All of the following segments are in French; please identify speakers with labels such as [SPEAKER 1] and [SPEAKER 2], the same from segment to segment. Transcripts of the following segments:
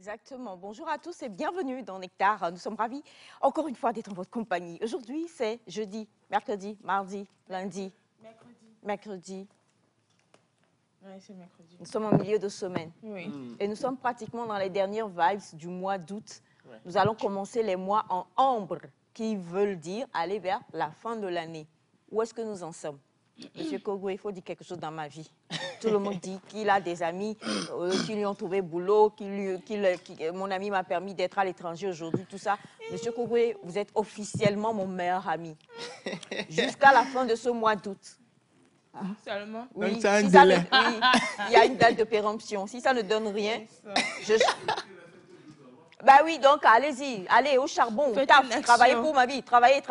[SPEAKER 1] Exactement. Bonjour à tous et bienvenue dans Nectar. Nous sommes ravis encore une fois d'être en votre compagnie. Aujourd'hui, c'est jeudi, mercredi, mardi, lundi, mercredi.
[SPEAKER 2] Oui, c'est mercredi.
[SPEAKER 1] Nous sommes en milieu de semaine.
[SPEAKER 2] Oui.
[SPEAKER 1] Et nous sommes pratiquement dans les dernières vibes du mois d'août.
[SPEAKER 3] Ouais.
[SPEAKER 1] Nous allons commencer les mois en ambre, qui veulent dire aller vers la fin de l'année. Où est-ce que nous en sommes? Monsieur Kogo, il faut dire quelque chose dans ma vie. Tout le monde dit qu'il a des amis qui lui ont trouvé boulot, mon ami m'a permis d'être à l'étranger aujourd'hui, tout ça. Monsieur Kogo, vous êtes officiellement mon meilleur ami. Jusqu'à la fin de ce mois d'août.
[SPEAKER 2] Seulement.
[SPEAKER 1] Oui,
[SPEAKER 3] Donc, c'est un
[SPEAKER 1] si ça
[SPEAKER 3] délai.
[SPEAKER 1] oui, il y a une date de péremption. Si ça ne donne rien, je... Bah oui, donc allez-y, allez au charbon,
[SPEAKER 2] Faites
[SPEAKER 1] taf,
[SPEAKER 2] une action.
[SPEAKER 1] travaillez pour ma vie, travaillez,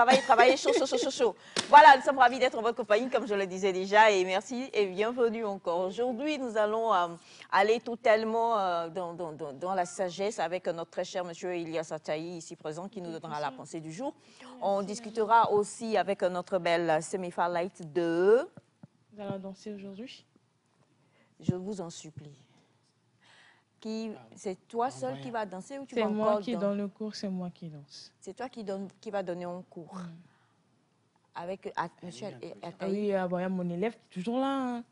[SPEAKER 1] chaud, chaud, chaud, chaud, chaud. Voilà, nous sommes ravis d'être en votre compagnie, comme je le disais déjà, et merci et bienvenue encore. Aujourd'hui, nous allons aller totalement dans la sagesse avec notre très cher monsieur Ilyas Ataï, ici présent, qui nous donnera la pensée du jour. On discutera aussi avec notre belle Semifa Light de...
[SPEAKER 2] Nous allons danser aujourd'hui.
[SPEAKER 1] Je vous en supplie. C'est toi seul qui va danser ou tu
[SPEAKER 2] C'est
[SPEAKER 1] vas
[SPEAKER 2] moi
[SPEAKER 1] encore
[SPEAKER 2] qui donne le cours, c'est moi qui danse.
[SPEAKER 1] C'est toi qui va donner un cours avec monsieur
[SPEAKER 2] Ah
[SPEAKER 1] Ataï.
[SPEAKER 2] oui, bon, il y a mon élève toujours là. Hein.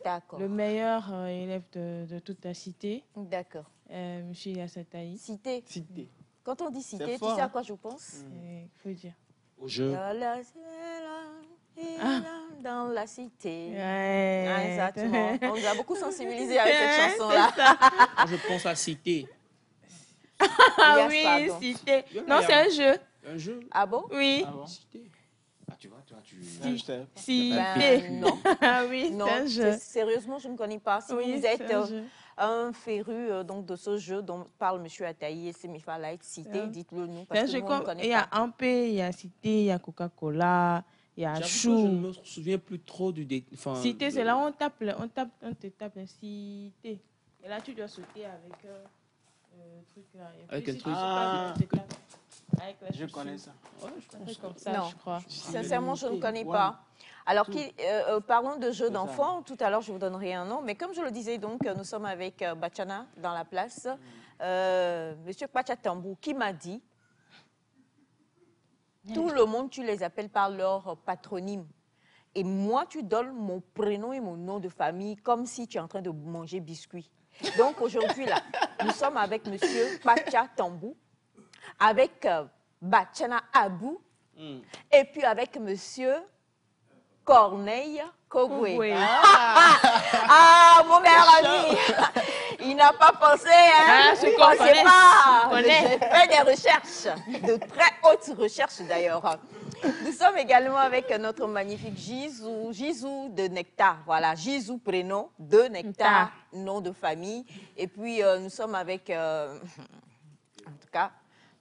[SPEAKER 1] D'accord.
[SPEAKER 2] Le meilleur élève de toute la cité,
[SPEAKER 1] D'accord.
[SPEAKER 2] monsieur Ilyas Ataï.
[SPEAKER 1] Cité.
[SPEAKER 3] Cité.
[SPEAKER 1] Quand on dit cité,
[SPEAKER 3] C'est
[SPEAKER 1] tu
[SPEAKER 3] fort,
[SPEAKER 1] sais à
[SPEAKER 3] hein.
[SPEAKER 1] quoi je pense?
[SPEAKER 2] Il faut dire.
[SPEAKER 3] Au jeu.
[SPEAKER 1] Dans la cité.
[SPEAKER 2] Ouais.
[SPEAKER 1] Exactement. On nous a beaucoup sensibilisés avec cette chanson-là.
[SPEAKER 4] Moi, je pense à citer.
[SPEAKER 2] Ah
[SPEAKER 1] Yes,
[SPEAKER 2] oui,
[SPEAKER 1] pardon.
[SPEAKER 2] cité. Non, c'est un jeu.
[SPEAKER 4] Un jeu.
[SPEAKER 1] Ah bon?
[SPEAKER 2] Oui.
[SPEAKER 3] Ah bon?
[SPEAKER 4] Citer. Ah, tu vois, tu...
[SPEAKER 3] Je
[SPEAKER 2] Cité.
[SPEAKER 1] Ben, non.
[SPEAKER 2] Ah oui,
[SPEAKER 1] Non,
[SPEAKER 2] c'est un jeu.
[SPEAKER 1] sérieusement, je ne connais pas. Si
[SPEAKER 2] Oui,
[SPEAKER 1] vous
[SPEAKER 2] c'est
[SPEAKER 1] êtes
[SPEAKER 2] un jeu.
[SPEAKER 1] un féru donc, de ce jeu dont parle M. Ataï et Semifa Light, cité,
[SPEAKER 2] Ouais.
[SPEAKER 1] dites-le nous,
[SPEAKER 2] C'est
[SPEAKER 1] parce
[SPEAKER 2] un
[SPEAKER 1] que
[SPEAKER 2] jeu
[SPEAKER 1] nous, on ne
[SPEAKER 2] comme.
[SPEAKER 1] connaît
[SPEAKER 2] Il y a
[SPEAKER 1] pas.
[SPEAKER 2] Ampé, il y a Cité, il y a Coca-Cola, il y a
[SPEAKER 4] J'avoue que je
[SPEAKER 2] Chou.
[SPEAKER 4] ne me souviens plus trop du...
[SPEAKER 2] Cité, c'est là où on te tape la cité. Et là, tu dois sauter avec truc là. Et
[SPEAKER 4] Avec
[SPEAKER 2] puis,
[SPEAKER 4] un
[SPEAKER 2] si tu
[SPEAKER 4] truc.
[SPEAKER 2] sais pas, tu te tapes avec la
[SPEAKER 3] Je
[SPEAKER 2] chaussure.
[SPEAKER 3] connais ça.
[SPEAKER 4] Ouais, je
[SPEAKER 2] Un
[SPEAKER 4] pense.
[SPEAKER 2] truc comme ça,
[SPEAKER 1] Non.
[SPEAKER 2] je crois.
[SPEAKER 1] Sincèrement, je ne connais
[SPEAKER 3] Ouais.
[SPEAKER 1] pas. Alors, parlons de jeux
[SPEAKER 3] ça.
[SPEAKER 1] d'enfants. Tout à l'heure, je vous donnerai un nom. Mais comme je le disais, donc, nous sommes avec Bachana dans la place. Monsieur Pachatambou qui m'a dit, tout le monde, tu les appelles par leur patronyme. Et moi, tu donnes mon prénom et mon nom de famille comme si tu es en train de manger biscuit. Donc, aujourd'hui, là, nous sommes avec monsieur Pachatambou, avec Bachana Abou, et puis avec monsieur Corneille Kogwe.
[SPEAKER 2] Kogwe.
[SPEAKER 1] Ah, mon meilleur ami, il n'a pas pensé, hein?
[SPEAKER 2] Ah,
[SPEAKER 1] Vous
[SPEAKER 2] je
[SPEAKER 1] ne pensez
[SPEAKER 2] connais,
[SPEAKER 1] pas.
[SPEAKER 2] je connais.
[SPEAKER 1] J'ai fait des recherches, de très hautes recherches d'ailleurs. Nous sommes également avec notre magnifique Gisou de Nectar. Voilà, Gisou prénom, de Nectar, nom de famille. Et puis nous sommes avec, en tout cas,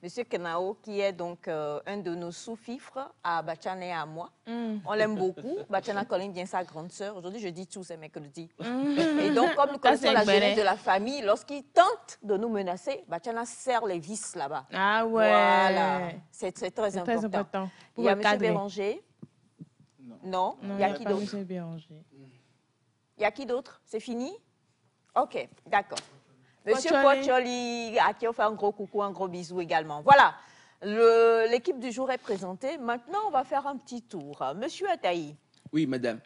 [SPEAKER 1] Monsieur Kenao, qui est donc un de nos sous-fifres à Bachana et à moi. On l'aime beaucoup. Bachana Colin vient sa grande sœur. Aujourd'hui, je dis tout, c'est mercredi. Et donc, comme nous connaissons
[SPEAKER 2] c'est
[SPEAKER 1] la
[SPEAKER 2] vrai.
[SPEAKER 1] jeunesse de la famille, lorsqu'il tente de nous menacer, Bachana serre les vis là-bas.
[SPEAKER 2] Ah ouais.
[SPEAKER 1] Voilà, c'est très
[SPEAKER 2] C'est
[SPEAKER 1] important.
[SPEAKER 2] très important.
[SPEAKER 1] Il
[SPEAKER 2] Pour
[SPEAKER 1] y a
[SPEAKER 2] le
[SPEAKER 1] M.
[SPEAKER 2] cadrer.
[SPEAKER 1] Béranger. Non.
[SPEAKER 2] Non,
[SPEAKER 1] Il y a qui
[SPEAKER 2] pas
[SPEAKER 1] d'autre?
[SPEAKER 2] Monsieur Béranger.
[SPEAKER 1] Il y a qui d'autre? C'est fini? Ok, d'accord. Monsieur
[SPEAKER 2] Pocholi.
[SPEAKER 1] Pocholi, à qui on fait un gros coucou, un gros bisou également. Voilà, l'équipe du jour est présentée. Maintenant, on va faire un petit tour. Monsieur Ataï,
[SPEAKER 4] Oui, madame.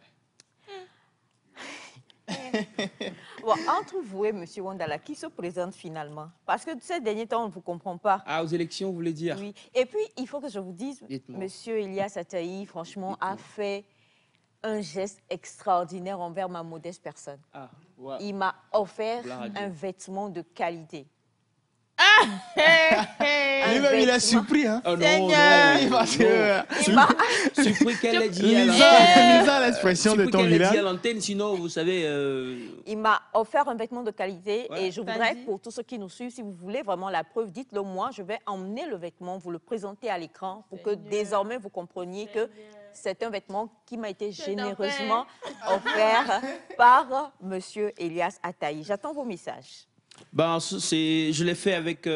[SPEAKER 1] bon, entre vous et Monsieur Wandala, qui se présente finalement? Parce que ces derniers temps, on ne vous comprend pas.
[SPEAKER 4] Ah, aux élections, vous voulez dire?
[SPEAKER 1] Oui. Et puis, il faut que je vous dise,
[SPEAKER 4] Dites-moi.
[SPEAKER 1] Monsieur Ilyas Ataï, franchement, a fait un geste extraordinaire envers ma modeste personne.
[SPEAKER 4] Ah,
[SPEAKER 3] Ouais.
[SPEAKER 1] Il m'a offert
[SPEAKER 4] La radio.
[SPEAKER 1] un vêtement de qualité.
[SPEAKER 3] Lui-même, il est surpris. Hein.
[SPEAKER 4] oh non,
[SPEAKER 2] Seigneur.
[SPEAKER 3] Oui,
[SPEAKER 4] non,
[SPEAKER 3] parce que
[SPEAKER 1] Il m'a...
[SPEAKER 4] Surpris qu'elle ait dit à
[SPEAKER 3] lisant l'expression de
[SPEAKER 4] Surpris
[SPEAKER 3] ton
[SPEAKER 4] qu'elle ait dit à
[SPEAKER 3] village.
[SPEAKER 4] l'antenne, sinon, vous savez...
[SPEAKER 1] Il m'a offert un vêtement de qualité
[SPEAKER 4] Ouais.
[SPEAKER 1] et je voudrais,
[SPEAKER 2] Vas-y.
[SPEAKER 1] pour tous ceux qui nous suivent, si vous voulez vraiment la preuve, dites-le moi, je vais emmener le vêtement, vous le présenter à l'écran pour que
[SPEAKER 2] Seigneur.
[SPEAKER 1] désormais vous compreniez que c'est un vêtement qui m'a été
[SPEAKER 2] Je
[SPEAKER 1] généreusement offert par Monsieur Ilyas Ataï. J'attends vos messages.
[SPEAKER 4] Ben, je l'ai fait avec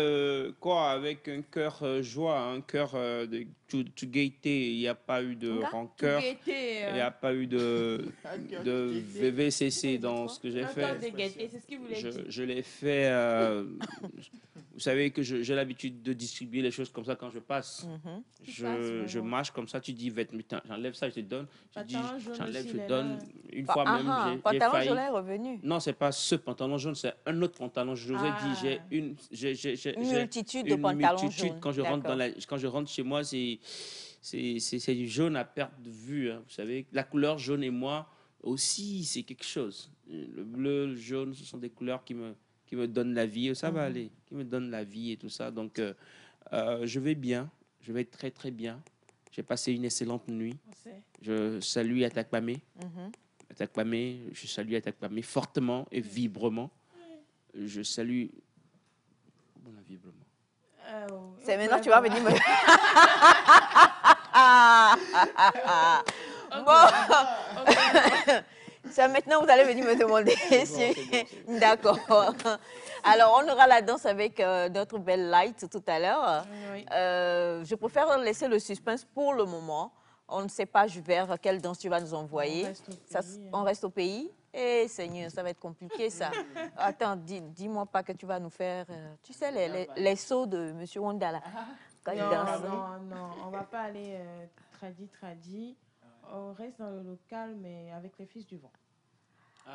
[SPEAKER 4] quoi? Avec un cœur joie, un cœur de toute gaieté. Il n'y a pas eu de
[SPEAKER 1] Nga?
[SPEAKER 4] rancœur. Il n'y a pas eu de VVCC dans ce que j'ai fait.
[SPEAKER 2] C'est ce qu'il voulait dire.
[SPEAKER 4] Je l'ai fait Vous savez que j'ai l'habitude de distribuer les choses comme ça quand je passe. Je marche comme ça, tu dis vêtements, j'enlève ça, je te donne. Je dis,
[SPEAKER 2] Pantalon jaune
[SPEAKER 4] j'enlève,
[SPEAKER 2] aussi,
[SPEAKER 4] je
[SPEAKER 2] il est
[SPEAKER 4] donne.
[SPEAKER 2] là.
[SPEAKER 4] Une fois même, j'ai
[SPEAKER 1] Pantalon
[SPEAKER 4] failli.
[SPEAKER 1] jaune est revenu.
[SPEAKER 4] Non, c'est pas ce pantalon jaune, c'est un autre pantalon. Je vous ai dit, j'ai une,
[SPEAKER 1] Une multitude de
[SPEAKER 4] une
[SPEAKER 1] pantalons
[SPEAKER 4] multitude.
[SPEAKER 1] jaunes.
[SPEAKER 4] Quand je rentre
[SPEAKER 1] D'accord.
[SPEAKER 4] quand je rentre chez moi, c'est du jaune à perte de vue. Hein, vous savez, la couleur jaune et moi aussi, c'est quelque chose. Le bleu, le jaune, ce sont des couleurs qui me donnent la vie. Ça va aller, qui me donnent la vie et tout ça. Donc, je vais bien. Je vais très, très bien. J'ai passé une excellente nuit. Je salue Atakpamé. Atakpamé, je salue Atakpamé fortement et vibrement. Je salue... Bon, vibrement.
[SPEAKER 1] C'est maintenant que tu vas venir me... Bon. C'est maintenant que vous allez venir me demander si... D'accord. Alors, on aura la danse avec notre belle Light tout à l'heure.
[SPEAKER 2] Oui.
[SPEAKER 1] Je préfère laisser le suspense pour le moment. On ne sait pas vers quelle danse tu vas nous envoyer. On reste au pays. Eh Seigneur, ça va être compliqué ça. Attends, dis-moi pas que tu vas nous faire, tu sais, les sauts de M. Wondala. Quand il danse.
[SPEAKER 2] Non, on va pas aller tradi. On reste dans le local, mais avec les fils du vent.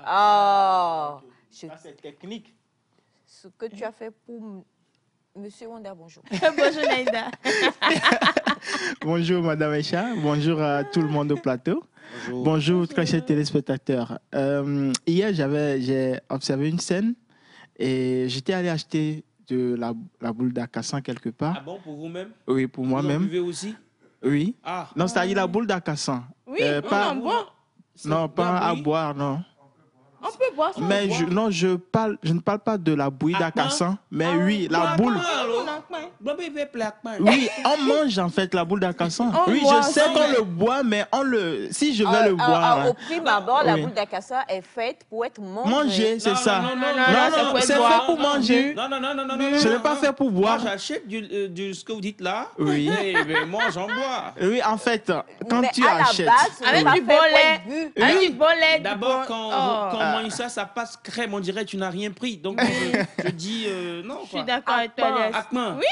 [SPEAKER 1] Ah,
[SPEAKER 3] c'est technique.
[SPEAKER 1] Ce que tu as fait pour M. Wondala, bonjour.
[SPEAKER 2] Bonjour Naïda.
[SPEAKER 3] Bonjour Madame Echa, bonjour à tout le monde au plateau. Bonjour très chers téléspectateurs. Hier, j'ai observé une scène et j'étais allé acheter de la boule d'Akassan quelque part.
[SPEAKER 4] Ah bon, pour vous-même?
[SPEAKER 3] Oui, pour moi-même.
[SPEAKER 4] Vous en buvez aussi?
[SPEAKER 3] Oui.
[SPEAKER 4] Ah.
[SPEAKER 3] Non, c'est-à-dire la boule d'Akassan.
[SPEAKER 2] Oui,
[SPEAKER 3] pas,
[SPEAKER 2] on boit.
[SPEAKER 3] non, pas à
[SPEAKER 4] bouillie?
[SPEAKER 3] boire, non.
[SPEAKER 2] On peut boire ça.
[SPEAKER 3] Mais je ne parle pas de la bouillie d'Akassan, mais oui, la boule. Oui, on mange en fait la boule d'Akassan. Oui, je sais qu'on le boit, mais si je vais le boire.
[SPEAKER 1] Au prime abord, la
[SPEAKER 3] Oui.
[SPEAKER 1] boule d'Akassa est faite pour être mangée.
[SPEAKER 3] Manger, c'est ça.
[SPEAKER 2] non,
[SPEAKER 3] c'est fait pour manger.
[SPEAKER 4] Non.
[SPEAKER 3] Ce n'est pas fait pour boire.
[SPEAKER 4] Moi, j'achète ce que vous dites là.
[SPEAKER 3] Oui.
[SPEAKER 4] Mais moi, j'en bois.
[SPEAKER 3] Oui, en fait, quand
[SPEAKER 1] Mais
[SPEAKER 3] tu
[SPEAKER 1] à
[SPEAKER 3] achètes.
[SPEAKER 1] la base, ce n'est
[SPEAKER 2] Avec
[SPEAKER 1] pas
[SPEAKER 2] du
[SPEAKER 1] fait pour
[SPEAKER 2] bolet.
[SPEAKER 1] être bu.
[SPEAKER 2] Avec du bolet.
[SPEAKER 4] D'abord, quand on mange ça passe crème. On dirait que tu n'as rien pris. Donc, je dis non.
[SPEAKER 2] Je suis d'accord avec toi, Lès.
[SPEAKER 4] Akman.
[SPEAKER 2] Oui.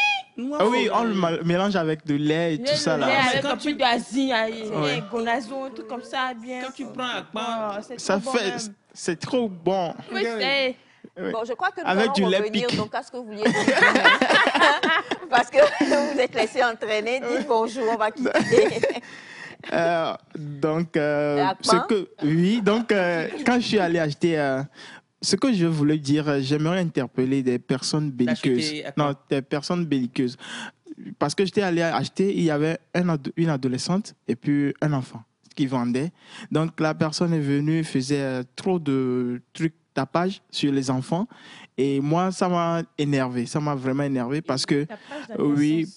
[SPEAKER 3] Ah oui, on le mélange avec de lait et tout ça là.
[SPEAKER 2] Avec
[SPEAKER 4] Quand
[SPEAKER 2] un
[SPEAKER 4] tu-
[SPEAKER 2] peu d'Asie,
[SPEAKER 3] Ouais.
[SPEAKER 2] gonazon, un truc comme ça, bien.
[SPEAKER 4] Quand tu prends Akman,
[SPEAKER 3] Ça fait, c'est trop bon.
[SPEAKER 2] Oui, c'est...
[SPEAKER 3] Oui.
[SPEAKER 1] Bon, je crois que nous
[SPEAKER 3] Avec du
[SPEAKER 1] allons
[SPEAKER 3] lait
[SPEAKER 1] revenir
[SPEAKER 3] piqué.
[SPEAKER 1] donc à ce que vous vouliez dire. Parce que vous êtes laissé entraîner. Dites bonjour, on va quitter.
[SPEAKER 3] Donc,
[SPEAKER 1] Akman?
[SPEAKER 3] quand je suis allé acheter, ce que je voulais dire, j'aimerais interpeller des personnes belliqueuses.
[SPEAKER 4] D'acheter à quoi?
[SPEAKER 3] Non, des personnes belliqueuses. Parce que j'étais allé acheter, il y avait une adolescente et puis un enfant qui vendait. Donc, la personne est venue, faisait trop de trucs, tapage sur les enfants. Et moi, ça m'a énervé. Ça m'a vraiment énervé parce que, oui,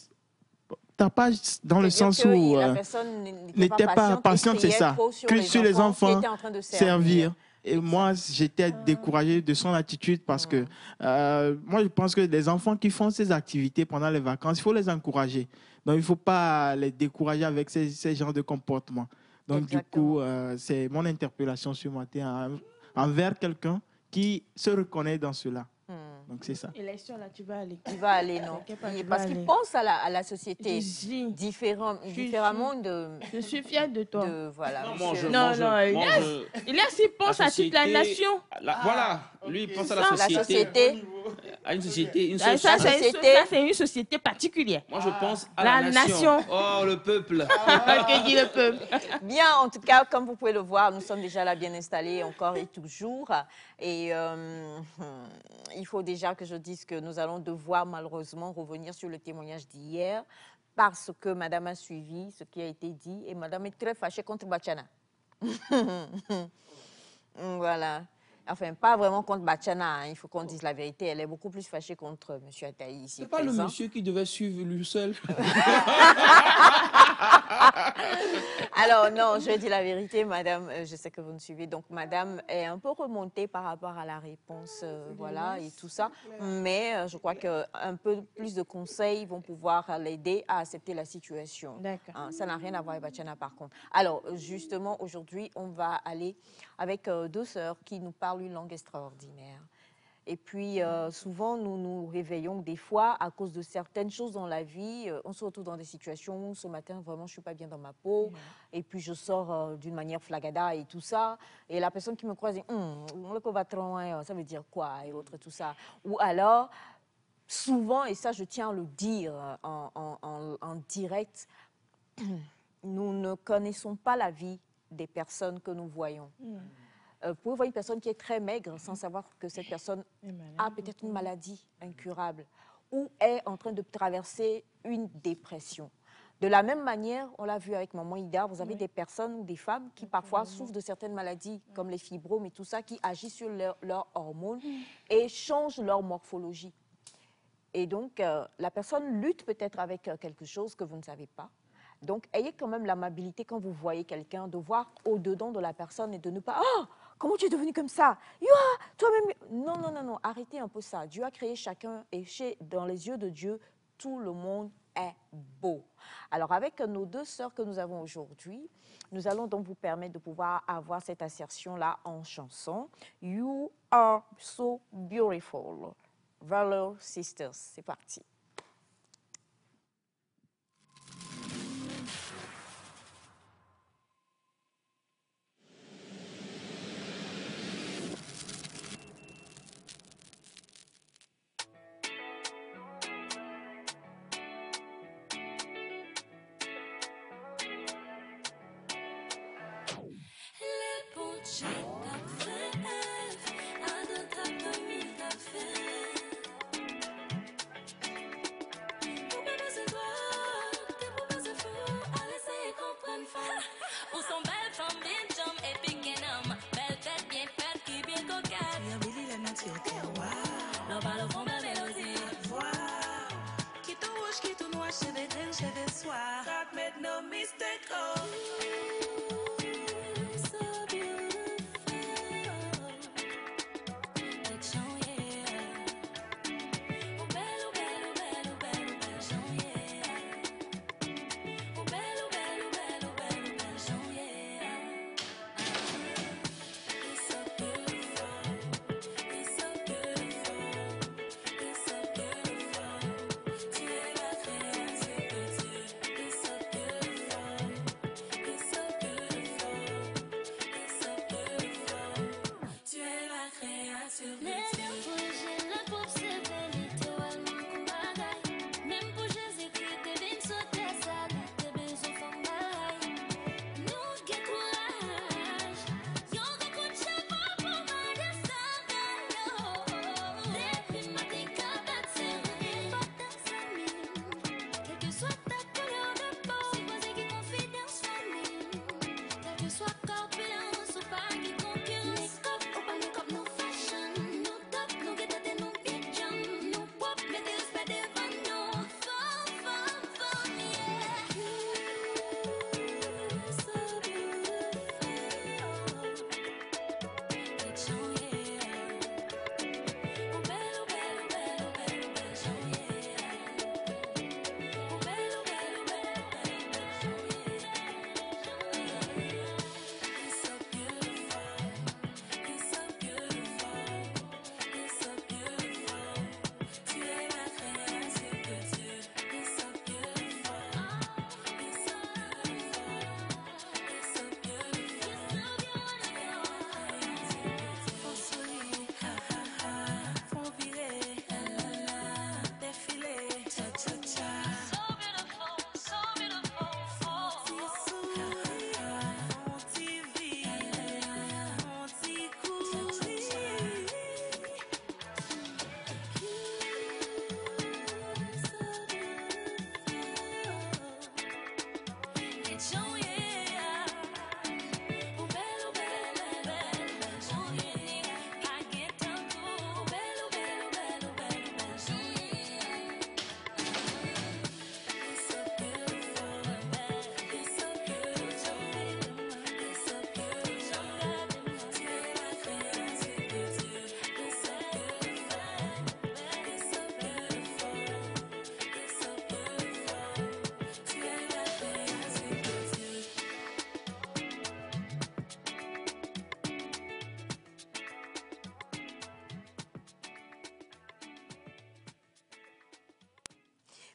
[SPEAKER 3] tapage dans le sens où
[SPEAKER 1] la personne
[SPEAKER 3] n'était pas patiente, c'est ça. Que sur les enfants,
[SPEAKER 1] qui étaient en train de
[SPEAKER 3] servir. Et moi, j'étais découragé de son attitude parce que moi, je pense que les enfants qui font ces activités pendant les vacances, il faut les encourager. Donc, il ne faut pas les décourager avec ces genres de comportements. Donc,
[SPEAKER 1] Exactement.
[SPEAKER 3] du coup, c'est mon interpellation ce matin envers quelqu'un qui se reconnaît dans cela. Donc, c'est ça.
[SPEAKER 2] Élection, là, tu vas aller.
[SPEAKER 1] Il va aller, non? Parce qu'il pense à la société différemment de...
[SPEAKER 2] Je suis fière de toi.
[SPEAKER 1] Voilà.
[SPEAKER 4] Non,
[SPEAKER 2] Il pense à toute la nation.
[SPEAKER 4] Voilà, lui, il pense à
[SPEAKER 1] La société.
[SPEAKER 4] À une société,
[SPEAKER 2] Ça, c'est une société particulière.
[SPEAKER 4] Moi, je pense à
[SPEAKER 2] La
[SPEAKER 4] la nation.
[SPEAKER 2] nation.
[SPEAKER 4] Oh, le peuple.
[SPEAKER 2] Que dit le peuple?
[SPEAKER 1] Bien, en tout cas, comme vous pouvez le voir, nous sommes déjà là bien installés, encore et toujours. Et il faut déjà que je dise que nous allons devoir malheureusement revenir sur le témoignage d'hier parce que Madame a suivi ce qui a été dit et Madame est très fâchée contre Bachana. Voilà. Enfin, pas vraiment contre Bachana, hein. Il faut qu'on dise la vérité. Elle est beaucoup plus fâchée contre M. Attaï ici
[SPEAKER 4] C'est pas le
[SPEAKER 1] présent.
[SPEAKER 4] monsieur qui devait suivre lui seul.
[SPEAKER 1] Alors non, je dis la vérité, madame, je sais que vous me suivez, donc madame est un peu remontée par rapport à la réponse, voilà, et tout ça, mais je crois qu'un peu plus de conseils vont pouvoir l'aider à accepter la situation.
[SPEAKER 2] D'accord.
[SPEAKER 1] Hein, ça n'a rien à voir avec Bachana par contre. Alors justement, aujourd'hui, on va aller avec deux sœurs qui nous parlent une langue extraordinaire. Et puis, souvent, nous nous réveillons des fois à cause de certaines choses dans la vie. On se retrouve dans des situations où ce matin, vraiment, je ne suis pas bien dans ma peau. Et puis, je sors d'une manière flagada et tout ça. Et la personne qui me croise dit, le covatron, ça veut dire quoi? Et autres, tout ça. Ou alors, souvent, et ça, je tiens à le dire en direct, nous ne connaissons pas la vie des personnes que nous voyons. Vous pouvez voir une personne qui est très maigre sans savoir que cette personne a peut-être une maladie incurable ou est en train de traverser une dépression. De la même manière, on l'a vu avec Maman Ida, vous avez des personnes ou des femmes qui parfois souffrent de certaines maladies comme les fibromes et tout ça, qui agissent sur leurs hormones et changent leur morphologie. Et donc, la personne lutte peut-être avec quelque chose que vous ne savez pas. Donc, ayez quand même l'amabilité quand vous voyez quelqu'un, de voir au-dedans de la personne et de ne pas « Oh, comment tu es devenu comme ça? Toi-même… » Non, non, non, non, arrêtez un peu ça. Dieu a créé chacun et dans les yeux de Dieu, tout le monde est beau. Alors, avec nos deux sœurs que nous avons aujourd'hui, nous allons donc vous permettre de pouvoir avoir cette assertion-là en chanson. « You are so beautiful ». Valor Sisters, c'est parti.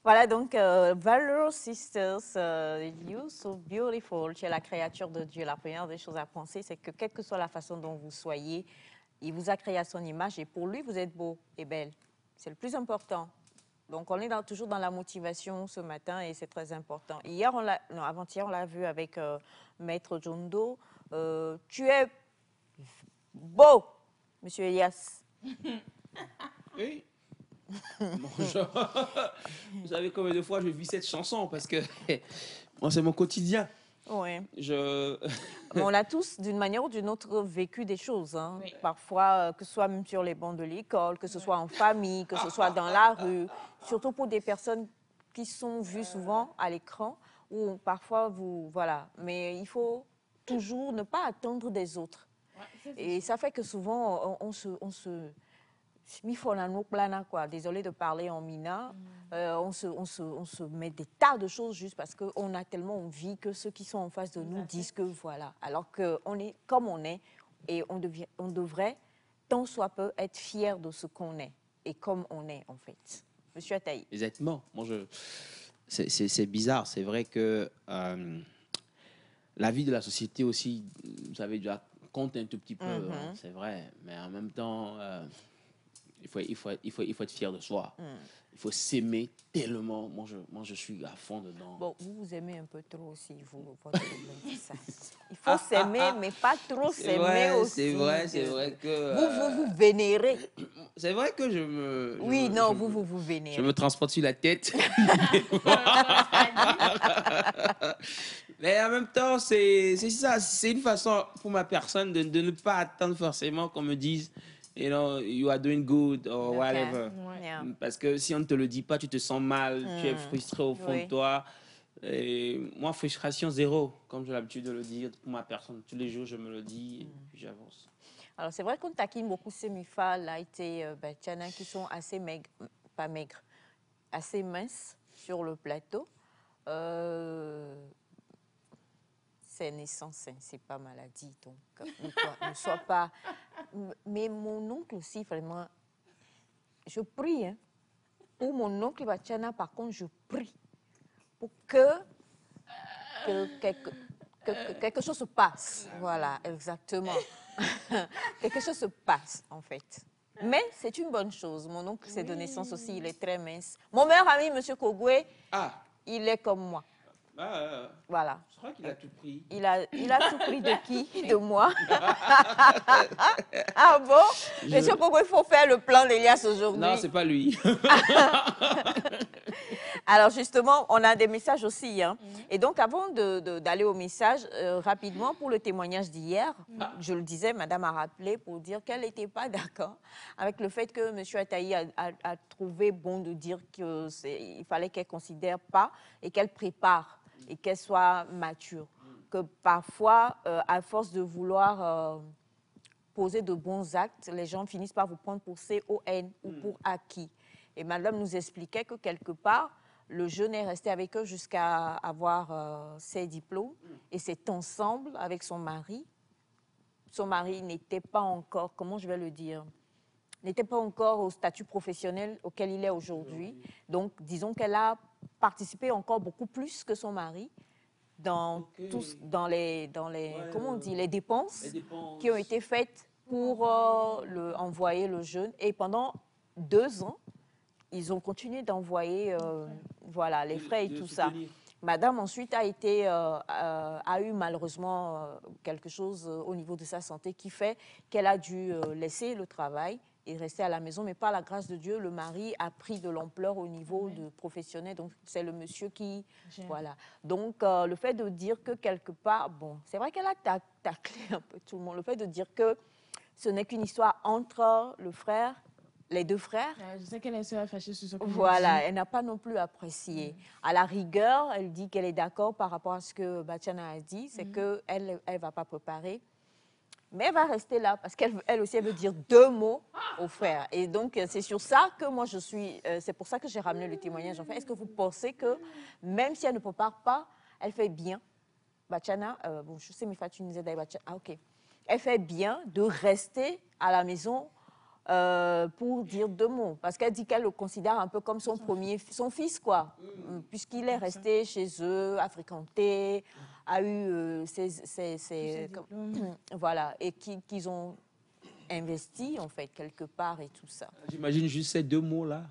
[SPEAKER 1] Voilà, donc, Valor Sisters, you so beautiful. Tu es la créature de Dieu. La première des choses à penser, c'est que quelle que soit la façon dont vous soyez, il vous a créé à son image et pour lui, vous êtes beau et belle. C'est le plus important. Donc, on est toujours dans la motivation ce matin et c'est très important. Hier, non, avant-hier, on l'a vu avec Maître Jondo. Tu es beau, Monsieur Elias.
[SPEAKER 4] Oui. Bonjour. Vous savez combien de fois je vis cette chanson parce que moi, c'est mon quotidien.
[SPEAKER 1] Oui.
[SPEAKER 4] Mais
[SPEAKER 1] on a tous, d'une manière ou d'une autre, vécu des choses. Hein.
[SPEAKER 2] Oui.
[SPEAKER 1] Parfois, que ce soit même sur les bancs de l'école, que ce soit en famille, que ce soit dans la rue. Surtout pour des personnes qui sont vues souvent à l'écran ou parfois vous... Voilà. Mais il faut toujours ne pas attendre des autres.
[SPEAKER 2] Ouais,
[SPEAKER 1] Et ça fait que souvent, on se quoi. Désolée de parler en mina. On se met des tas de choses juste parce qu'on a tellement envie que ceux qui sont en face de nous disent que voilà. Alors qu'on est comme on est et on devrait, tant soit peu, être fiers de ce qu'on est et comme on est en fait. Monsieur Ataï.
[SPEAKER 4] exactement. C'est bizarre. C'est vrai que la vie de la société aussi, vous savez, déjà compte un tout petit peu. Hein, c'est vrai. Mais en même temps... Il faut être fier de soi. Il faut s'aimer tellement. Moi, je suis à fond dedans.
[SPEAKER 1] Bon, vous aimez un peu trop aussi, vous, votre problème, c'est ça. Il faut s'aimer, mais pas trop s'aimer aussi.
[SPEAKER 4] C'est vrai que...
[SPEAKER 1] Vous vénérez.
[SPEAKER 4] C'est vrai que je me...
[SPEAKER 1] Oui, non, vous vénérez.
[SPEAKER 4] Je me transporte sur la tête. Mais en même temps, c'est ça. C'est une façon pour ma personne de ne pas attendre forcément qu'on me dise you know, you are doing good or whatever.
[SPEAKER 2] Ouais.
[SPEAKER 1] Yeah.
[SPEAKER 4] Parce que si on ne te le dit pas, tu te sens mal, tu es frustré au fond de toi. Et moi, frustration zéro, comme j'ai l'habitude de le dire pour ma personne. Tous les jours, je me le dis et puis j'avance.
[SPEAKER 1] Alors, c'est vrai qu'on taquine beaucoup ces MIFA, Laïté, Batiana, qui sont assez maigres, pas maigres, assez minces sur le plateau. C'est naissance, hein, c'est pas maladie, donc ne sois pas... Mais mon oncle aussi, vraiment, je prie, hein, pour mon oncle Batiana, par contre, je prie pour que quelque chose se passe. Voilà, exactement. Quelque chose se passe, en fait. Mais c'est une bonne chose. Mon oncle, c'est de naissance aussi, il est très mince. Mon meilleur ami, M. Kogwe, il est comme moi. Voilà.
[SPEAKER 4] Je crois qu'il a tout pris.
[SPEAKER 1] Il a tout pris de qui? De moi. Ah bon? Monsieur Kogwe, il faut faire le plan d'Elias aujourd'hui.
[SPEAKER 4] Non, c'est pas lui.
[SPEAKER 1] Alors justement, on a des messages aussi. Hein. Et donc, avant d'aller au message, rapidement, pour le témoignage d'hier, je le disais, madame a rappelé pour dire qu'elle n'était pas d'accord avec le fait que M. Ataï a trouvé bon de dire qu'il fallait qu'elle ne considère pas et qu'elle prépare et qu'elle soit mature. Que parfois, à force de vouloir poser de bons actes, les gens finissent par vous prendre pour CON ou pour acquis. Et madame nous expliquait que quelque part, le jeune est resté avec eux jusqu'à avoir ses diplômes. Et c'est ensemble avec son mari. Son mari n'était pas encore, comment je vais le dire, n'était pas encore au statut professionnel auquel il est aujourd'hui. Donc, disons qu'elle a participé encore beaucoup plus que son mari dans les comment on dit, les dépenses qui ont été faites pour envoyer le jeune. Et pendant 2 ans, ils ont continué d'envoyer voilà, les frais et tout ça. Madame ensuite a eu malheureusement quelque chose au niveau de sa santé qui fait qu'elle a dû laisser le travail et rester à la maison. Mais par la grâce de Dieu, le mari a pris de l'ampleur au niveau de professionnel. Donc, c'est le monsieur qui... Voilà. Donc, le fait de dire que quelque part... Bon, c'est vrai qu'elle a taclé un peu tout le monde. Le fait de dire que ce n'est qu'une histoire entre le frère, les 2 frères.
[SPEAKER 2] Je sais qu'elle est fâchée sur ce que
[SPEAKER 1] voilà, elle n'a pas non plus apprécié. À la rigueur, elle dit qu'elle est d'accord par rapport à ce que Batiana a dit, c'est qu'elle ne va pas préparer. Mais elle va rester là parce qu'elle aussi, elle veut dire 2 mots aux frères. Et donc, c'est sur ça que moi, je suis... c'est pour ça que j'ai ramené le témoignage. En fait, est-ce que vous pensez que même si elle ne prépare pas, elle fait bien, Batiana, bon, je sais, mais tu nous aides à Batiana. Ah, ok. Elle fait bien de rester à la maison pour dire 2 mots. Parce qu'elle dit qu'elle le considère un peu comme son fils, quoi. Puisqu'il est resté chez eux, a fréquenté, a eu voilà, et qu'ils ont investi, en fait, quelque part et tout ça.
[SPEAKER 4] J'imagine juste ces 2 mots-là.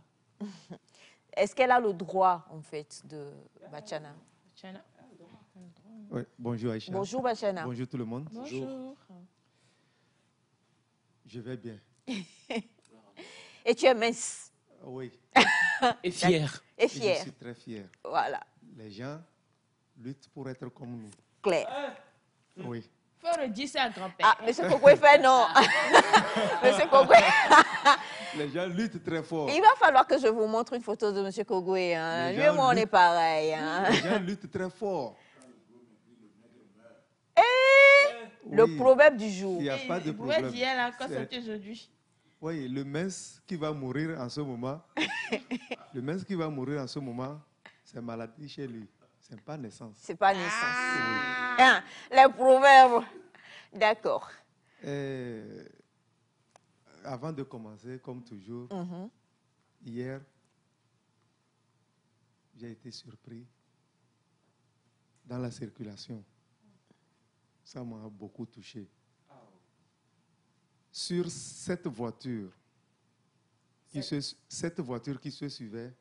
[SPEAKER 1] Est-ce qu'elle a le droit, en fait, de Bachana?
[SPEAKER 5] Oui, bonjour Aïcha.
[SPEAKER 1] Bonjour Bachana.
[SPEAKER 5] Bonjour tout le monde.
[SPEAKER 2] Bonjour.
[SPEAKER 5] Je vais bien.
[SPEAKER 1] Et tu es mince
[SPEAKER 5] Oui,
[SPEAKER 4] Et fier.
[SPEAKER 1] et
[SPEAKER 5] je
[SPEAKER 1] fière.
[SPEAKER 5] suis très fier.
[SPEAKER 1] Voilà,
[SPEAKER 5] Les gens luttent pour être comme nous.
[SPEAKER 1] clair.
[SPEAKER 5] Oui.
[SPEAKER 2] Faut le dire ça à grand-père.
[SPEAKER 1] Ah, Monsieur Kokwe fait non. Monsieur Kokwe.
[SPEAKER 5] Les gens luttent très fort.
[SPEAKER 1] Il va falloir que je vous montre une photo de Monsieur Kokwe. Hein.
[SPEAKER 5] Les
[SPEAKER 1] Lui
[SPEAKER 5] gens
[SPEAKER 1] et moi, on est
[SPEAKER 5] luttent.
[SPEAKER 1] pareil. Hein.
[SPEAKER 5] Les gens luttent très fort.
[SPEAKER 1] Le
[SPEAKER 5] Oui,
[SPEAKER 1] proverbe du jour.
[SPEAKER 5] il n'y a pas de
[SPEAKER 2] Vous pouvez
[SPEAKER 5] problème.
[SPEAKER 2] dire là, quand
[SPEAKER 5] C'est-
[SPEAKER 2] c'est aujourd'hui.
[SPEAKER 5] Oui, le mince qui va mourir en ce moment, le mince qui va mourir en ce moment, c'est maladie chez lui. C'est pas naissance.
[SPEAKER 1] C'est pas naissance. Hein, les proverbes. D'accord.
[SPEAKER 5] Avant de commencer, comme toujours,
[SPEAKER 1] Mhm.
[SPEAKER 5] hier, j'ai été surpris dans la circulation. Ça m'a beaucoup touché. Sur cette voiture, cette voiture qui se suivait,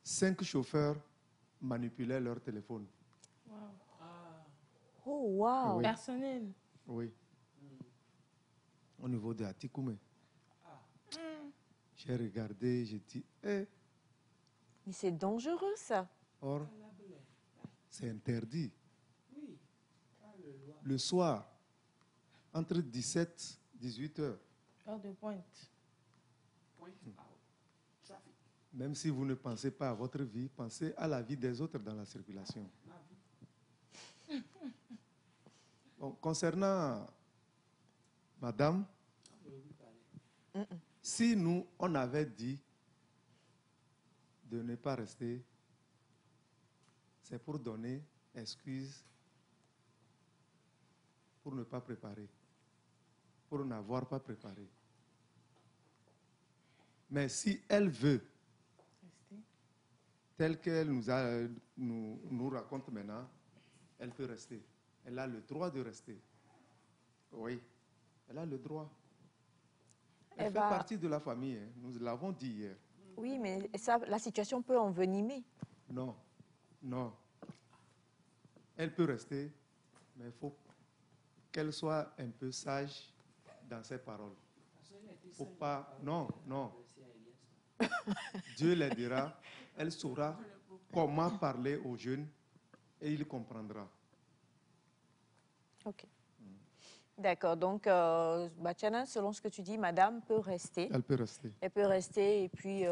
[SPEAKER 5] 5 chauffeurs manipulaient leur téléphone.
[SPEAKER 1] Oh, wow.
[SPEAKER 5] Oui.
[SPEAKER 2] Personnel.
[SPEAKER 5] Oui. Au niveau de Atikoumé. J'ai regardé, j'ai dit,
[SPEAKER 1] Mais c'est dangereux, ça.
[SPEAKER 5] or, c'est interdit. Le soir, entre 17 et 18 heures,
[SPEAKER 2] Heure de pointe.
[SPEAKER 5] même si vous ne pensez pas à votre vie, pensez à la vie des autres dans la circulation. Bon, concernant madame, si nous, on avait dit de ne pas rester, c'est pour donner excuse pour ne pas préparer, pour n'avoir pas préparé. Mais si elle veut, tel qu'elle nous raconte maintenant, elle peut rester. Elle a le droit de rester. Oui, elle a le droit. Elle
[SPEAKER 1] Elle
[SPEAKER 5] fait
[SPEAKER 1] va-
[SPEAKER 5] partie de la famille, hein. Nous l'avons dit hier.
[SPEAKER 1] Oui, mais ça, la situation peut envenimer.
[SPEAKER 5] Non, non. Elle peut rester, mais il faut qu'elle soit un peu sage dans ses paroles. Faut pas, non, non. Dieu l'aidera, elle saura comment parler aux jeunes et il comprendra.
[SPEAKER 1] OK. D'accord. Donc, Bachana, selon ce que tu dis, madame peut rester.
[SPEAKER 5] Elle peut rester.
[SPEAKER 1] Elle peut rester et puis...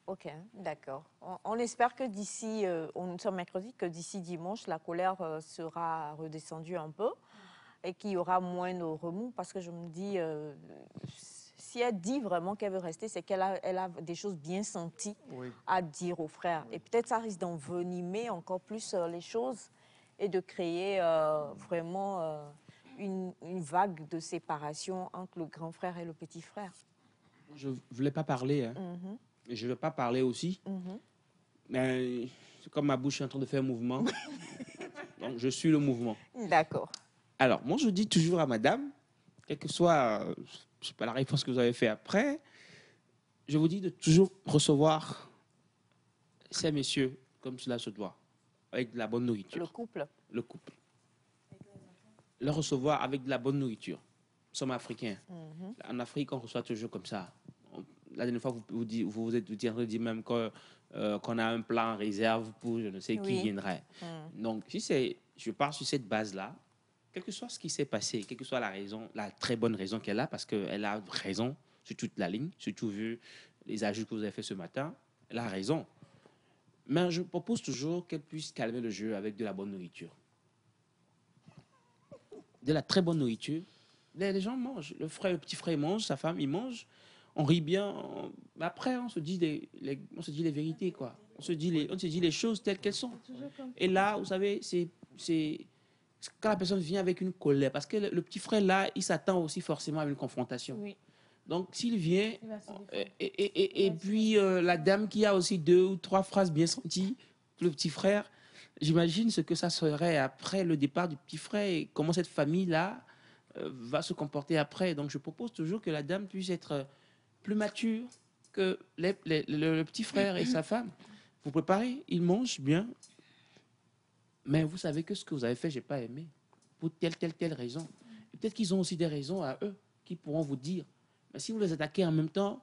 [SPEAKER 1] OK, d'accord. On espère que d'ici, nous sommes mercredi, que d'ici dimanche, la colère sera redescendue un peu et qu'il y aura moins de remous parce que je me dis, si elle dit vraiment qu'elle veut rester, c'est qu'elle a des choses bien senties
[SPEAKER 5] Oui.
[SPEAKER 1] à dire aux frères. Et peut-être ça risque d'envenimer encore plus les choses et de créer vraiment une vague de séparation entre le grand frère et le petit frère.
[SPEAKER 4] Je ne voulais pas parler, hein.
[SPEAKER 1] Mhm,
[SPEAKER 4] Et je ne veux pas parler aussi.
[SPEAKER 1] mhm. Mais
[SPEAKER 4] C'est comme ma bouche est en train de faire un mouvement. Donc, je suis le mouvement.
[SPEAKER 1] d'accord.
[SPEAKER 4] Alors, moi, je dis toujours à madame, quelle que soit je sais pas, la réponse que vous avez fait après, je vous dis de toujours recevoir ces messieurs comme cela se doit, avec de la bonne nourriture.
[SPEAKER 1] Le couple.
[SPEAKER 4] Le couple. Le recevoir avec de la bonne nourriture. Nous sommes africains.
[SPEAKER 1] Mhm.
[SPEAKER 4] En Afrique, on reçoit toujours comme ça. La dernière fois, vous êtes en train de dire même qu'on a un plan en réserve pour je ne sais qui
[SPEAKER 1] Oui.
[SPEAKER 4] viendrait. Donc, je pars sur cette base-là, quel que soit ce qui s'est passé, quelle que soit la raison, la très bonne raison qu'elle a, parce qu'elle a raison sur toute la ligne, surtout vu les ajouts que vous avez fait ce matin, elle a raison. Mais je propose toujours qu'elle puisse calmer le jeu avec de la bonne nourriture. De la très bonne nourriture. Les gens mangent. Le petit frère, il mange, sa femme, il mange. On rit bien. Mais après, on se dit les vérités, quoi. On se dit les choses telles qu'elles sont. Et là, vous savez, quand la personne vient avec une colère, parce que le petit frère là, il s'attend aussi forcément à une confrontation.
[SPEAKER 2] Oui.
[SPEAKER 4] Donc s'il vient,
[SPEAKER 2] Il va se défendre.
[SPEAKER 4] et puis la dame qui a aussi 2 ou 3 phrases bien senties, le petit frère, j'imagine ce que ça serait après le départ du petit frère et comment cette famille-là va se comporter après. Donc je propose toujours que la dame puisse être plus mature que le petit frère et sa femme. Vous préparez, ils mangent bien, mais vous savez que ce que vous avez fait, je n'ai pas aimé, pour telle raison. Et peut-être qu'ils ont aussi des raisons à eux, qui pourront vous dire. Mais si vous les attaquez en même temps,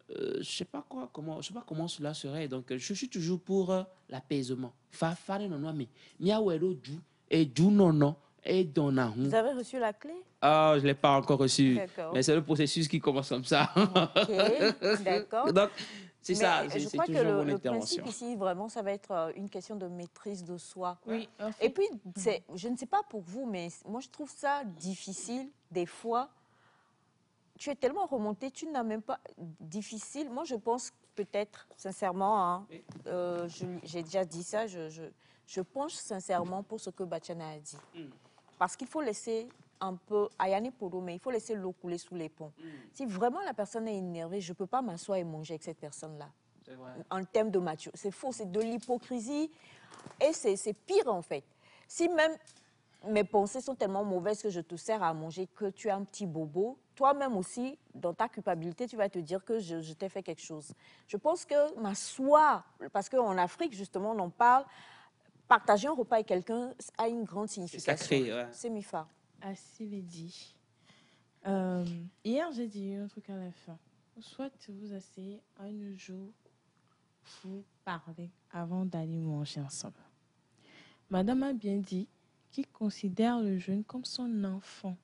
[SPEAKER 4] je ne sais pas comment cela serait. Donc, je suis toujours pour l'apaisement.
[SPEAKER 1] Vous avez reçu la clé?
[SPEAKER 4] Ah, je ne l'ai pas encore reçu.
[SPEAKER 1] D'accord.
[SPEAKER 4] Mais c'est le processus qui commence comme ça.
[SPEAKER 1] Ok, d'accord.
[SPEAKER 4] Donc, c'est
[SPEAKER 1] Mais
[SPEAKER 4] ça,
[SPEAKER 1] je
[SPEAKER 4] c'est
[SPEAKER 1] crois que
[SPEAKER 4] toujours mon
[SPEAKER 1] le
[SPEAKER 4] intervention.
[SPEAKER 1] principe ici, vraiment, ça va être une question de maîtrise de soi.
[SPEAKER 2] Oui, en fait,
[SPEAKER 1] Et puis, je ne sais pas pour vous, mais moi, je trouve ça difficile, des fois. Tu es tellement remonté, tu n'as même pas... Difficile. Moi, je pense peut-être, sincèrement, hein, j'ai déjà dit ça, je penche sincèrement pour ce que Bachana a dit. Parce qu'il faut laisser un peu, Ayane Polo, mais il faut laisser l'eau couler sous les ponts. Si vraiment la personne est énervée, je ne peux pas m'asseoir et manger avec cette personne-là.
[SPEAKER 4] C'est vrai.
[SPEAKER 1] En termes de maturité, c'est faux, c'est de l'hypocrisie. Et c'est pire, en fait. Si même mes pensées sont tellement mauvaises que je te sers à manger, que tu as un petit bobo, toi-même aussi, dans ta culpabilité, tu vas te dire que je t'ai fait quelque chose. Je pense que m'asseoir, parce qu'en Afrique, justement, on en parle, partager un repas avec quelqu'un a une grande signification.
[SPEAKER 4] sacré, ouais.
[SPEAKER 1] C'est Mifa.
[SPEAKER 2] assez les dit. Hier, j'ai dit un truc à la fin. Soit vous asseyez un jour, vous parlez avant d'aller manger ensemble. Madame a bien dit qu'il considère le jeune comme son enfant.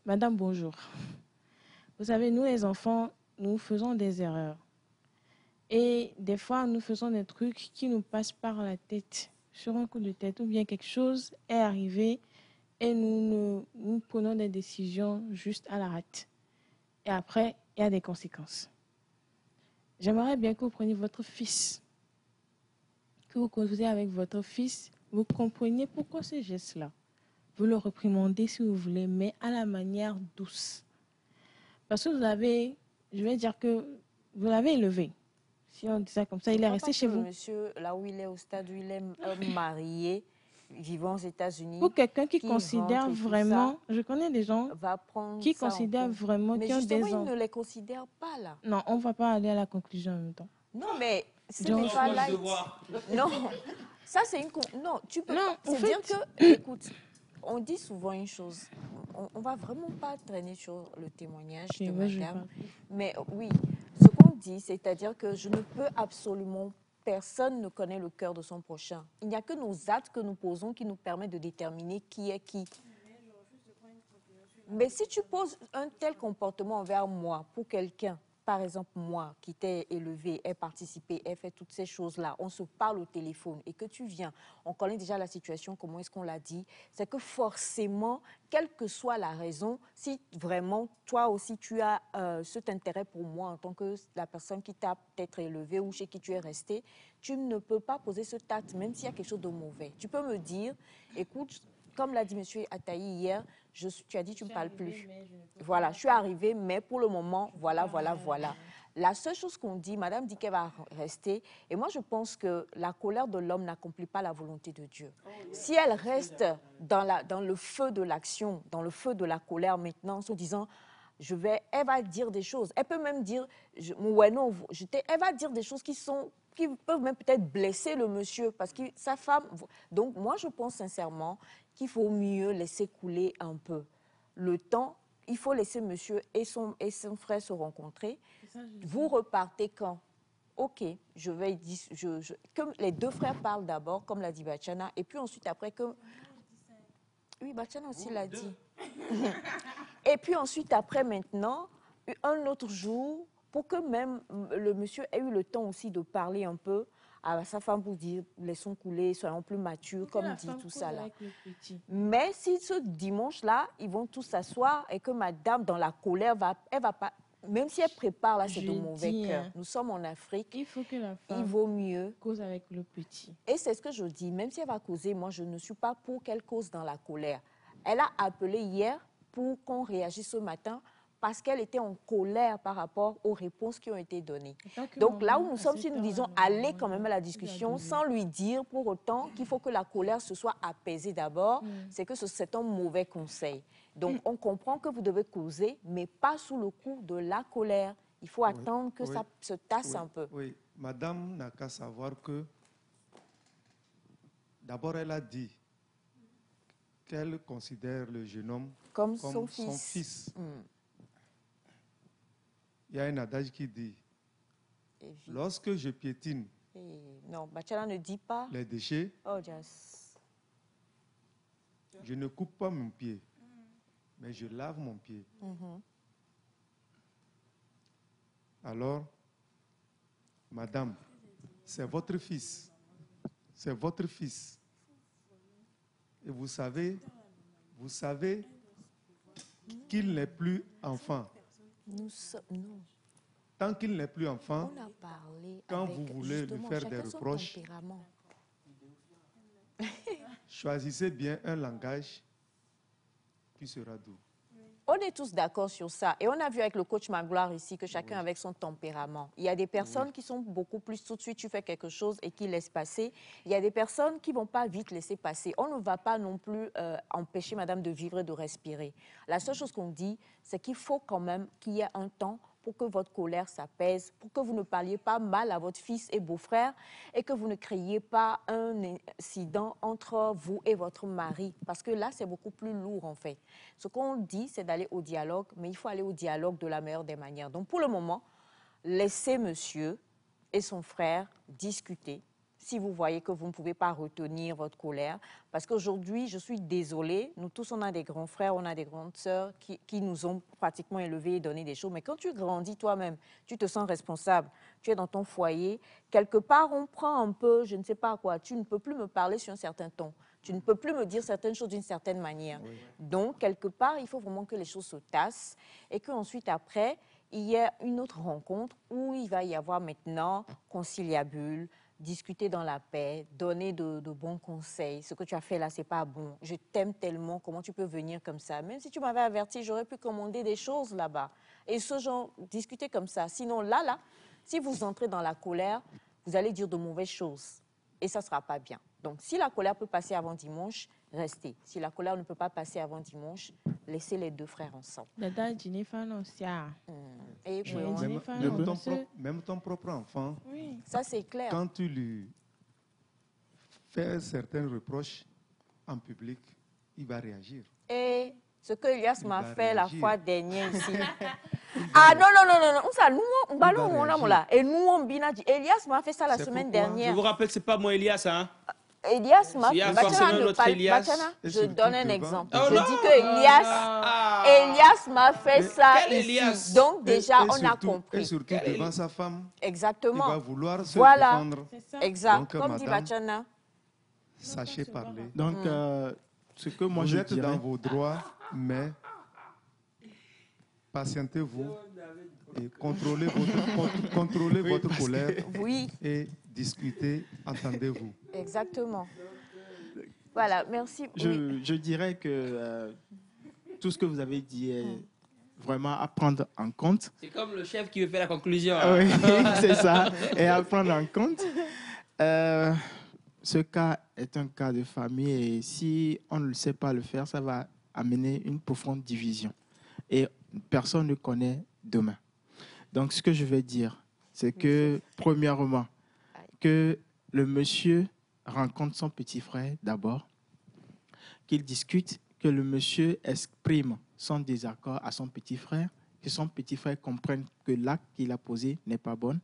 [SPEAKER 2] Madame, bonjour. Vous savez, nous les enfants, nous faisons des erreurs. Et des fois, nous faisons des trucs qui nous passent par la tête, sur un coup de tête, ou bien quelque chose est arrivé et nous prenons des décisions juste à la hâte. Et après, il y a des conséquences. J'aimerais bien que vous preniez votre fils, que vous causez avec votre fils, vous compreniez pourquoi ce geste-là. Vous le réprimandez si vous voulez, mais à la manière douce. Parce que vous avez, je vais dire que vous l'avez élevé. Si on dit ça comme ça, il est resté chez vous.
[SPEAKER 1] Monsieur, là où il est, au stade où il est marié, vivant aux États-Unis.
[SPEAKER 2] Pour quelqu'un qui
[SPEAKER 1] qui
[SPEAKER 2] considère
[SPEAKER 1] rentre et tout
[SPEAKER 2] vraiment, je connais des gens
[SPEAKER 1] va prendre
[SPEAKER 2] qui
[SPEAKER 1] ça en
[SPEAKER 2] considèrent
[SPEAKER 1] compte.
[SPEAKER 2] vraiment,
[SPEAKER 1] Mais
[SPEAKER 2] qui ont des
[SPEAKER 1] justement,
[SPEAKER 2] ans.
[SPEAKER 1] il ne les considère pas là.
[SPEAKER 2] Non, on ne va pas aller à la conclusion en même temps.
[SPEAKER 1] Non, mais c'est
[SPEAKER 2] Donc,
[SPEAKER 1] pas light. Non, ça c'est une... Non, tu peux
[SPEAKER 2] Non,
[SPEAKER 1] pas...
[SPEAKER 2] en
[SPEAKER 1] C'est
[SPEAKER 2] fait-
[SPEAKER 1] dire que, écoute, on dit souvent une chose. On va vraiment pas traîner sur le témoignage
[SPEAKER 2] Ok,
[SPEAKER 1] de
[SPEAKER 2] moi, je
[SPEAKER 1] madame.
[SPEAKER 2] parle.
[SPEAKER 1] Mais oui, ce qu'on dit, c'est-à-dire que je ne peux absolument... Personne ne connaît le cœur de son prochain. Il n'y a que nos actes que nous posons qui nous permettent de déterminer qui est qui. Mais si tu poses un tel comportement envers moi, pour quelqu'un, par exemple moi, qui t'ai élevé, ai participé, ai fait toutes ces choses-là, on se parle au téléphone et que tu viens, on connaît déjà la situation, comment est-ce qu'on l'a dit, c'est que forcément, quelle que soit la raison, si vraiment toi aussi tu as cet intérêt pour moi en tant que la personne qui t'a peut-être élevé ou chez qui tu es resté, tu ne peux pas poser ce acte, même s'il y a quelque chose de mauvais. Tu peux me dire, écoute, comme l'a dit M. Ataï hier, tu as dit tu ne me parles plus. Voilà, je suis arrivée, mais pour le moment, voilà. La seule chose qu'on dit, madame dit qu'elle va rester, et moi je pense que la colère de l'homme n'accomplit pas la volonté de Dieu. Si elle reste dans le feu de l'action, dans le feu de la colère maintenant, en se disant, elle va dire des choses, elle peut même dire, elle va dire des choses qui peuvent même peut-être blesser le monsieur, parce que sa femme... Donc moi je pense sincèrement qu'il faut mieux laisser couler un peu. Le temps, il faut laisser monsieur et son frère se rencontrer. Vous repartez quand? Ok, je vais dire, que les deux frères parlent d'abord, comme l'a dit Bachana, et puis ensuite après que... Oui, Bachana aussi l'a dit. Et puis ensuite après maintenant, un autre jour, pour que même le monsieur ait eu le temps aussi de parler un peu à sa femme pour dire laissons couler, soyons plus matures, comme dit tout ça là. Mais si ce dimanche-là, ils vont tous s'asseoir et que madame, dans la colère, elle va pas... même si elle prépare, là, c'est de
[SPEAKER 2] Je
[SPEAKER 1] mauvais
[SPEAKER 2] dis,
[SPEAKER 1] cœur. Nous sommes en Afrique,
[SPEAKER 2] Il faut que la
[SPEAKER 1] il
[SPEAKER 2] femme
[SPEAKER 1] vaut mieux.
[SPEAKER 2] cause avec le petit.
[SPEAKER 1] Et c'est ce que je dis, même si elle va causer, moi, je ne suis pas pour qu'elle cause dans la colère. Elle a appelé hier pour qu'on réagisse ce matin parce qu'elle était en colère par rapport aux réponses qui ont été données. Donc là où nous sommes, si nous disons aller quand même à la discussion sans lui dire pour autant qu'il faut que la colère se soit apaisée d'abord, c'est que c'est un mauvais conseil. Donc on comprend que vous devez causer, mais pas sous le coup de la colère. Il faut attendre que ça se tasse un peu.
[SPEAKER 5] Oui, madame n'a qu'à savoir que d'abord elle a dit qu'elle considère le jeune homme
[SPEAKER 1] Comme son fils.
[SPEAKER 5] fils. Il y a un adage qui dit, lorsque je piétine
[SPEAKER 1] Non, Bachana ne dit pas.
[SPEAKER 5] les déchets,
[SPEAKER 1] Oh, yes.
[SPEAKER 5] je ne coupe pas mon pied, mais je lave mon pied. Alors, madame, c'est votre fils. C'est votre fils. Et vous savez qu'il n'est plus enfant.
[SPEAKER 1] Non.
[SPEAKER 5] Tant qu'il n'est plus enfant,
[SPEAKER 1] On a parlé
[SPEAKER 5] quand
[SPEAKER 1] avec,
[SPEAKER 5] vous voulez lui
[SPEAKER 1] justement,
[SPEAKER 5] faire
[SPEAKER 1] chacun
[SPEAKER 5] des
[SPEAKER 1] son
[SPEAKER 5] reproches,
[SPEAKER 1] tempérament.
[SPEAKER 5] choisissez bien un langage qui sera doux.
[SPEAKER 1] On est tous d'accord sur ça. Et on a vu avec le coach Magloire ici que chacun avec son tempérament. Il y a des personnes qui sont beaucoup plus tout de suite, tu fais quelque chose et qui laissent passer. Il y a des personnes qui ne vont pas vite laisser passer. On ne va pas non plus empêcher madame de vivre et de respirer. La seule chose qu'on dit, c'est qu'il faut quand même qu'il y ait un temps pour que votre colère s'apaise, pour que vous ne parliez pas mal à votre fils et beau-frère et que vous ne créiez pas un incident entre vous et votre mari. Parce que là, c'est beaucoup plus lourd en fait. Ce qu'on dit, c'est d'aller au dialogue, mais il faut aller au dialogue de la meilleure des manières. Donc pour le moment, laissez monsieur et son frère discuter. Si vous voyez que vous ne pouvez pas retenir votre colère, parce qu'aujourd'hui, je suis désolée, nous tous, on a des grands frères, on a des grandes sœurs qui nous ont pratiquement élevés et donné des choses. Mais quand tu grandis toi-même, tu te sens responsable, tu es dans ton foyer, quelque part, on prend un peu, je ne sais pas quoi, tu ne peux plus me parler sur un certain ton, tu ne peux plus me dire certaines choses d'une certaine manière. Oui. Donc, quelque part, il faut vraiment que les choses se tassent et qu'ensuite, après, il y ait une autre rencontre où il va y avoir maintenant conciliabule, discuter dans la paix, donner de bons conseils. Ce que tu as fait là, c'est pas bon. Je t'aime tellement, comment tu peux venir comme ça? Même si tu m'avais averti, j'aurais pu commander des choses là-bas. Et ce genre, discuter comme ça. Sinon, là, si vous entrez dans la colère, vous allez dire de mauvaises choses. Et ça ne sera pas bien. Donc, si la colère peut passer avant dimanche, restez. Si la colère ne peut pas passer avant dimanche, laissez les deux frères ensemble. Et puis,
[SPEAKER 5] même ton propre enfant,
[SPEAKER 1] oui. Ça c'est clair.
[SPEAKER 5] Quand tu lui fais certains reproches en public, il va réagir.
[SPEAKER 1] Et ce que Elias m'a fait la fois dernière ici. Ah non. Ça, nous, là. Et nous, on bina dit. Elias m'a fait ça la semaine dernière.
[SPEAKER 4] Je vous rappelle que ce n'est pas moi, Elias, hein?
[SPEAKER 1] Elias m'a fait. Je donne un exemple. Je dis que Elias m'a fait ça ici. Donc déjà, on a compris.
[SPEAKER 5] Et surtout devant sa femme.
[SPEAKER 1] Exactement.
[SPEAKER 5] Il va vouloir se défendre.
[SPEAKER 1] Exact. Donc, comme dit Bachana.
[SPEAKER 5] Sachez parler.
[SPEAKER 3] Donc, ce que moi je dirais...
[SPEAKER 5] Vous êtes dans vos droits, mais patientez-vous et contrôlez votre colère.
[SPEAKER 1] Oui.
[SPEAKER 5] Et discutez, entendez-vous.
[SPEAKER 1] Exactement. Voilà, merci.
[SPEAKER 3] Je dirais que tout ce que vous avez dit est vraiment à prendre en compte.
[SPEAKER 4] C'est comme le chef qui veut faire la conclusion.
[SPEAKER 3] Oui, c'est ça, et à prendre en compte. Ce cas est un cas de famille et si on ne sait pas le faire, ça va amener une profonde division. Et personne ne connaît demain. Donc, ce que je vais dire, c'est que, premièrement, que le monsieur rencontre son petit frère d'abord, qu'il discute, que le monsieur exprime son désaccord à son petit frère, que son petit frère comprenne que l'acte qu'il a posé n'est pas bon,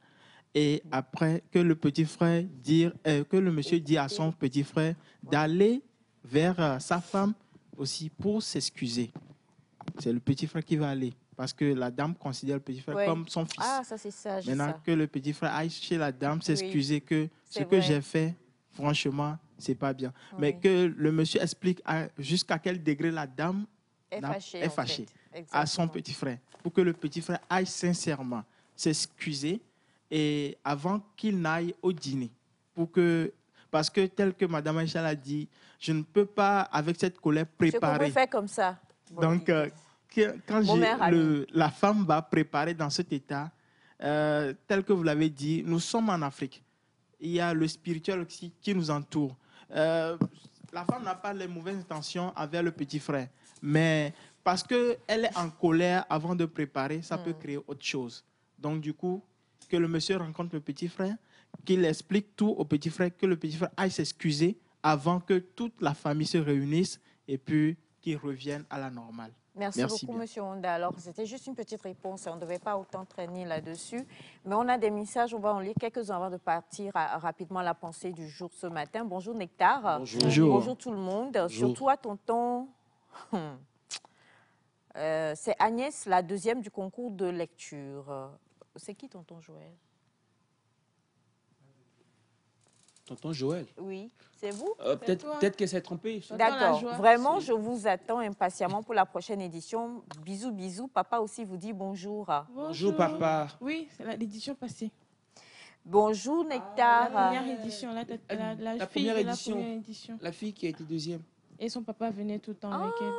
[SPEAKER 3] et après que le petit frère que le monsieur dit à son petit frère d'aller vers sa femme aussi pour s'excuser. C'est le petit frère qui va aller. Parce que la dame considère le petit frère comme son fils.
[SPEAKER 1] Ah, ça c'est sage.
[SPEAKER 3] Maintenant
[SPEAKER 1] ça.
[SPEAKER 3] que le petit frère aille chez la dame s'excuser que ce que j'ai fait, franchement, c'est pas bien. Mais que le monsieur explique jusqu'à quel degré la dame est fâchée. à son
[SPEAKER 1] Exactement.
[SPEAKER 3] petit frère, pour que le petit frère aille sincèrement s'excuser et avant qu'il n'aille au dîner. Parce que tel que Mme Aïcha l'a dit, je ne peux pas, avec cette colère,
[SPEAKER 1] Je peux
[SPEAKER 3] préparer.
[SPEAKER 1] faire comme ça.
[SPEAKER 3] Donc, quand
[SPEAKER 1] Mon meilleur ami.
[SPEAKER 3] la femme va préparer dans cet état, tel que vous l'avez dit, nous sommes en Afrique. Il y a le spirituel aussi qui nous entoure. La femme n'a pas les mauvaises intentions envers le petit frère, mais parce qu'elle est en colère avant de préparer, ça peut créer autre chose. Donc, du coup, que le monsieur rencontre le petit frère, qu'il explique tout au petit frère, que le petit frère aille s'excuser avant que toute la famille se réunisse et puis qu'il revienne à la normale.
[SPEAKER 1] Merci beaucoup,
[SPEAKER 3] bien.
[SPEAKER 1] Monsieur Honda. Alors, c'était juste une petite réponse. On ne devait pas autant traîner là-dessus. Mais on a des messages. On va en lire quelques-uns avant de partir rapidement à la pensée du jour ce matin. Bonjour, Nectar.
[SPEAKER 4] Bonjour.
[SPEAKER 3] Bonjour.
[SPEAKER 1] Bonjour tout le monde. Surtout à tonton. C'est Agnès, la deuxième du concours de lecture. C'est qui, tonton Joël?
[SPEAKER 4] Tonton Joël.
[SPEAKER 1] Oui, c'est vous?
[SPEAKER 2] toi.
[SPEAKER 4] Peut-être qu'elle s'est trompée.
[SPEAKER 2] Tonton la
[SPEAKER 1] D'accord.
[SPEAKER 2] joie.
[SPEAKER 1] Vraiment, je vous attends impatiemment pour la prochaine édition. Bisous, bisous. Papa aussi vous dit bonjour.
[SPEAKER 4] Bonjour, papa.
[SPEAKER 2] Oui, c'est l'édition passée.
[SPEAKER 1] Bonjour,
[SPEAKER 2] La
[SPEAKER 1] Nectar.
[SPEAKER 2] première édition, la fille
[SPEAKER 4] La
[SPEAKER 2] de la
[SPEAKER 4] première
[SPEAKER 2] première
[SPEAKER 4] édition.
[SPEAKER 2] édition.
[SPEAKER 4] La fille qui a été deuxième.
[SPEAKER 2] Et son papa venait tout le temps avec elle.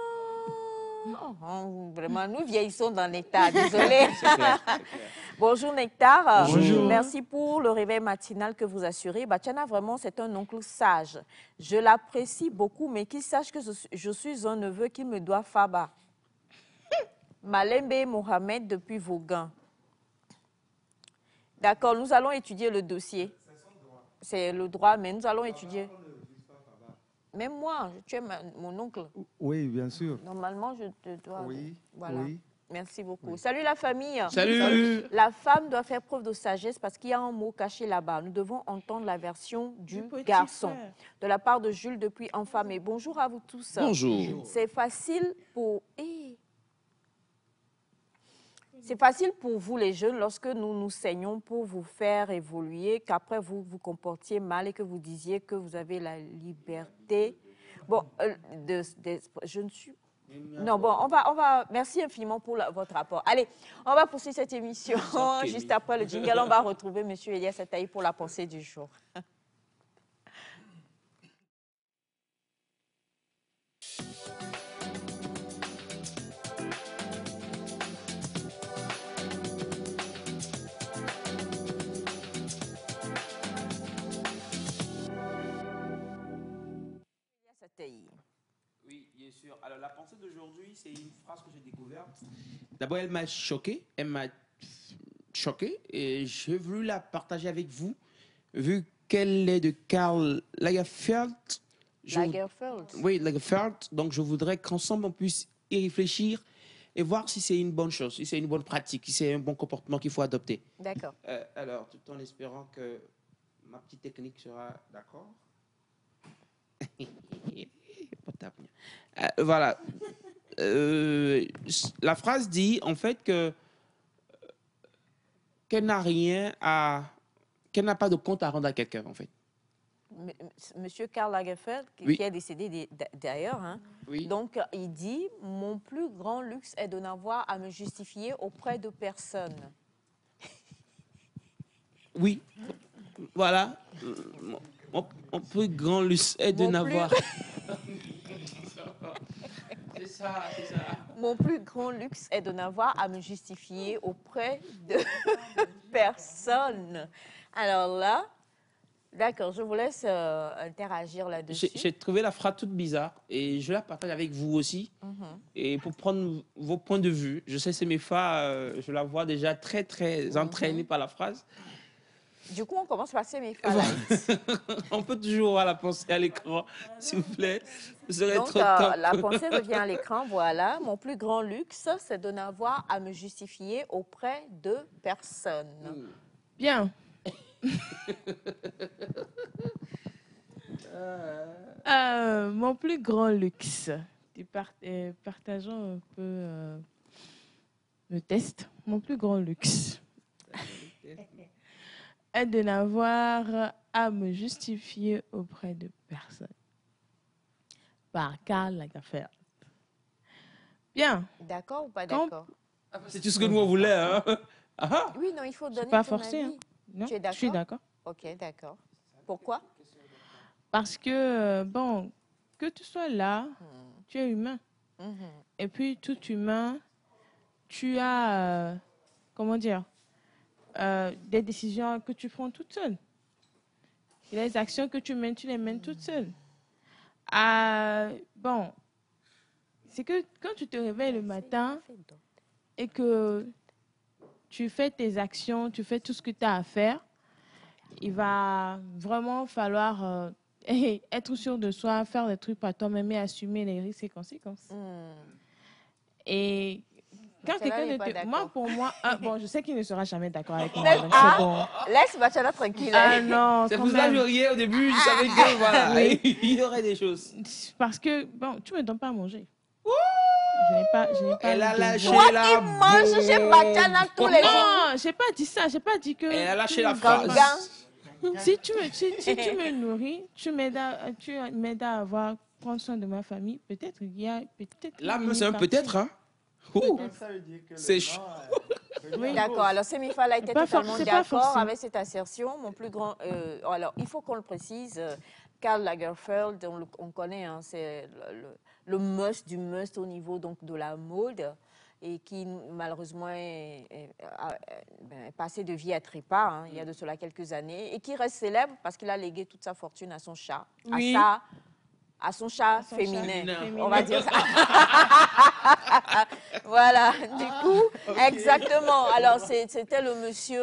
[SPEAKER 1] Vraiment, nous vieillissons dans Nectar, désolé.
[SPEAKER 4] C'est clair, c'est clair.
[SPEAKER 1] Bonjour Nectar.
[SPEAKER 3] Bonjour.
[SPEAKER 1] Merci pour le réveil matinal que vous assurez. Batiana, vraiment, c'est un oncle sage. Je l'apprécie beaucoup, mais qu'il sache que je suis un neveu qui me doit Faba. Malembe Mohamed depuis Vaughan. D'accord, nous allons étudier le dossier. C'est le droit, mais nous allons étudier. Même moi, tu es mon oncle.
[SPEAKER 5] Oui, bien sûr.
[SPEAKER 1] Normalement, je te dois.
[SPEAKER 5] Oui,
[SPEAKER 1] Voilà.
[SPEAKER 5] oui.
[SPEAKER 1] Merci beaucoup. Salut la famille.
[SPEAKER 4] Salut.
[SPEAKER 1] La femme doit faire preuve de sagesse parce qu'il y a un mot caché là-bas. Nous devons entendre la version du
[SPEAKER 2] petit
[SPEAKER 1] garçon.
[SPEAKER 2] frère.
[SPEAKER 1] De la part de Jules depuis Enfamé. Bonjour à vous tous.
[SPEAKER 4] Bonjour.
[SPEAKER 1] C'est facile pour... C'est facile pour vous les jeunes lorsque nous nous saignons pour vous faire évoluer, qu'après vous vous comportiez mal et que vous disiez que vous avez la liberté. Bon, je ne suis... Non, bon, on va... Merci infiniment pour votre rapport. Allez, on va poursuivre cette émission. Juste après le jingle, on va retrouver M. Elias Ataï pour la pensée du jour. Elias Ataï.
[SPEAKER 4] Oui, bien sûr. Alors, la pensée d'aujourd'hui, c'est une phrase que j'ai découverte. D'abord, elle m'a choqué. Et j'ai voulu la partager avec vous, vu qu'elle est de Karl Lagerfeld.
[SPEAKER 1] Lagerfeld.
[SPEAKER 4] Oui, Lagerfeld. Donc, je voudrais qu'ensemble, on puisse y réfléchir et voir si c'est une bonne chose, si c'est une bonne pratique, si c'est un bon comportement qu'il faut adopter.
[SPEAKER 1] D'accord.
[SPEAKER 4] Alors, tout en espérant que ma petite technique sera d'accord. Voilà. La phrase dit en fait que qu'elle n'a qu'elle n'a pas de compte à rendre à quelqu'un en fait.
[SPEAKER 1] Monsieur Karl Lagerfeld,
[SPEAKER 4] Oui.
[SPEAKER 1] qui est décédé d'ailleurs, hein.
[SPEAKER 4] Oui.
[SPEAKER 1] Donc il dit « Mon plus grand luxe est de n'avoir à me justifier auprès de personne.
[SPEAKER 4] Oui. Voilà. Mon plus grand luxe est de
[SPEAKER 1] Mon
[SPEAKER 4] n'avoir. C'est ça, c'est ça.
[SPEAKER 1] Mon plus grand luxe est de n'avoir à me justifier auprès de personne. » Alors là, d'accord, je vous laisse interagir là-dessus.
[SPEAKER 4] J'ai trouvé la phrase toute bizarre et je la partage avec vous aussi. Et pour prendre vos points de vue, je sais c'est mes femmes, je la vois déjà très très entraînée par la phrase.
[SPEAKER 1] Du coup, on commence par Séméfa.
[SPEAKER 4] On peut toujours voir la pensée à l'écran, s'il vous plaît. Vous serez
[SPEAKER 1] Donc,
[SPEAKER 4] trop top.
[SPEAKER 1] la pensée revient à l'écran, voilà. Mon plus grand luxe, c'est de n'avoir à me justifier auprès de personne.
[SPEAKER 2] Bien. Mon plus grand luxe. Partageons un peu le test. Mon plus grand luxe est de n'avoir à me justifier auprès de personne. Par Karl Lagerfeld. Bien.
[SPEAKER 1] D'accord ou pas
[SPEAKER 2] Quand-
[SPEAKER 1] d'accord?
[SPEAKER 4] C'est tout ce que nous, on voulait. Hein? Ah,
[SPEAKER 1] Oui, non, il faut donner
[SPEAKER 2] pas
[SPEAKER 1] ton
[SPEAKER 2] forcé,
[SPEAKER 1] avis.
[SPEAKER 2] hein. Non,
[SPEAKER 1] Tu es
[SPEAKER 2] je suis
[SPEAKER 1] d'accord?
[SPEAKER 2] d'accord.
[SPEAKER 1] Ok, d'accord. Pourquoi?
[SPEAKER 2] Parce que, bon, que tu sois là, tu es humain.
[SPEAKER 1] Mhm.
[SPEAKER 2] Et puis, tout humain, tu as, comment dire, des décisions que tu prends toute seule. Et les actions que tu mènes, tu les mènes toute seule. Bon, c'est que quand tu te réveilles le matin et que tu fais tes actions, tu fais tout ce que tu as à faire, il va vraiment falloir être sûr de soi, faire des trucs par toi-même et assumer les risques et conséquences. Et quand
[SPEAKER 1] Bachana
[SPEAKER 2] quelqu'un
[SPEAKER 1] n'est
[SPEAKER 2] ne
[SPEAKER 1] pas
[SPEAKER 2] te...
[SPEAKER 1] d'accord.
[SPEAKER 2] Moi, pour moi, bon, je sais qu'il ne sera jamais d'accord avec moi.
[SPEAKER 1] Mais-
[SPEAKER 2] Donc
[SPEAKER 1] ah,
[SPEAKER 2] c'est bon.
[SPEAKER 1] Laisse Bachana tranquille.
[SPEAKER 2] Ah non,
[SPEAKER 4] c'est
[SPEAKER 2] quand
[SPEAKER 4] pour ça que je
[SPEAKER 2] même.
[SPEAKER 4] riais au début. Je savais que, voilà,
[SPEAKER 2] Oui.
[SPEAKER 4] il y aurait des choses.
[SPEAKER 2] Parce que, bon, tu ne me donnes pas à manger. Je n'ai pas
[SPEAKER 4] Elle a
[SPEAKER 2] le
[SPEAKER 4] lâché
[SPEAKER 2] devoir.
[SPEAKER 1] Toi
[SPEAKER 4] la
[SPEAKER 1] qui manges chez Bachana tous les jours.
[SPEAKER 2] Non, j'ai pas dit ça. J'ai pas dit que...
[SPEAKER 4] Elle a lâché la
[SPEAKER 1] Gangan.
[SPEAKER 4] phrase.
[SPEAKER 2] Si tu me nourris, tu m'aides à prendre soin de ma famille, peut-être il y a peut-être
[SPEAKER 4] Là,
[SPEAKER 2] une
[SPEAKER 4] c'est un
[SPEAKER 2] partie.
[SPEAKER 4] peut-être, hein. Ouh.
[SPEAKER 3] Ça veut dire que
[SPEAKER 4] C'est
[SPEAKER 3] le
[SPEAKER 4] chaud.
[SPEAKER 3] nom,
[SPEAKER 2] Oui.
[SPEAKER 1] D'accord, alors Semifala était
[SPEAKER 2] Pas
[SPEAKER 1] totalement
[SPEAKER 2] c'est pas
[SPEAKER 1] d'accord
[SPEAKER 2] forcément.
[SPEAKER 1] avec cette assertion. Mon plus grand. Alors, il faut qu'on le précise. Karl Lagerfeld, on connaît, hein, c'est le must du must au niveau donc, de la mode et qui malheureusement est passé de vie à trépas, hein, il y a de cela quelques années, et qui reste célèbre parce qu'il a légué toute sa fortune à son chat,
[SPEAKER 2] Oui.
[SPEAKER 1] à son chat
[SPEAKER 2] son
[SPEAKER 1] féminin,
[SPEAKER 2] chat féminin.
[SPEAKER 1] on va dire ça. Voilà, du coup, exactement. Alors, c'était le monsieur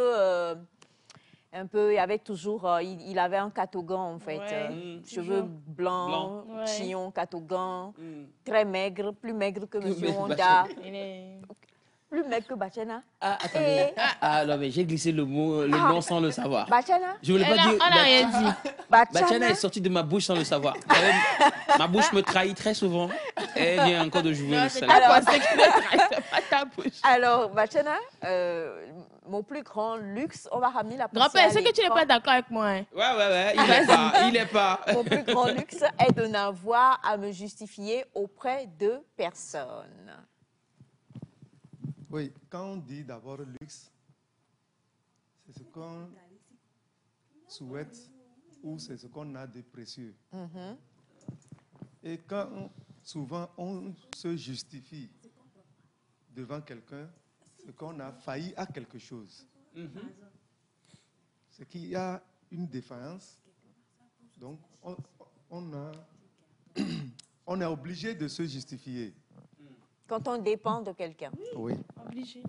[SPEAKER 1] un peu, il avait toujours, il avait un catogan en fait,
[SPEAKER 2] Ouais,
[SPEAKER 1] cheveux
[SPEAKER 2] toujours.
[SPEAKER 1] blancs,
[SPEAKER 2] Ouais.
[SPEAKER 1] chignon, catogan,
[SPEAKER 4] Mm.
[SPEAKER 1] très maigre, plus maigre que monsieur
[SPEAKER 4] Maître
[SPEAKER 1] Honda,
[SPEAKER 4] Bachana.
[SPEAKER 2] Il est-
[SPEAKER 1] plus maigre que Bachana.
[SPEAKER 4] Ah, attendez.
[SPEAKER 1] Et
[SPEAKER 4] Ah, non, mais j'ai glissé le mot, le nom sans le savoir.
[SPEAKER 1] Bachana,
[SPEAKER 4] Je voulais pas dire.
[SPEAKER 2] On n'a rien dit.
[SPEAKER 4] Bachana
[SPEAKER 1] Bachana,
[SPEAKER 4] est sorti de ma bouche sans le savoir. Ma bouche me trahit très souvent. Et elle vient encore de jouer
[SPEAKER 2] Non,
[SPEAKER 4] le
[SPEAKER 2] c'est
[SPEAKER 4] sale.
[SPEAKER 2] ta pensée qui me trahit, c'est pas ta bouche.
[SPEAKER 1] alors Bachana, mon plus grand luxe, on va ramener la pensée
[SPEAKER 2] Grand-père,
[SPEAKER 1] à
[SPEAKER 2] est-ce que tu n'es
[SPEAKER 1] l'écran.
[SPEAKER 2] pas d'accord avec moi? Hein?
[SPEAKER 4] Ouais. Il est pas. Il est pas.
[SPEAKER 1] Mon plus grand luxe est de n'avoir à me justifier auprès de personne.
[SPEAKER 5] Oui, quand on dit d'abord luxe, c'est ce qu'on souhaite ou c'est ce qu'on a de précieux.
[SPEAKER 1] Mhm.
[SPEAKER 5] Et quand souvent on se justifie devant quelqu'un, c'est qu'on a failli à quelque chose. C'est qu'il y a une défaillance. Donc on est obligé de se justifier.
[SPEAKER 1] Quand on dépend de quelqu'un.
[SPEAKER 5] Oui.
[SPEAKER 2] Obligé.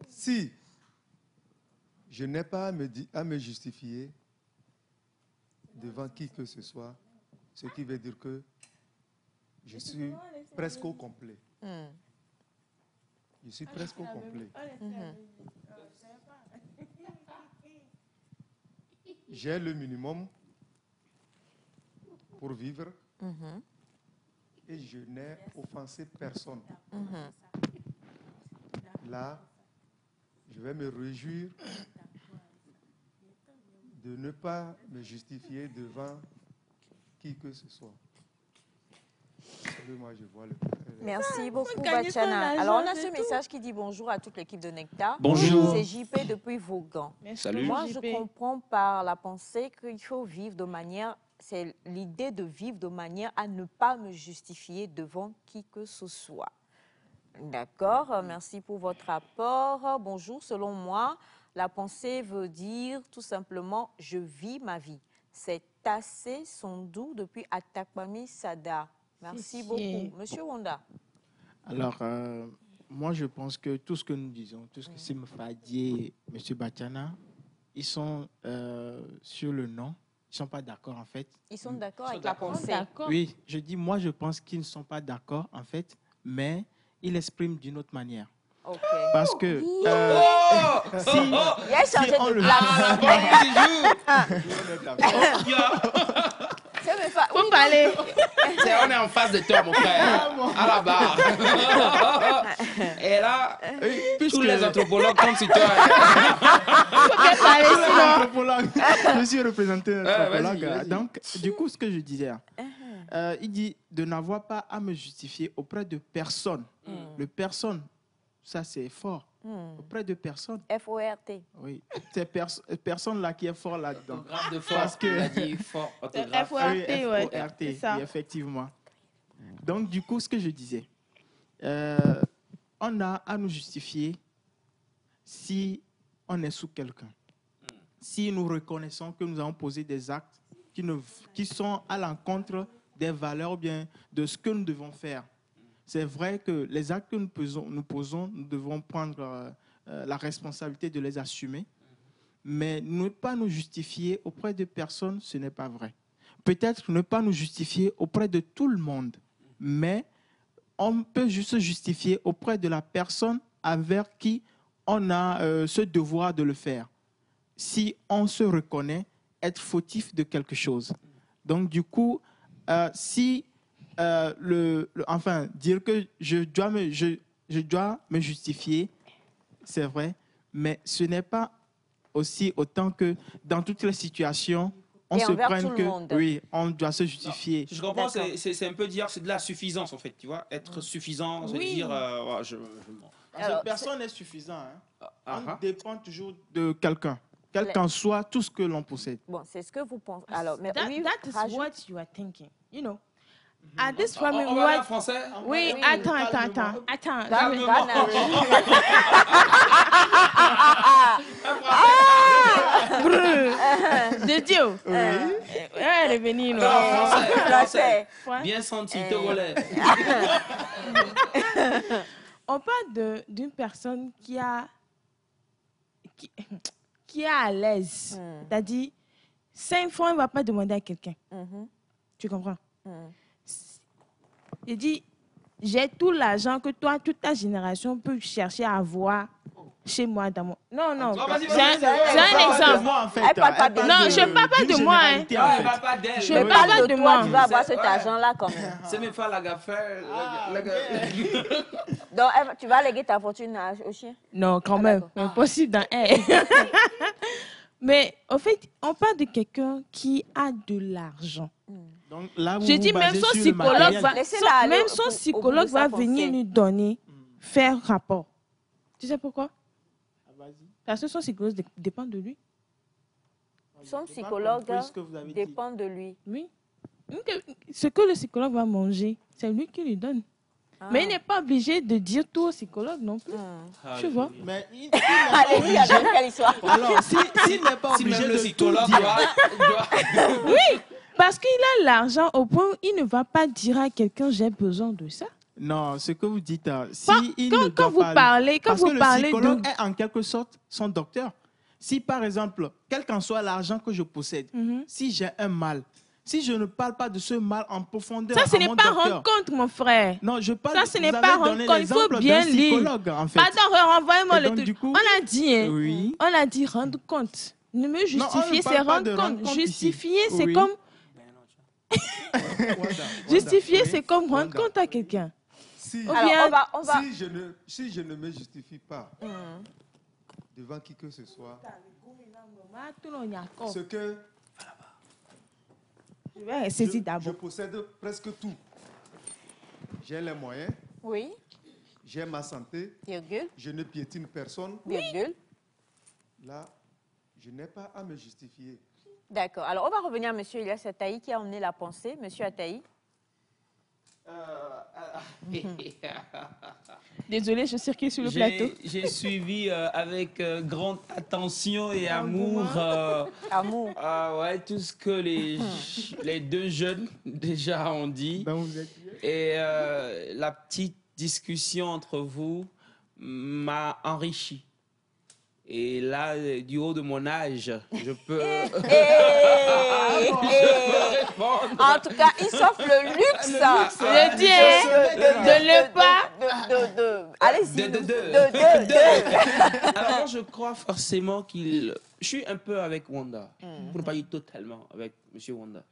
[SPEAKER 5] Si je n'ai pas à me justifier devant qui que ce soit, ce qui veut dire que je suis presque au complet.
[SPEAKER 1] Hmm.
[SPEAKER 5] Je suis presque au complet. J'ai le minimum pour vivre
[SPEAKER 1] Mhm.
[SPEAKER 5] et je n'ai offensé personne.
[SPEAKER 1] Mhm.
[SPEAKER 5] Là, je vais me réjouir de ne pas me justifier devant qui que ce soit. Moi, je vois le...
[SPEAKER 1] Merci beaucoup,
[SPEAKER 2] gagner son
[SPEAKER 1] Bachana.
[SPEAKER 2] argent,
[SPEAKER 1] Alors, on a
[SPEAKER 2] c'est
[SPEAKER 1] ce
[SPEAKER 2] tout.
[SPEAKER 1] message qui dit bonjour à toute l'équipe de Nectar.
[SPEAKER 4] Bonjour.
[SPEAKER 1] C'est JP depuis Vaughan.
[SPEAKER 2] Merci,
[SPEAKER 4] Salut.
[SPEAKER 1] Moi,
[SPEAKER 2] JP.
[SPEAKER 1] je comprends par la pensée qu'il faut vivre de manière... C'est l'idée de vivre de manière à ne pas me justifier devant qui que ce soit. D'accord, merci pour votre apport. Bonjour, selon moi, la pensée veut dire tout simplement « je vis ma vie ». C'est assez son doux depuis Atakpami Sada. Merci beaucoup. Monsieur Wanda.
[SPEAKER 3] Alors, moi, je pense que tout ce que nous disons, tout ce que Semifala dit et M. Bachana, ils sont sur le non. Ils ne sont pas d'accord, en fait.
[SPEAKER 1] Ils sont d'accord
[SPEAKER 4] Ils
[SPEAKER 1] avec
[SPEAKER 4] sont
[SPEAKER 1] la
[SPEAKER 4] d'accord.
[SPEAKER 1] pensée.
[SPEAKER 2] D'accord.
[SPEAKER 3] Oui, je dis, moi, je pense qu'ils ne sont pas d'accord, en fait, mais ils l'expriment d'une autre manière.
[SPEAKER 1] Ok.
[SPEAKER 3] Parce que
[SPEAKER 4] Oh
[SPEAKER 3] si,
[SPEAKER 1] Il a changé
[SPEAKER 3] on
[SPEAKER 1] de
[SPEAKER 3] le-
[SPEAKER 1] place.
[SPEAKER 4] Ah, la bonne du jour.
[SPEAKER 1] C'est même pas...
[SPEAKER 2] Faut
[SPEAKER 1] oui,
[SPEAKER 2] parler.
[SPEAKER 4] On est en face de toi, mon frère. À la barre. Et là, tous les anthropologues comptent sur toi.
[SPEAKER 3] Je suis représenté
[SPEAKER 4] vas-y,
[SPEAKER 3] anthropologue.
[SPEAKER 4] vas-y.
[SPEAKER 3] Donc, du coup, ce que je disais, Il dit de n'avoir pas à me justifier auprès de personne. Le personne, ça c'est fort. Auprès de personne.
[SPEAKER 1] F-O-R-T.
[SPEAKER 3] Oui, c'est personne-là qui est fort là-dedans.
[SPEAKER 4] Orthographe de fort.
[SPEAKER 3] Parce que-
[SPEAKER 4] Il a dit fort. Orthographe.
[SPEAKER 2] F-O-R-T,
[SPEAKER 3] Oui,
[SPEAKER 2] ouais.
[SPEAKER 3] F-O-R-T,
[SPEAKER 2] C'est ça.
[SPEAKER 3] oui, effectivement. Donc, du coup, ce que je disais, on a à nous justifier si on est sous quelqu'un. Si nous reconnaissons que nous avons posé des actes qui sont à l'encontre des valeurs ou bien de ce que nous devons faire. C'est vrai que les actes que nous posons, nous devons prendre la responsabilité de les assumer. Mais ne pas nous justifier auprès de personnes, ce n'est pas vrai. Peut-être ne pas nous justifier auprès de tout le monde, mais on peut juste se justifier auprès de la personne avec qui on a ce devoir de le faire. Si on se reconnaît être fautif de quelque chose. Donc, du coup, enfin, dire que je dois me justifier, c'est vrai, mais ce n'est pas aussi autant que dans toutes les situations, on
[SPEAKER 1] Et
[SPEAKER 3] se
[SPEAKER 1] envers
[SPEAKER 3] prenne
[SPEAKER 1] tout le
[SPEAKER 3] que
[SPEAKER 1] monde.
[SPEAKER 3] oui, on doit se justifier.
[SPEAKER 4] Je comprends,
[SPEAKER 1] D'accord.
[SPEAKER 4] c'est un peu dire, c'est de la suffisance en fait, tu vois. Être suffisant, c'est
[SPEAKER 2] Oui.
[SPEAKER 4] dire, ouais,
[SPEAKER 3] Parce
[SPEAKER 1] Alors,
[SPEAKER 3] que personne n'est suffisant. Hein.
[SPEAKER 4] Ah,
[SPEAKER 3] On
[SPEAKER 4] ah.
[SPEAKER 3] dépend toujours de quelqu'un, quel qu'en soit tout ce que l'on possède.
[SPEAKER 1] Bon, c'est ce que vous pensez. Alors, mais oui,
[SPEAKER 2] That is
[SPEAKER 1] rajoute-
[SPEAKER 2] what you are thinking. You know. At this moment,
[SPEAKER 4] On va aller en
[SPEAKER 2] what...
[SPEAKER 4] français.
[SPEAKER 2] Oui,
[SPEAKER 1] Oui.
[SPEAKER 2] attends.
[SPEAKER 1] Ghana.
[SPEAKER 2] De Dieu. Ouais, revenir.
[SPEAKER 4] Non, français,
[SPEAKER 1] Français.
[SPEAKER 2] Ouais.
[SPEAKER 4] Bien senti, togolais.
[SPEAKER 2] On parle d'une personne qui est à l'aise. C'est-à-dire, 5 francs, il ne va pas demander à quelqu'un. Tu comprends? Il dit, j'ai tout l'argent que toi, toute ta génération peut chercher à avoir chez moi dans mon... Non.
[SPEAKER 4] Non, vas-y,
[SPEAKER 2] C'est
[SPEAKER 4] vas-y.
[SPEAKER 2] un exemple.
[SPEAKER 3] Moi, en fait,
[SPEAKER 1] Elle parle pas de-
[SPEAKER 2] Non, je parle pas
[SPEAKER 3] d'une
[SPEAKER 2] de moi, hein.
[SPEAKER 3] généralité, en
[SPEAKER 4] Ouais,
[SPEAKER 3] fait.
[SPEAKER 4] va pas d'elle.
[SPEAKER 2] Je
[SPEAKER 1] Mais
[SPEAKER 2] parle
[SPEAKER 1] parle
[SPEAKER 2] de
[SPEAKER 1] de
[SPEAKER 2] moi.
[SPEAKER 1] toi, tu vas avoir
[SPEAKER 4] C'est-
[SPEAKER 1] cet
[SPEAKER 4] ouais.
[SPEAKER 1] argent-là quand même.
[SPEAKER 4] C'est mes frères, la gaffer.
[SPEAKER 1] Donc, tu vas léguer ta fortune au chien?
[SPEAKER 2] Non, quand
[SPEAKER 1] Ah,
[SPEAKER 2] même.
[SPEAKER 1] d'accord.
[SPEAKER 2] Impossible dans un. Mais, au fait, on parle de quelqu'un qui a de l'argent.
[SPEAKER 3] Donc, là, vous
[SPEAKER 2] Je
[SPEAKER 3] vous
[SPEAKER 2] dis, même
[SPEAKER 3] basez
[SPEAKER 2] son
[SPEAKER 3] sur le
[SPEAKER 2] psychologue
[SPEAKER 3] matériel.
[SPEAKER 2] va,
[SPEAKER 1] Laissez-la aller
[SPEAKER 2] même
[SPEAKER 1] au
[SPEAKER 2] son
[SPEAKER 1] bout de
[SPEAKER 2] psychologue
[SPEAKER 1] sa
[SPEAKER 2] va
[SPEAKER 1] pensée.
[SPEAKER 2] venir nous donner, faire rapport. Tu sais pourquoi?
[SPEAKER 3] Ah, vas-y.
[SPEAKER 2] Parce que son psychologue dépend de lui.
[SPEAKER 1] Son
[SPEAKER 3] J'ai pas
[SPEAKER 1] psychologue
[SPEAKER 3] compris ce que vous avez dit.
[SPEAKER 1] dépend de lui.
[SPEAKER 2] Oui. Ce que le psychologue va manger, c'est lui qui lui donne.
[SPEAKER 1] Ah.
[SPEAKER 2] Mais il n'est pas obligé de dire tout au psychologue non plus. Tu vois?
[SPEAKER 3] Mais il
[SPEAKER 1] Alléluia, quelle histoire.
[SPEAKER 3] alors, s'il n'est pas
[SPEAKER 4] Si
[SPEAKER 3] obligé
[SPEAKER 4] même
[SPEAKER 3] de
[SPEAKER 4] le
[SPEAKER 3] tout
[SPEAKER 4] psychologue
[SPEAKER 3] dire,
[SPEAKER 2] Oui, parce qu'il a l'argent au point où il ne va pas dire à quelqu'un j'ai besoin de ça.
[SPEAKER 3] non, ce que vous dites, si
[SPEAKER 2] Pas-
[SPEAKER 3] il
[SPEAKER 2] quand-
[SPEAKER 3] ne doit
[SPEAKER 2] quand vous
[SPEAKER 3] pas-
[SPEAKER 2] parlez- quand
[SPEAKER 3] parce
[SPEAKER 2] vous
[SPEAKER 3] que
[SPEAKER 2] parlez
[SPEAKER 3] le psychologue
[SPEAKER 2] de-
[SPEAKER 3] est en quelque sorte son docteur. Si par exemple, quel qu'en soit l'argent que je possède, si j'ai un mal, si je ne parle pas de ce mal en profondeur
[SPEAKER 2] Ça, ce
[SPEAKER 3] à
[SPEAKER 2] n'est
[SPEAKER 3] mon
[SPEAKER 2] pas
[SPEAKER 3] docteur,
[SPEAKER 2] rencontre, mon frère.
[SPEAKER 3] non, je parle.
[SPEAKER 2] Ça, ce n'est
[SPEAKER 3] vous
[SPEAKER 2] pas
[SPEAKER 3] avez donné
[SPEAKER 2] rencontre. Il faut
[SPEAKER 3] l'exemple
[SPEAKER 2] bien
[SPEAKER 3] d'un
[SPEAKER 2] lire.
[SPEAKER 3] psychologue, en fait.
[SPEAKER 2] Pardon, renvoyez-moi
[SPEAKER 3] Et
[SPEAKER 2] le
[SPEAKER 3] donc,
[SPEAKER 2] truc.
[SPEAKER 3] du coup-
[SPEAKER 2] On a dit, hein,
[SPEAKER 3] Oui.
[SPEAKER 2] on a dit rendre compte. Ne me justifier,
[SPEAKER 3] parle
[SPEAKER 2] c'est
[SPEAKER 3] pas de
[SPEAKER 2] rendre
[SPEAKER 3] rendre
[SPEAKER 2] compte.
[SPEAKER 3] compte ici.
[SPEAKER 2] Justifier, c'est
[SPEAKER 3] Oui.
[SPEAKER 2] comme
[SPEAKER 5] Wanda,
[SPEAKER 2] justifier,
[SPEAKER 5] Wanda,
[SPEAKER 2] c'est comme rendre
[SPEAKER 5] Wanda.
[SPEAKER 2] compte à quelqu'un.
[SPEAKER 5] Si,
[SPEAKER 2] Ou
[SPEAKER 1] Alors,
[SPEAKER 2] bien-
[SPEAKER 1] on va...
[SPEAKER 5] si je ne me justifie pas devant qui que ce soit, ce que
[SPEAKER 2] Je vais saisir
[SPEAKER 5] je
[SPEAKER 2] d'abord.
[SPEAKER 5] possède presque tout. J'ai les moyens,
[SPEAKER 1] Oui,
[SPEAKER 5] j'ai ma santé,
[SPEAKER 1] virgule,
[SPEAKER 5] je ne piétine personne.
[SPEAKER 1] virgule.
[SPEAKER 5] Là, je n'ai pas à me justifier.
[SPEAKER 1] D'accord. Alors, on va revenir à M. Elias Ataï qui a emmené la pensée. M. Ataï.
[SPEAKER 2] Désolé, je circule sur le plateau.
[SPEAKER 4] J'ai suivi avec grande attention et amour
[SPEAKER 1] Amour.
[SPEAKER 4] ouais, tout ce que les deux jeunes déjà ont dit.
[SPEAKER 3] Ben, vous êtes...
[SPEAKER 4] Et la petite discussion entre vous m'a enrichi. Et là, du haut de mon âge, je peux répondre.
[SPEAKER 1] En tout cas, il s'offre le luxe.
[SPEAKER 2] Je dis, hein, de ne pas.
[SPEAKER 1] Allez-y.
[SPEAKER 4] Alors moi, je crois forcément qu'il... Je suis un peu avec Wanda, pour ne pas dire totalement avec M. Wanda.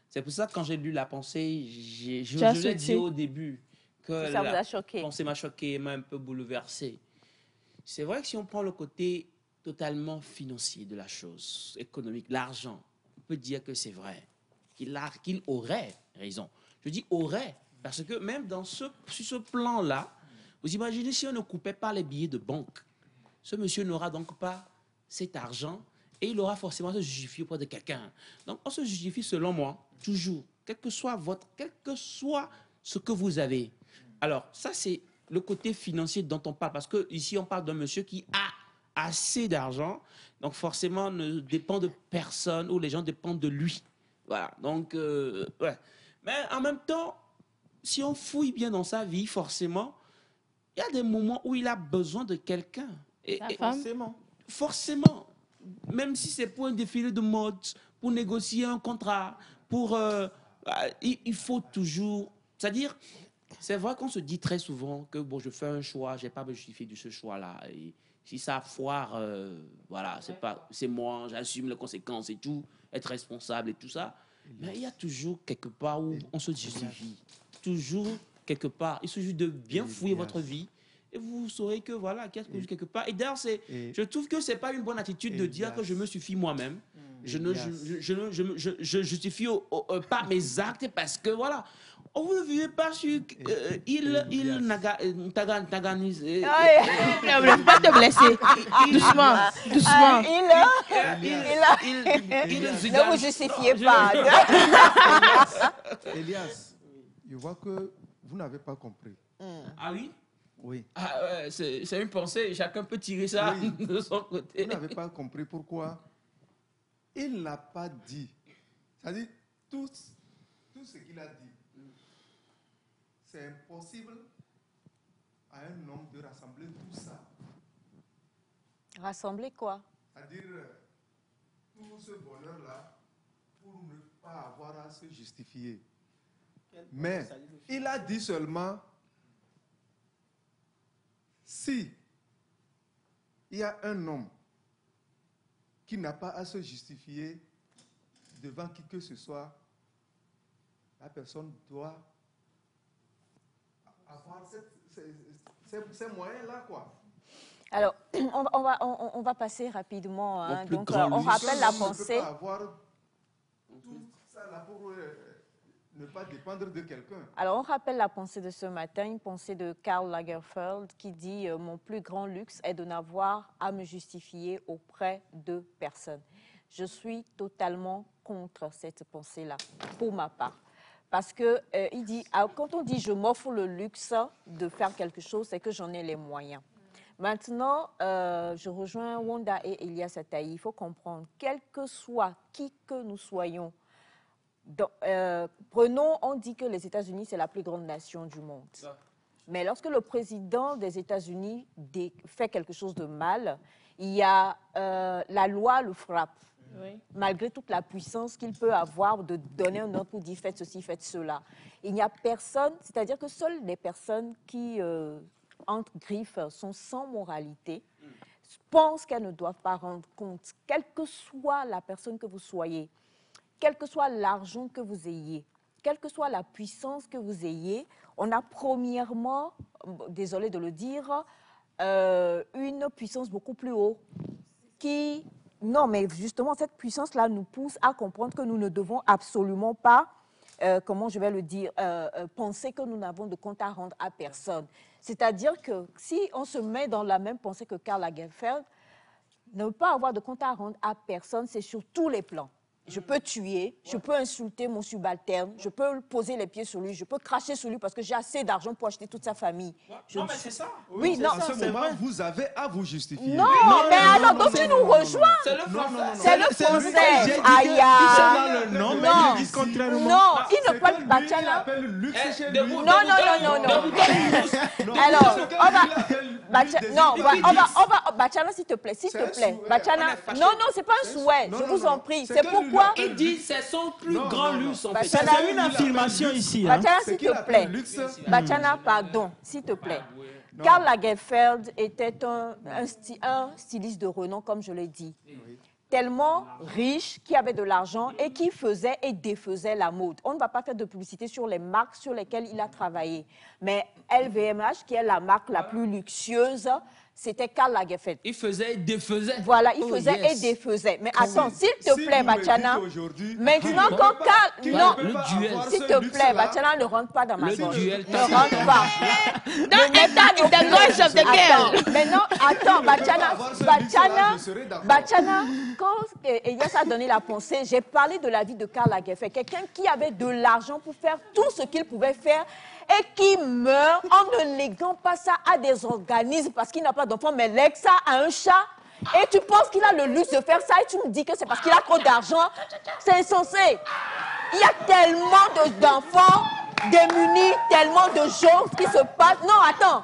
[SPEAKER 4] C'est pour ça que quand j'ai lu la pensée, je
[SPEAKER 2] as
[SPEAKER 4] l'ai dit
[SPEAKER 2] sauté.
[SPEAKER 4] au début que
[SPEAKER 1] Ça vous a
[SPEAKER 4] la
[SPEAKER 1] choqué.
[SPEAKER 4] pensée m'a choqué, m'a un peu bouleversé. C'est vrai que si on prend le côté totalement financier de la chose, économique, l'argent, on peut dire que c'est vrai qu'il aurait raison. Je dis aurait, parce que même sur ce plan-là, vous imaginez si on ne coupait pas les billets de banque, ce monsieur n'aura donc pas cet argent et il aura forcément à se justifier auprès de quelqu'un. Donc, on se justifie, selon moi, toujours, quel que soit ce que vous avez. Alors, ça, c'est le côté financier dont on parle, parce qu'ici, on parle d'un monsieur qui a assez d'argent, donc forcément, ne dépend de personne, ou les gens dépendent de lui. Voilà, donc, ouais. Mais en même temps, si on fouille bien dans sa vie, forcément, il y a des moments où il a besoin de quelqu'un. Forcément. Même si c'est pour un défilé de mode, pour négocier un contrat, il faut toujours... C'est-à-dire, c'est vrai qu'on se dit très souvent que bon, je fais un choix, je n'ai pas à me justifier de ce choix-là. Et si ça foire, voilà, c'est moi, j'assume les conséquences et tout, être responsable et tout ça. Mais il y a toujours quelque part où on se justifie. Toujours quelque part. Il suffit de bien fouiller votre vie et vous saurez que voilà, quelque part. Et d'ailleurs, je trouve que ce n'est pas une bonne attitude de dire que je me suffis moi-même. Je justifie pas mes actes parce que voilà. Vous ne vivez pas sur n'taganise.
[SPEAKER 2] Ne voulez pas te blesser. Doucement, doucement.
[SPEAKER 1] Ne vous justifiez pas.
[SPEAKER 5] Elias, je vois que vous n'avez pas compris.
[SPEAKER 4] Ah oui?
[SPEAKER 5] Oui.
[SPEAKER 4] Ah, c'est une pensée, chacun peut tirer ça de son côté.
[SPEAKER 5] Vous n'avez pas compris pourquoi il n'a pas dit. C'est-à-dire, tout ce qu'il a dit, c'est impossible à un homme de rassembler tout ça.
[SPEAKER 1] Rassembler quoi?
[SPEAKER 5] C'est-à-dire, tout ce bonheur-là, pour ne pas avoir à se justifier. Mais il a dit seulement, si il y a un homme qui n'a pas à se justifier devant qui que ce soit, la personne doit avoir ces moyens-là, quoi.
[SPEAKER 1] Alors, on va passer rapidement. Hein. Donc, on rappelle la pensée.
[SPEAKER 5] On ne peut pas avoir tout ça là pour ne pas dépendre de quelqu'un.
[SPEAKER 1] Alors, on rappelle la pensée de ce matin, une pensée de Karl Lagerfeld qui dit « Mon plus grand luxe est de n'avoir à me justifier auprès de personne ». Je suis totalement contre cette pensée-là, pour ma part. Parce que il dit, quand on dit « je m'offre le luxe de faire quelque chose », c'est que j'en ai les moyens. Maintenant, je rejoins Wanda et Elias Ataï. Il faut comprendre, quel que soit qui que nous soyons, prenons, on dit que les États-Unis, c'est la plus grande nation du monde. Mais lorsque le président des États-Unis fait quelque chose de mal, il y a la loi le frappe. Oui. Malgré toute la puissance qu'il peut avoir de donner un ordre pour dire faites ceci, faites cela. Il n'y a personne, c'est-à-dire que seules les personnes qui, entre griffes, sont sans moralité, pensent qu'elles ne doivent pas rendre compte, quelle que soit la personne que vous soyez, quel que soit l'argent que vous ayez, quelle que soit la puissance que vous ayez, on a premièrement, désolé de le dire, une puissance beaucoup plus haute qui... Non, mais justement, cette puissance-là nous pousse à comprendre que nous ne devons absolument pas, comment je vais le dire, penser que nous n'avons de compte à rendre à personne. C'est-à-dire que si on se met dans la même pensée que Karl Lagerfeld, ne pas avoir de compte à rendre à personne, c'est sur tous les plans. Je peux tuer, je peux insulter mon subalterne, je peux poser les pieds sur lui, je peux cracher sur lui parce que j'ai assez d'argent pour acheter toute sa famille.
[SPEAKER 4] Non, mais c'est ça.
[SPEAKER 5] Oui, non, à ce moment, vous avez à vous justifier.
[SPEAKER 1] Non, mais alors, donc tu nous rejoins.
[SPEAKER 4] C'est le français.
[SPEAKER 1] C'est le français. Aïe,
[SPEAKER 5] non,
[SPEAKER 1] non, il ne parle pas Bachana. Non. Alors, on va... Non, Bachana, s'il te plaît, Bachana, non, c'est pas un souhait, je vous en prie. C'est pourquoi...
[SPEAKER 4] Il dit c'est son plus grand luxe.
[SPEAKER 3] C'est une affirmation ici.
[SPEAKER 1] Bachana, s'il te plaît. Bachana, pardon, s'il te plaît. Karl Lagerfeld était un styliste de renom, comme je l'ai dit. Tellement riche, qui avait de l'argent et qui faisait et défaisait la mode. On ne va pas faire de publicité sur les marques sur lesquelles il a travaillé. Mais LVMH, qui est la marque la plus luxueuse, c'était Karl Lagerfeld.
[SPEAKER 4] Il faisait et défaisait.
[SPEAKER 1] Voilà, il
[SPEAKER 4] Oh,
[SPEAKER 1] faisait
[SPEAKER 4] yes.
[SPEAKER 1] et défaisait. Mais attends, s'il te
[SPEAKER 5] Si
[SPEAKER 1] plaît,
[SPEAKER 5] vous me
[SPEAKER 1] Bachana,
[SPEAKER 5] dites aujourd'hui,
[SPEAKER 1] maintenant
[SPEAKER 5] tu ne
[SPEAKER 1] quand
[SPEAKER 5] peux pas-
[SPEAKER 1] Karl...
[SPEAKER 5] tu ne
[SPEAKER 1] Non,
[SPEAKER 5] peux pas
[SPEAKER 4] le duel.
[SPEAKER 5] avoir
[SPEAKER 1] s'il
[SPEAKER 5] ce
[SPEAKER 1] te plaît,
[SPEAKER 5] luxe-là.
[SPEAKER 1] Bachana, ne rentre pas dans ma
[SPEAKER 4] Le
[SPEAKER 1] gorge.
[SPEAKER 4] duel,
[SPEAKER 1] Ne rentre pas.
[SPEAKER 2] Don't enter in the gorge of the girl.
[SPEAKER 1] Attends, maintenant, attends, Bachana,
[SPEAKER 5] avoir ce luxe-là, je serai d'accord.
[SPEAKER 1] Bachana, quand Elias a donné la pensée, j'ai parlé de la vie de Karl Lagerfeld, quelqu'un qui avait de l'argent pour faire tout ce qu'il pouvait faire et qui meurt en ne léguant pas ça à des organismes parce qu'il n'a pas d'enfant, mais lègue ça à un chat. Et tu penses qu'il a le luxe de faire ça et tu me dis que c'est parce qu'il a trop d'argent. C'est insensé. Il y a tellement d'enfants démunis, tellement de choses qui se passent. Non, attends,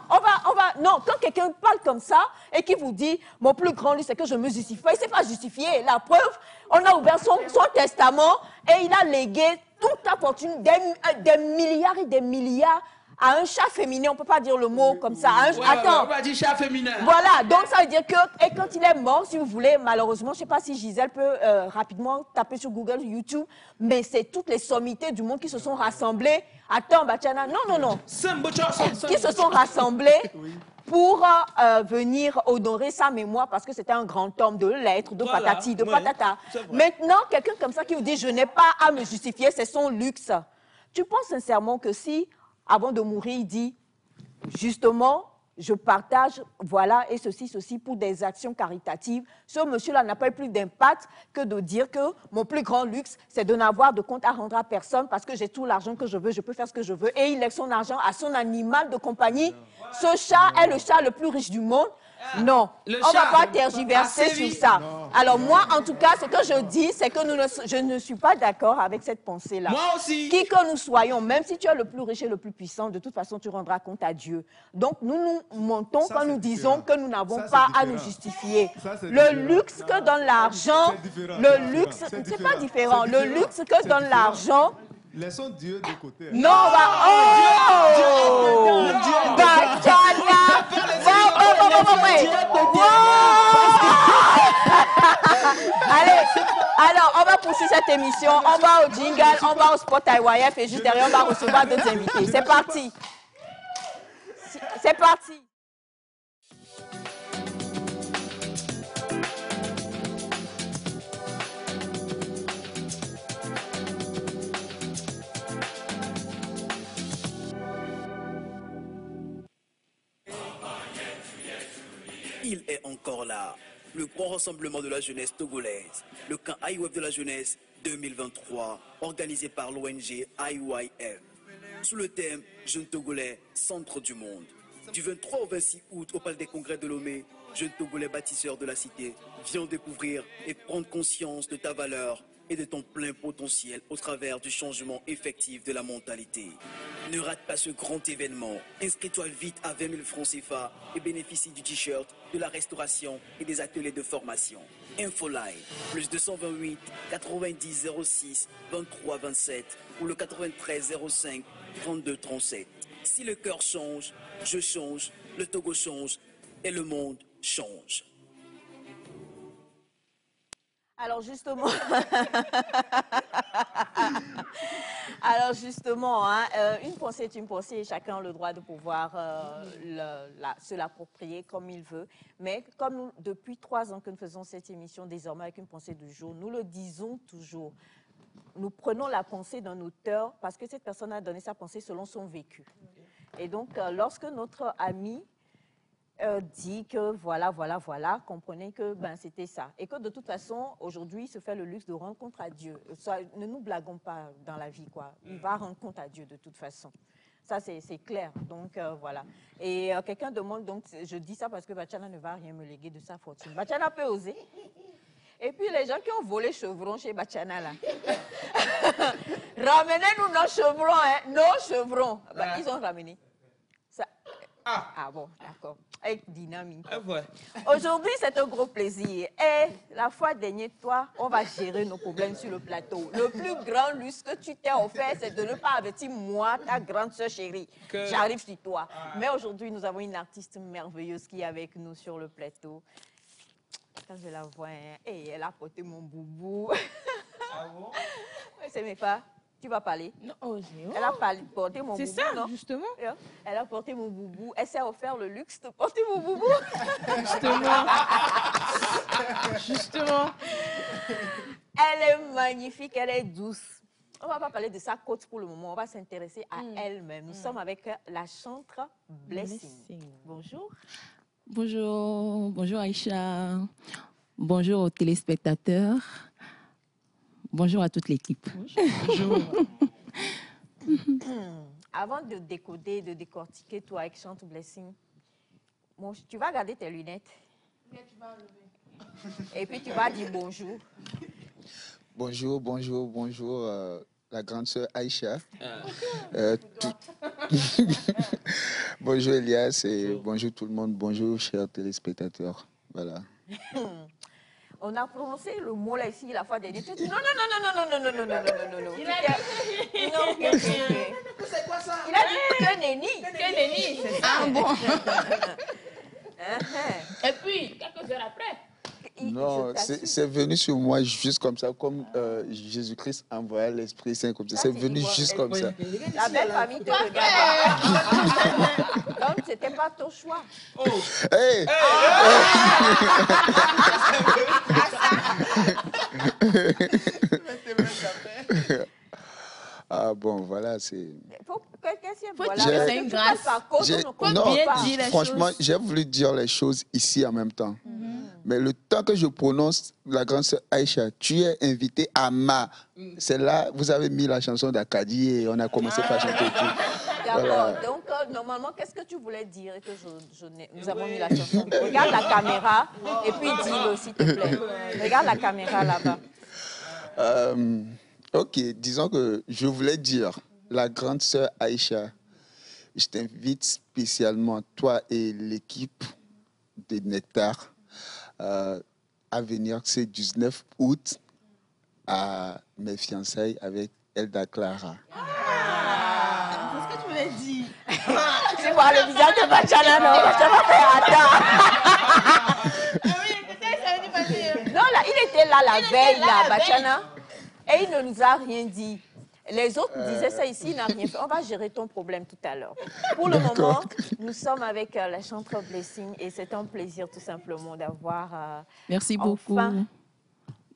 [SPEAKER 1] non, quand quelqu'un parle comme ça et qui vous dit, mon plus grand luxe, c'est que je me justifie, il ne s'est pas justifié. La preuve, on a ouvert son testament et il a légué toute sa fortune, des milliards et des milliards à un chat féminin. On ne peut pas dire le mot comme ça. Attends.
[SPEAKER 4] On va dire chat féminin.
[SPEAKER 1] Voilà, donc ça veut dire que, et quand il est mort, si vous voulez, malheureusement, je ne sais pas si Gisèle peut rapidement taper sur Google, YouTube, mais c'est toutes les sommités du monde qui se sont rassemblées. Attends, Bachana, non. Qui se sont rassemblés pour venir honorer sa mémoire parce que c'était un grand homme de lettres, de
[SPEAKER 4] Voilà,
[SPEAKER 1] patati, de
[SPEAKER 4] ouais,
[SPEAKER 1] patata.
[SPEAKER 4] c'est vrai.
[SPEAKER 1] Maintenant, quelqu'un comme ça qui vous dit, je n'ai pas à me justifier, c'est son luxe. Tu penses sincèrement que si, avant de mourir, il dit, justement, je partage, voilà, et ceci, pour des actions caritatives. Ce monsieur-là n'a pas eu plus d'impact que de dire que mon plus grand luxe, c'est de n'avoir de compte à rendre à personne parce que j'ai tout l'argent que je veux, je peux faire ce que je veux. Et il lègue son argent à son animal de compagnie. Ce chat est le chat le plus riche du monde. Non, on ne va pas tergiverser sur ça. Alors moi, en tout cas, ce que je dis, c'est que je ne suis pas d'accord avec cette pensée-là.
[SPEAKER 4] Moi aussi.
[SPEAKER 1] Qui que nous soyons, même si tu es le plus riche et le plus puissant, de toute façon, tu rendras compte à Dieu. Donc, nous mentons
[SPEAKER 5] Ça,
[SPEAKER 1] quand
[SPEAKER 5] c'est
[SPEAKER 1] nous
[SPEAKER 5] différent.
[SPEAKER 1] disons que nous n'avons
[SPEAKER 5] Ça, c'est
[SPEAKER 1] pas à
[SPEAKER 5] différent.
[SPEAKER 1] nous justifier.
[SPEAKER 5] Ça, c'est
[SPEAKER 1] Le
[SPEAKER 5] différent.
[SPEAKER 1] luxe que donne l'argent,
[SPEAKER 5] C'est différent,
[SPEAKER 1] le
[SPEAKER 5] c'est
[SPEAKER 1] luxe,
[SPEAKER 5] différent,
[SPEAKER 1] c'est pas différent.
[SPEAKER 5] c'est
[SPEAKER 1] Le
[SPEAKER 5] différent,
[SPEAKER 1] luxe que
[SPEAKER 5] c'est
[SPEAKER 1] donne
[SPEAKER 5] différent.
[SPEAKER 1] l'argent,
[SPEAKER 5] Laissons Dieu de côté. hein.
[SPEAKER 1] non, on va... Oh! Bachana! Allez, alors, on va poursuivre cette émission. On va au jingle, on va au spot IYF et juste derrière, on va recevoir d'autres invités. C'est parti. C'est parti.
[SPEAKER 6] Il est encore là. Le grand rassemblement de la jeunesse togolaise, le camp IYF de la jeunesse 2023, organisé par l'ONG IYF. Sous le thème Jeunes Togolais, centre du monde. Du 23 au 26 août au Palais des Congrès de Lomé, jeunes Togolais bâtisseurs de la cité, viens découvrir et prendre conscience de ta valeur et de ton plein potentiel au travers du changement effectif de la mentalité. Ne rate pas ce grand événement. Inscris-toi vite à 20 000 francs CFA et bénéficie du t-shirt, de la restauration et des ateliers de formation. Infoline, plus 228 90 06 23 27 ou le 93 05 32 37. Si le cœur change, je change, le Togo change et le monde change.
[SPEAKER 1] Alors justement, une pensée est une pensée et chacun a le droit de pouvoir se l'approprier comme il veut. Mais comme depuis 3 ans que nous faisons cette émission désormais avec une pensée du jour, nous le disons toujours. Nous prenons la pensée d'un auteur parce que cette personne a donné sa pensée selon son vécu. Et donc, lorsque notre ami dit que voilà, comprenez que c'était ça. Et que de toute façon, aujourd'hui, il se fait le luxe de rendre compte à Dieu. Ne nous blaguons pas dans la vie, quoi. Il va rendre compte à Dieu de toute façon. Ça, c'est clair. Donc, voilà. Et quelqu'un demande, donc, je dis ça parce que Bachana ne va rien me léguer de sa fortune. Bachana peut oser. Et puis, les gens qui ont volé chevrons chez Bachana, là. Ramenez-nous nos chevrons, hein. Nos chevrons. Ils ont ramené. Ah bon, d'accord. Avec dynamique.
[SPEAKER 4] Ah ouais.
[SPEAKER 1] Aujourd'hui, c'est un gros plaisir. Et la fois dernière, toi, on va gérer nos problèmes sur le plateau. Le plus grand luxe que tu t'es offert, c'est de ne pas avertir moi, ta grande soeur chérie. J'arrive sur toi. Mais aujourd'hui, nous avons une artiste merveilleuse qui est avec nous sur le plateau. Quand je la vois, elle a porté mon boubou.
[SPEAKER 4] Ah bon?
[SPEAKER 1] C'est mes pas. Tu vas parler.
[SPEAKER 2] Non, oh, Géo.
[SPEAKER 1] Elle a porté mon boubou,
[SPEAKER 2] C'est ça,
[SPEAKER 1] non?
[SPEAKER 2] justement.
[SPEAKER 1] Elle a porté mon boubou. Elle s'est offert le luxe de porter mon boubou.
[SPEAKER 2] Justement. Justement.
[SPEAKER 1] Elle est magnifique, elle est douce. On ne va pas parler de sa côte pour le moment, on va s'intéresser à elle-même. Nous sommes avec la chantre Blessing. Bonjour.
[SPEAKER 7] Bonjour, bonjour Aïcha. Bonjour aux téléspectateurs. Bonjour à toute l'équipe.
[SPEAKER 2] Bonjour.
[SPEAKER 1] Avant de décoder, de décortiquer toi avec Chante Blessing, bon, tu vas garder tes lunettes. Et puis tu vas dire bonjour.
[SPEAKER 8] Bonjour, bonjour, bonjour, la grande sœur Aïcha. Bonjour Elias et bonjour tout le monde. Bonjour chers téléspectateurs. Voilà.
[SPEAKER 1] On a prononcé le mot là ici la fois dernière. Tu dis non, non, non, non, non, non, non, non, non, non, non, non. Non, c'est quoi ça? Il a dit que nenni.
[SPEAKER 2] Que nenni, c'est ça.
[SPEAKER 7] Ah bon?
[SPEAKER 2] Et puis, quelques heures après.
[SPEAKER 8] Non, c'est venu sur moi juste comme ça, comme Jésus-Christ envoyait l'Esprit Saint comme ça. C'est venu juste comme ça.
[SPEAKER 1] La belle famille te regarde. Donc, c'était pas ton choix.
[SPEAKER 8] Hey! Ah bon, voilà, c'est...
[SPEAKER 2] C'est une grâce.
[SPEAKER 8] Franchement, j'ai voulu dire les choses ici en même temps. Mais le temps que je prononce la grande sœur Aïcha, tu es invité à Ma. C'est là, vous avez mis la chanson d'Acadie et on a commencé par chanter tout.
[SPEAKER 1] D'accord.
[SPEAKER 8] Voilà.
[SPEAKER 1] Donc, normalement, qu'est-ce que tu voulais dire et que nous avons mis la chanson? Regarde la caméra et puis dis-le, s'il te plaît. Regarde la caméra là-bas.
[SPEAKER 8] Ok, disons que je voulais dire, la grande sœur Aïcha, je t'invite spécialement, toi et l'équipe de Nectar, à venir ce 19 août à mes fiançailles avec Elda Clara.
[SPEAKER 2] C'est ce que tu voulais dire.
[SPEAKER 1] Tu vois le visage de Bachana, non? Bachana fait attends. Non, là, il était là la veille, là, Bachana, et il ne nous a rien dit. Les autres disaient ça ici, il n'a rien fait. On va gérer ton problème tout à l'heure. Pour le moment, nous sommes avec la chantre Blessing et c'est un plaisir tout simplement d'avoir...
[SPEAKER 7] Merci beaucoup.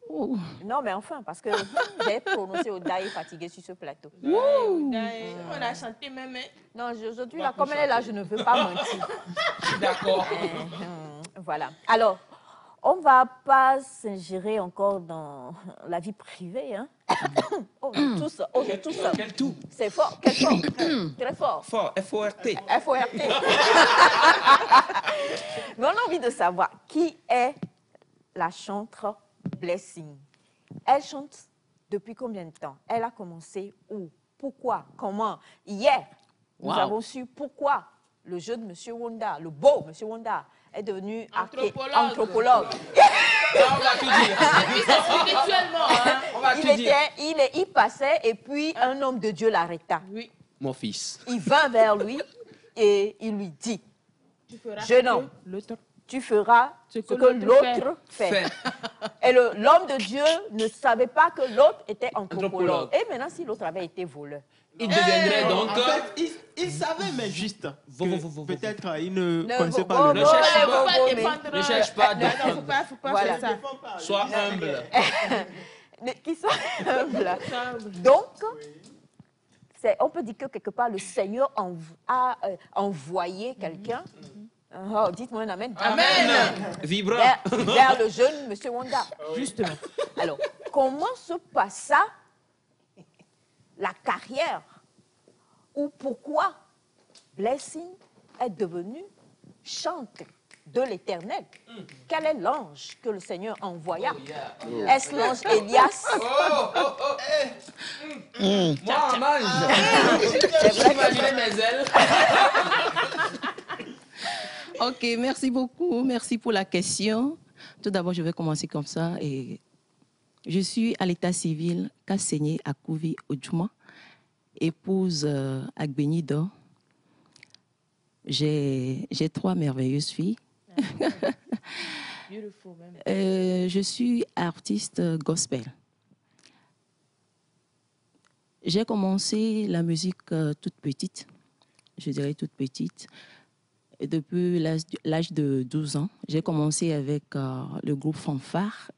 [SPEAKER 1] Oh. Non, mais enfin, parce que j'ai prononcé Odaï fatigué sur ce plateau.
[SPEAKER 2] On a chanté même.
[SPEAKER 1] Non, aujourd'hui, là, comme elle est là, je ne veux pas mentir.
[SPEAKER 4] D'accord.
[SPEAKER 1] Voilà. Alors, on ne va pas s'ingérer encore dans la vie privée. Hein? Oh, tout ça. Oh, tout ça.
[SPEAKER 4] Quel tout?
[SPEAKER 1] C'est fort. Quel fort? Très fort.
[SPEAKER 4] Fort, F-O-R-T.
[SPEAKER 1] F-O-R-T. Mais on a envie de savoir qui est la chantre Blessing. Elle chante depuis combien de temps? Elle a commencé où? Pourquoi? Comment? Hier, nous avons su pourquoi le jeune Monsieur Wanda, le beau Monsieur Wanda, est devenu anthropologue.
[SPEAKER 4] On va tout dire.
[SPEAKER 2] Spirituellement, hein?
[SPEAKER 4] On va tout dire.
[SPEAKER 1] Il passait et puis un homme de Dieu l'arrêta.
[SPEAKER 2] Oui.
[SPEAKER 4] Mon fils.
[SPEAKER 1] Il vint vers lui et il lui dit, jeune homme, tu feras ce que l'autre fait. Et l'homme de Dieu ne savait pas que l'autre était anthropologue. Et maintenant, si l'autre avait été voleur,
[SPEAKER 4] il deviendrait donc...
[SPEAKER 3] En fait, il savait, mais juste. Peut-être il ne connaissait
[SPEAKER 1] pas
[SPEAKER 3] pas le
[SPEAKER 4] Ne
[SPEAKER 3] nom.
[SPEAKER 4] cherche pas. Ne cherche pas.
[SPEAKER 2] Faut pas
[SPEAKER 1] Voilà.
[SPEAKER 2] faire ça.
[SPEAKER 4] Sois humble.
[SPEAKER 1] qui sont humbles. Donc, on peut dire que quelque part, le Seigneur a envoyé quelqu'un. Oh, dites-moi un amen.
[SPEAKER 4] Amen. Vibrant.
[SPEAKER 1] Vers le jeune Monsieur Wanda.
[SPEAKER 2] Justement.
[SPEAKER 1] Alors, comment se passa la carrière ou pourquoi Blessing est devenu chantre de l'Éternel? Quel est l'ange que le Seigneur envoya? Est-ce l'ange Elias?
[SPEAKER 4] Moi, mange. Imaginez mes ailes.
[SPEAKER 7] Ok, merci beaucoup. Merci pour la question. Tout d'abord, je vais commencer comme ça. Et je suis à l'état civil, Kassenye Akouvi Odjouma, épouse Agbenido. J'ai 3 merveilleuses filles. Je suis artiste gospel. J'ai commencé la musique toute petite, je dirais toute petite. Et depuis l'âge de 12 ans, j'ai commencé avec le groupe Fanfare.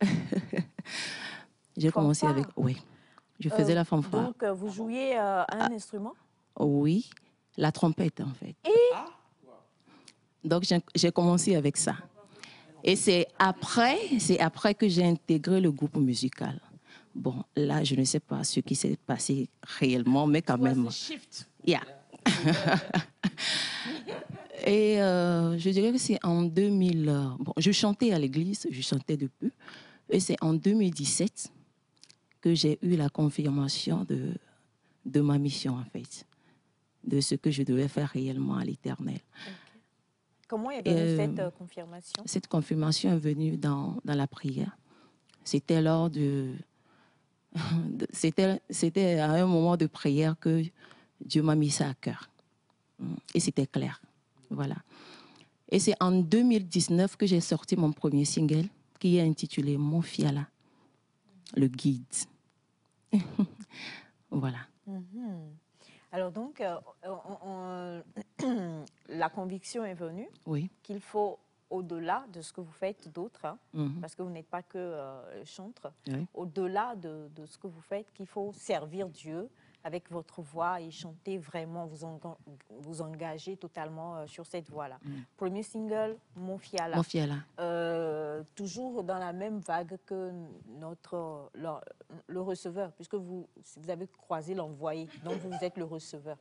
[SPEAKER 7] J'ai commencé avec... Oui, je faisais la fanfare.
[SPEAKER 1] Donc, vous jouiez un instrument?
[SPEAKER 7] Oui, la trompette en fait. Donc, j'ai commencé avec ça. Et c'est après que j'ai intégré le groupe musical. Bon, là, je ne sais pas ce qui s'est passé réellement, mais quand même.
[SPEAKER 2] Shift.
[SPEAKER 7] Yeah. Et je dirais que c'est en 2000... bon, je chantais à l'église, je chantais depuis. Et c'est en 2017 que j'ai eu la confirmation de ma mission, en fait, de ce que je devais faire réellement à l'Éternel.
[SPEAKER 1] Okay. Comment est venue cette confirmation?
[SPEAKER 7] Cette confirmation est venue dans la prière. C'était lors c'était à un moment de prière que Dieu m'a mis ça à cœur. Et c'était clair. Voilà. Et c'est en 2019 que j'ai sorti mon premier single qui est intitulé Mon Fiala, le guide. Voilà.
[SPEAKER 1] Alors donc, la conviction est venue qu'il faut, au-delà de ce que vous faites d'autres, hein, parce que vous n'êtes pas que chantre, au-delà de ce que vous faites, qu'il faut servir Dieu avec votre voix et chanter vraiment, vous engager totalement sur cette voie-là. Premier single, Mon Fiala.
[SPEAKER 7] Mon Fiala.
[SPEAKER 1] Toujours dans la même vague que le receveur, puisque vous avez croisé l'envoyé, donc vous êtes le receveur.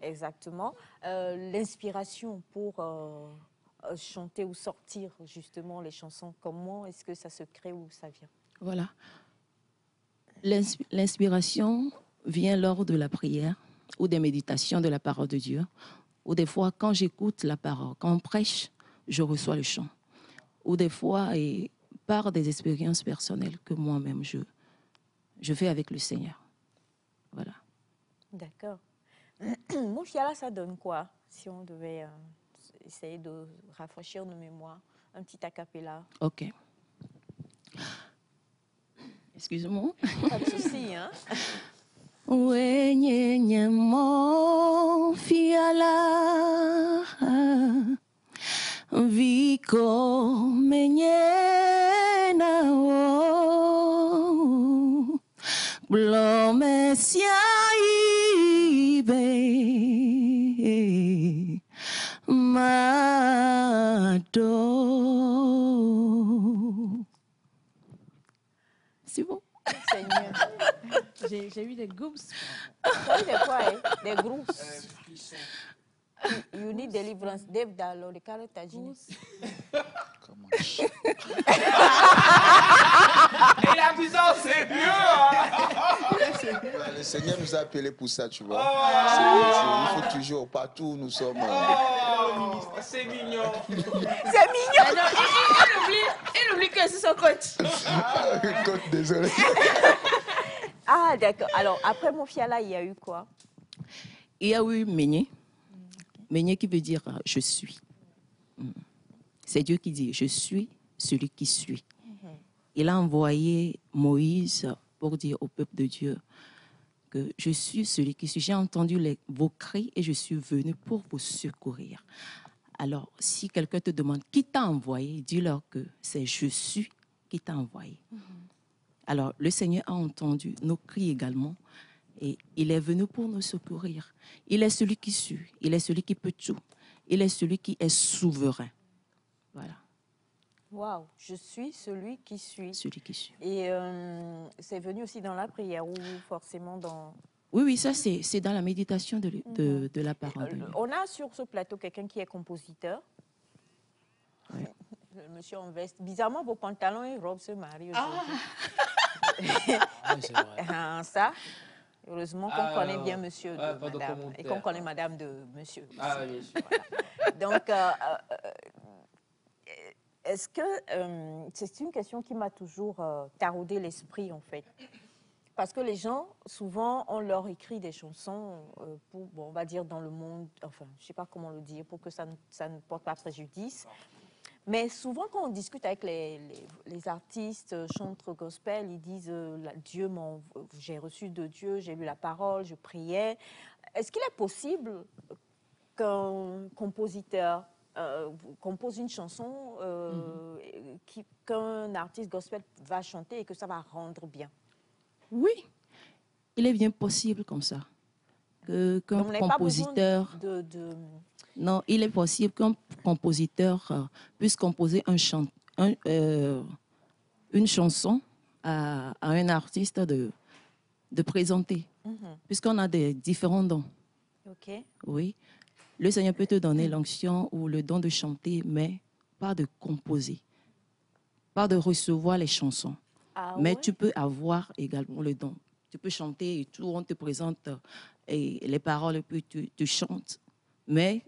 [SPEAKER 1] Exactement. L'inspiration pour chanter ou sortir justement les chansons, comment est-ce que ça se crée ou ça vient?
[SPEAKER 7] Voilà. L'inspiration vient lors de la prière ou des méditations de la parole de Dieu, ou des fois quand j'écoute la parole, quand on prêche, je reçois le chant, ou des fois et par des expériences personnelles que moi-même je fais avec le Seigneur. Voilà.
[SPEAKER 1] D'accord. Mon Fiala, ça donne quoi si on devait essayer de rafraîchir nos mémoires? Un petit a cappella.
[SPEAKER 7] Ok. Excuse-moi.
[SPEAKER 1] Pas de souci, hein?
[SPEAKER 7] Wenye mon fiala viko menyena o blomesia ibe mado. C'est bon?
[SPEAKER 1] Seigneur.
[SPEAKER 2] J'ai eu des goosebumps.
[SPEAKER 1] Ça veut dire quoi, hein? Des grosses. You need deliverance. Dave Dallo, le carré tagine.
[SPEAKER 8] Comment?
[SPEAKER 4] Et la puissance, c'est mieux.
[SPEAKER 8] Le Seigneur nous a appelés pour ça, tu vois. Il faut toujours, partout où nous sommes.
[SPEAKER 4] C'est mignon.
[SPEAKER 1] C'est mignon.
[SPEAKER 2] Il oublie que c'est son coach.
[SPEAKER 8] Coach, désolé.
[SPEAKER 1] Ah, d'accord. Alors, après Mon Fiala, il y a eu quoi?
[SPEAKER 7] Il y a eu Menyé. Menyé qui veut dire je suis. C'est Dieu qui dit je suis celui qui suis. Il a envoyé Moïse pour dire au peuple de Dieu que je suis celui qui suis. J'ai entendu vos cris et je suis venu pour vous secourir. Alors, si quelqu'un te demande qui t'a envoyé, dis-leur que c'est je suis qui t'a envoyé. Alors, le Seigneur a entendu nos cris également et il est venu pour nous secourir. Il est celui qui suit, il est celui qui peut tout, il est celui qui est souverain. Voilà.
[SPEAKER 1] Waouh, je suis celui qui suis.
[SPEAKER 7] Celui qui suit.
[SPEAKER 1] Et c'est venu aussi dans la prière ou forcément dans...
[SPEAKER 7] Oui, ça c'est dans la méditation de la parole de Dieu.
[SPEAKER 1] On a sur ce plateau quelqu'un qui est compositeur.
[SPEAKER 7] Oui.
[SPEAKER 1] Le monsieur en veste. Bizarrement, vos pantalons et robes se marient aujourd'hui.
[SPEAKER 4] C'est vrai.
[SPEAKER 1] Ça, heureusement qu'on connaît bien monsieur de
[SPEAKER 4] pas de
[SPEAKER 1] madame et qu'on connaît madame de monsieur.
[SPEAKER 4] Ah, bien sûr.
[SPEAKER 1] Voilà. Donc, est-ce que c'est une question qui m'a toujours taraudé l'esprit en fait? Parce que les gens, souvent, on leur écrit des chansons pour, bon, on va dire dans le monde, enfin, je ne sais pas comment le dire, pour que ça ne porte pas préjudice. Mais souvent, quand on discute avec les artistes, chantres gospel, ils disent Dieu, j'ai reçu de Dieu, j'ai lu la parole, je priais. Est-ce qu'il est possible qu'un compositeur compose une chanson qu'un artiste gospel va chanter et que ça va rendre bien?
[SPEAKER 7] Oui, il est bien possible comme ça. Qu'un compositeur... Non, il est possible qu'un compositeur puisse composer une chanson à un artiste de présenter, puisqu'on a des différents dons.
[SPEAKER 1] Ok.
[SPEAKER 7] Oui. Le Seigneur peut te donner l'onction ou le don de chanter, mais pas de composer, pas de recevoir les chansons.
[SPEAKER 1] Ah,
[SPEAKER 7] mais
[SPEAKER 1] ouais?
[SPEAKER 7] tu peux avoir également le don. Tu peux chanter et tout, on te présente et les paroles, et puis tu chantes, mais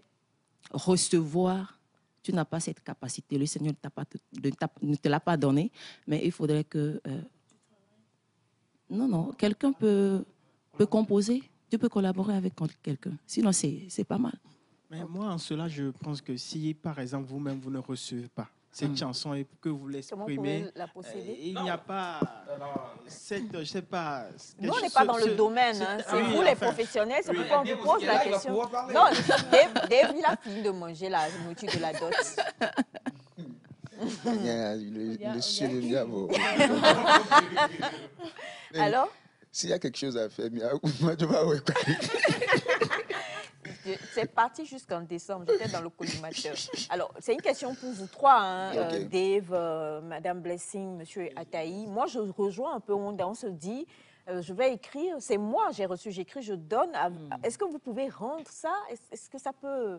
[SPEAKER 7] recevoir, tu n'as pas cette capacité. Le Seigneur ne te l'a pas donné, mais il faudrait que... Non, quelqu'un peut composer, tu peux collaborer avec quelqu'un. Sinon, c'est pas mal.
[SPEAKER 3] Mais moi, en cela, je pense que si, par exemple, vous-même, vous ne recevez pas cette chanson et que vous l'exprimez, il n'y a pas cette, je sais pas...
[SPEAKER 1] Nous, on n'est pas dans le domaine. Hein. C'est vous, les professionnels, c'est pourquoi on vous pose la question. Non, Dave, il a fini de manger la nourriture de la dot.
[SPEAKER 8] Le diable.
[SPEAKER 1] Alors?
[SPEAKER 8] S'il y a quelque chose à faire, moi, je vais
[SPEAKER 1] C'est parti jusqu'en décembre. J'étais dans le collimateur. Alors, c'est une question pour vous trois, hein, okay. Dave, Madame Blessing, Monsieur Ataï. Moi, je rejoins un peu, on se dit, je vais écrire, c'est moi, j'écris, je donne. Est-ce que vous pouvez rendre ça? Est-ce que ça peut...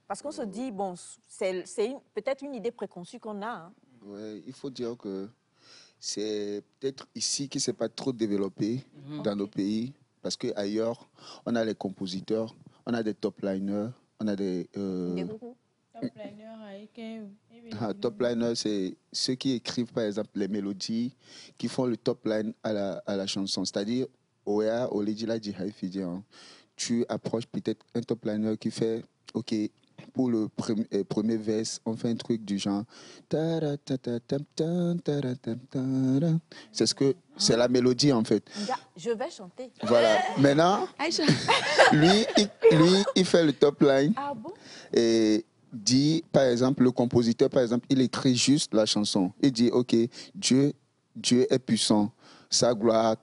[SPEAKER 1] Parce qu'on se dit, bon, c'est peut-être une idée préconçue qu'on a. Hein.
[SPEAKER 8] Oui, il faut dire que c'est peut-être ici qui ne s'est pas trop développé dans nos pays, parce qu'ailleurs, on a les compositeurs, on a des top-liners, on a des... Top-liners, c'est ceux qui écrivent, par exemple, les mélodies, qui font le top-line à la chanson. C'est-à-dire, tu approches peut-être un top-liner qui fait, OK, pour le premier verse, on fait un truc du genre... C'est la mélodie, en fait.
[SPEAKER 1] Je vais chanter.
[SPEAKER 8] Voilà. Maintenant, lui, il fait le top line.
[SPEAKER 1] Ah bon? Et
[SPEAKER 8] dit, par exemple, le compositeur, par exemple, il écrit juste la chanson. Il dit, OK, Dieu est puissant. Sa gloire,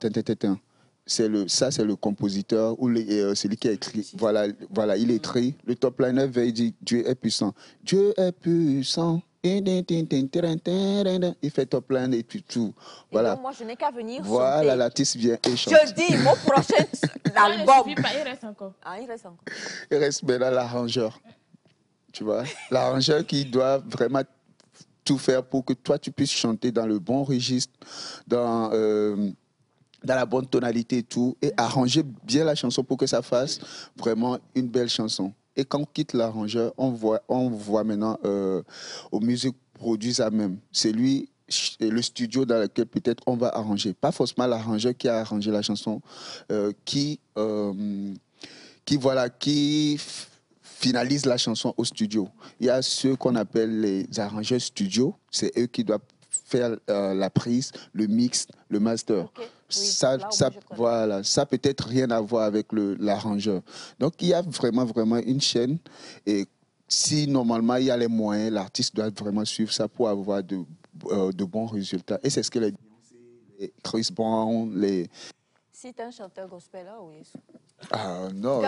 [SPEAKER 8] ça, c'est le compositeur ou celui qui a écrit. Voilà, il écrit. Le top liner veut dire Dieu est puissant. Dieu est puissant. Il fait top line et tout. Voilà.
[SPEAKER 1] Et donc, moi, je n'ai qu'à venir
[SPEAKER 8] voilà,
[SPEAKER 1] chanter.
[SPEAKER 8] l'artiste vient et chante.
[SPEAKER 1] Je dis, mon prochain album.
[SPEAKER 2] Il reste encore.
[SPEAKER 1] Ah, il reste encore.
[SPEAKER 8] Il reste maintenant l'arrangeur. Tu vois, l'arrangeur qui doit vraiment tout faire pour que toi, tu puisses chanter dans le bon registre, dans la bonne tonalité et tout, et arranger bien la chanson pour que ça fasse vraiment une belle chanson. Et quand on quitte l'arrangeur, on voit maintenant aux musiques produisent à même. C'est lui, le studio dans lequel peut-être on va arranger. Pas forcément l'arrangeur qui a arrangé la chanson, qui finalise la chanson au studio. Il y a ceux qu'on appelle les arrangeurs studio. C'est eux qui doivent faire la prise, le mix, le master. Okay. Oui, ça peut-être rien à voir avec l'arrangeur. Donc, il y a vraiment une chaîne. Et si normalement, il y a les moyens, l'artiste doit vraiment suivre ça pour avoir de bons résultats. Et c'est ce que les Chris Brown,
[SPEAKER 1] Si tu es un chanteur gospel, là, oui.
[SPEAKER 8] Non.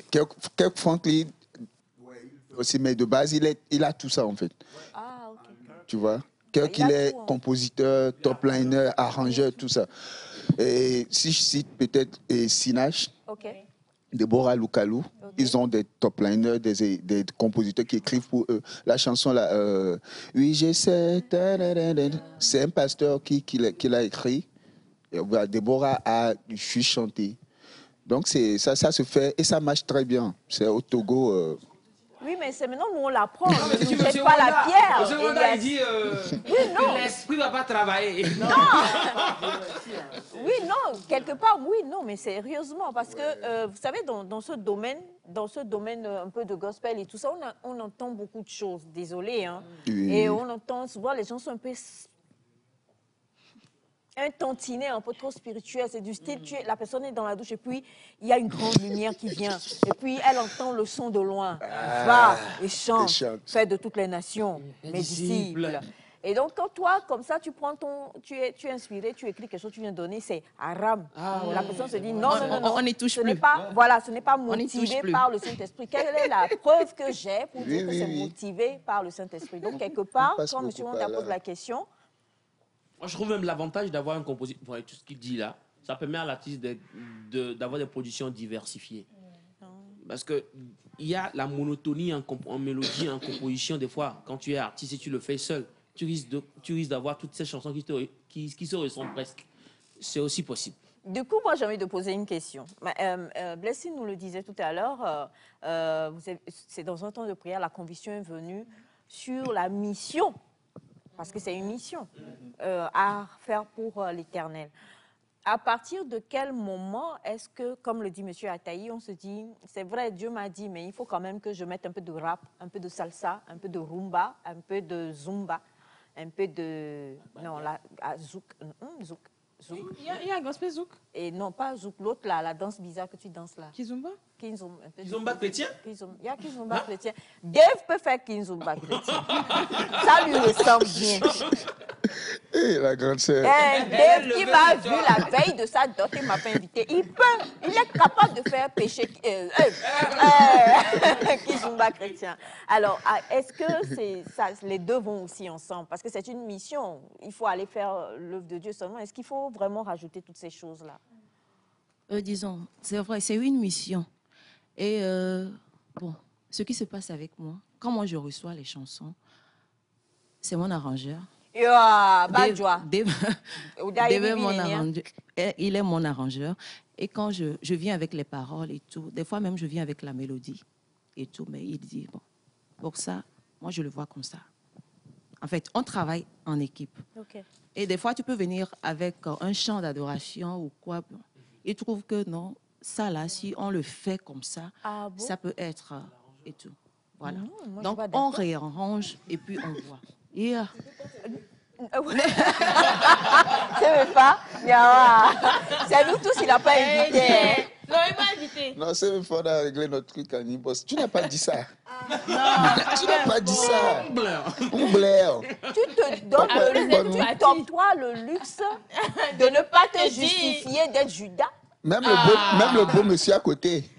[SPEAKER 1] Kirk
[SPEAKER 8] Franklin, aussi, mais de base, il a tout ça, en fait.
[SPEAKER 1] Ah, OK.
[SPEAKER 8] Tu vois? Qu'il est compositeur, top liner, arrangeur, tout ça. Et si je cite peut-être Sinach, Deborah Lukalu, ils ont des top liners, des compositeurs qui écrivent pour eux. La chanson là, oui, j'essaie, c'est un pasteur qui l'a écrit. Et Deborah a juste chanté. Donc ça se fait et ça marche très bien. C'est au Togo.
[SPEAKER 1] Oui, mais c'est maintenant, nous, on l'apprend.
[SPEAKER 4] Non, mais
[SPEAKER 1] Ne
[SPEAKER 4] si tu
[SPEAKER 1] nous
[SPEAKER 4] veux,
[SPEAKER 1] jette pas la pierre.
[SPEAKER 4] Monsieur Wanda, il dit
[SPEAKER 1] non.
[SPEAKER 4] que l'esprit ne va pas travailler.
[SPEAKER 1] Oui, non, quelque part, oui, non, mais sérieusement, parce que, vous savez, dans ce domaine un peu de gospel et tout ça, on entend beaucoup de choses, désolé, hein.
[SPEAKER 8] Oui.
[SPEAKER 1] Et on entend souvent, les gens sont un peu un tantinet un peu trop spirituel, c'est du style, la personne est dans la douche et puis il y a une grande lumière qui vient et puis elle entend le son de loin, va et chante, fait de toutes les nations, mes disciples. Et donc, quand toi, comme ça, tu prends tu es inspiré, tu écris quelque chose, tu viens donner, c'est haram. La personne se dit, non,
[SPEAKER 7] on n'y touche plus.
[SPEAKER 1] Voilà, ce n'est pas motivé par le Saint-Esprit. Quelle est la preuve que j'ai pour dire que c'est motivé par le Saint-Esprit? Donc, quelque part, quand M. Wanda pose la question...
[SPEAKER 4] Moi, je trouve même l'avantage d'avoir un compositeur, voilà, tout ce qu'il dit là, ça permet à l'artiste d'avoir des productions diversifiées. Parce qu'il y a la monotonie en mélodie, en composition, des fois, quand tu es artiste et tu le fais seul, tu risques d'avoir toutes ces chansons qui se ressemblent presque. C'est aussi possible.
[SPEAKER 1] Du coup, moi, j'ai envie de poser une question. Blessing nous le disait tout à l'heure, c'est dans un temps de prière, la conviction est venue sur la mission, parce que c'est une mission à faire pour l'Éternel. À partir de quel moment est-ce que, comme le dit M. Ataï, on se dit, c'est vrai, Dieu m'a dit, mais il faut quand même que je mette un peu de rap, un peu de salsa, un peu de rumba, un peu de zumba, un peu de... Non, zouk.
[SPEAKER 2] Il y a un gospel zouk.
[SPEAKER 1] Et non, pas zouk, l'autre là, la danse bizarre que tu danses là.
[SPEAKER 2] Kizumba?
[SPEAKER 4] Kizumba chrétien?
[SPEAKER 1] Il y a Kizumba chrétien. Dave peut faire Kizumba chrétien. Ça lui ressemble bien.
[SPEAKER 8] Et la grande sœur.
[SPEAKER 1] Dave qui m'a vu la veille de sa dot et m'a pas invité. Il est capable de faire péché Kizumba chrétien. Alors, est-ce que les deux vont aussi ensemble? Parce que c'est une mission. Il faut aller faire l'œuvre de Dieu seulement. Est-ce qu'il faut vraiment rajouter toutes ces choses-là?
[SPEAKER 7] Disons, c'est vrai, c'est une mission. Et bon, ce qui se passe avec moi, quand moi je reçois les chansons, c'est mon arrangeur. Dave est mon arrangeur. Il est mon arrangeur. Et quand je viens avec les paroles et tout, des fois même je viens avec la mélodie et tout, mais il dit, bon, pour ça, moi je le vois comme ça. En fait, on travaille en équipe.
[SPEAKER 1] Okay.
[SPEAKER 7] Et des fois, tu peux venir avec un chant d'adoration ou quoi. Il trouve que non, ça là, si on le fait comme ça, ça peut être et tout. Voilà. Donc, on réarrange et puis on voit. Yeah.
[SPEAKER 1] C'est pas. C'est nous tous, il n'a pas invité.
[SPEAKER 2] Non, il m'a invité.
[SPEAKER 8] Non, c'est même fois on a réglé notre truc à Nibos. Tu n'as pas dit ça. Tu n'as pas dit ça. On blaire.
[SPEAKER 1] Tu te donnes toi le luxe de ne pas te justifier d'être Judas.
[SPEAKER 8] Même le beau monsieur à côté.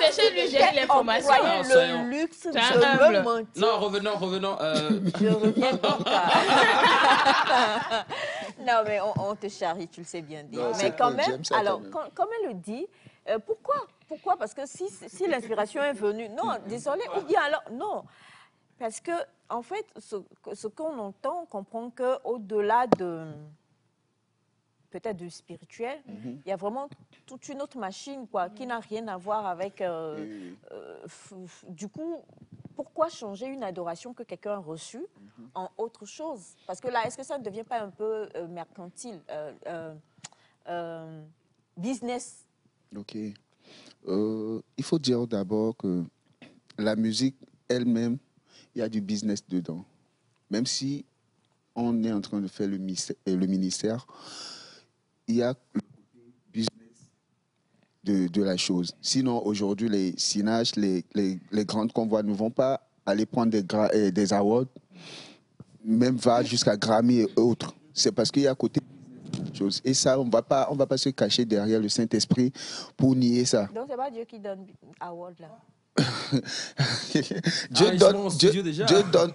[SPEAKER 2] C'est chez lui, j'ai eu l'information.
[SPEAKER 1] Le luxe de me mentir.
[SPEAKER 4] Non, revenons.
[SPEAKER 1] Je reviens donc Non, mais on te charrie, tu le sais bien dire.
[SPEAKER 8] Non,
[SPEAKER 1] mais quand même,
[SPEAKER 8] ça,
[SPEAKER 1] alors, comme elle le dit, pourquoi? Parce que si l'inspiration est venue, non, désolé, ou bien alors, non. Parce que, en fait, ce qu'on entend, on comprend qu'au-delà de... peut-être du spirituel, il y a vraiment toute une autre machine qui n'a rien à voir avec... du coup, pourquoi changer une adoration que quelqu'un a reçue en autre chose? Parce que là, est-ce que ça ne devient pas un peu mercantile, business?
[SPEAKER 8] Ok. Il faut dire d'abord que la musique elle-même, il y a du business dedans. Même si on est en train de faire le ministère, il y a le business de la chose. Sinon, aujourd'hui, les Cinages, les grandes convois ne vont pas aller prendre des awards, même va jusqu'à Grammy et autres. C'est parce qu'il y a à côté chose. Et ça, on va pas se cacher derrière le Saint-Esprit pour nier ça.
[SPEAKER 1] Donc, c'est pas Dieu qui donne award là.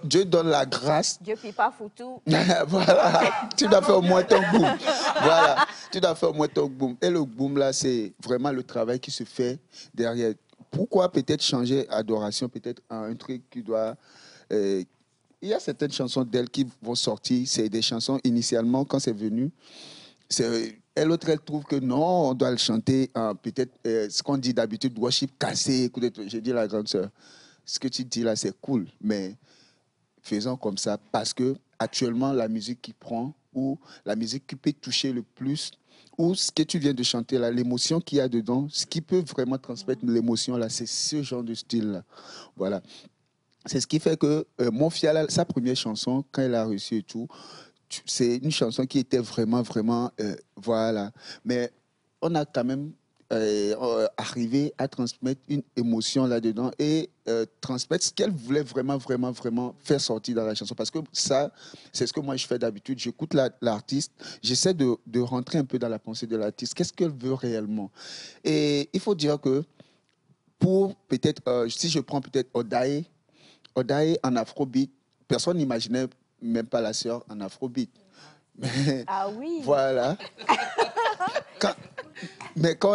[SPEAKER 8] Dieu donne la grâce.
[SPEAKER 1] Dieu ne pas foutu.
[SPEAKER 8] Voilà, tu dois faire au moins ton boom. Voilà, tu dois faire au moins ton boom. Et le boom là, c'est vraiment le travail qui se fait derrière. Pourquoi peut-être changer adoration, peut-être un truc qui doit... il y a certaines chansons d'elle qui vont sortir, c'est des chansons initialement, quand c'est venu, Et l'autre, elle trouve que non, on doit le chanter, peut-être ce qu'on dit d'habitude, worship cassé. Écoutez, j'ai dit à la grande sœur, ce que tu dis là, c'est cool, mais faisons comme ça parce que actuellement, la musique qui prend ou la musique qui peut toucher le plus ou ce que tu viens de chanter là, l'émotion qu'il y a dedans, ce qui peut vraiment transmettre l'émotion là, c'est ce genre de style là. Voilà. C'est ce qui fait que Mon Fiala, sa première chanson, quand elle a reçu et tout, c'est une chanson qui était vraiment, vraiment, voilà. Mais on a quand même arrivé à transmettre une émotion là-dedans et transmettre ce qu'elle voulait vraiment, vraiment, vraiment faire sortir dans la chanson. Parce que ça, c'est ce que moi je fais d'habitude. J'écoute l'artiste, j'essaie de rentrer un peu dans la pensée de l'artiste. Qu'est-ce qu'elle veut réellement? Et il faut dire que pour peut-être, si je prends peut-être Odaé en afrobeat, personne n'imaginait même pas la sœur en afrobeat. Mais,
[SPEAKER 1] Ah oui.
[SPEAKER 8] voilà. Mais quand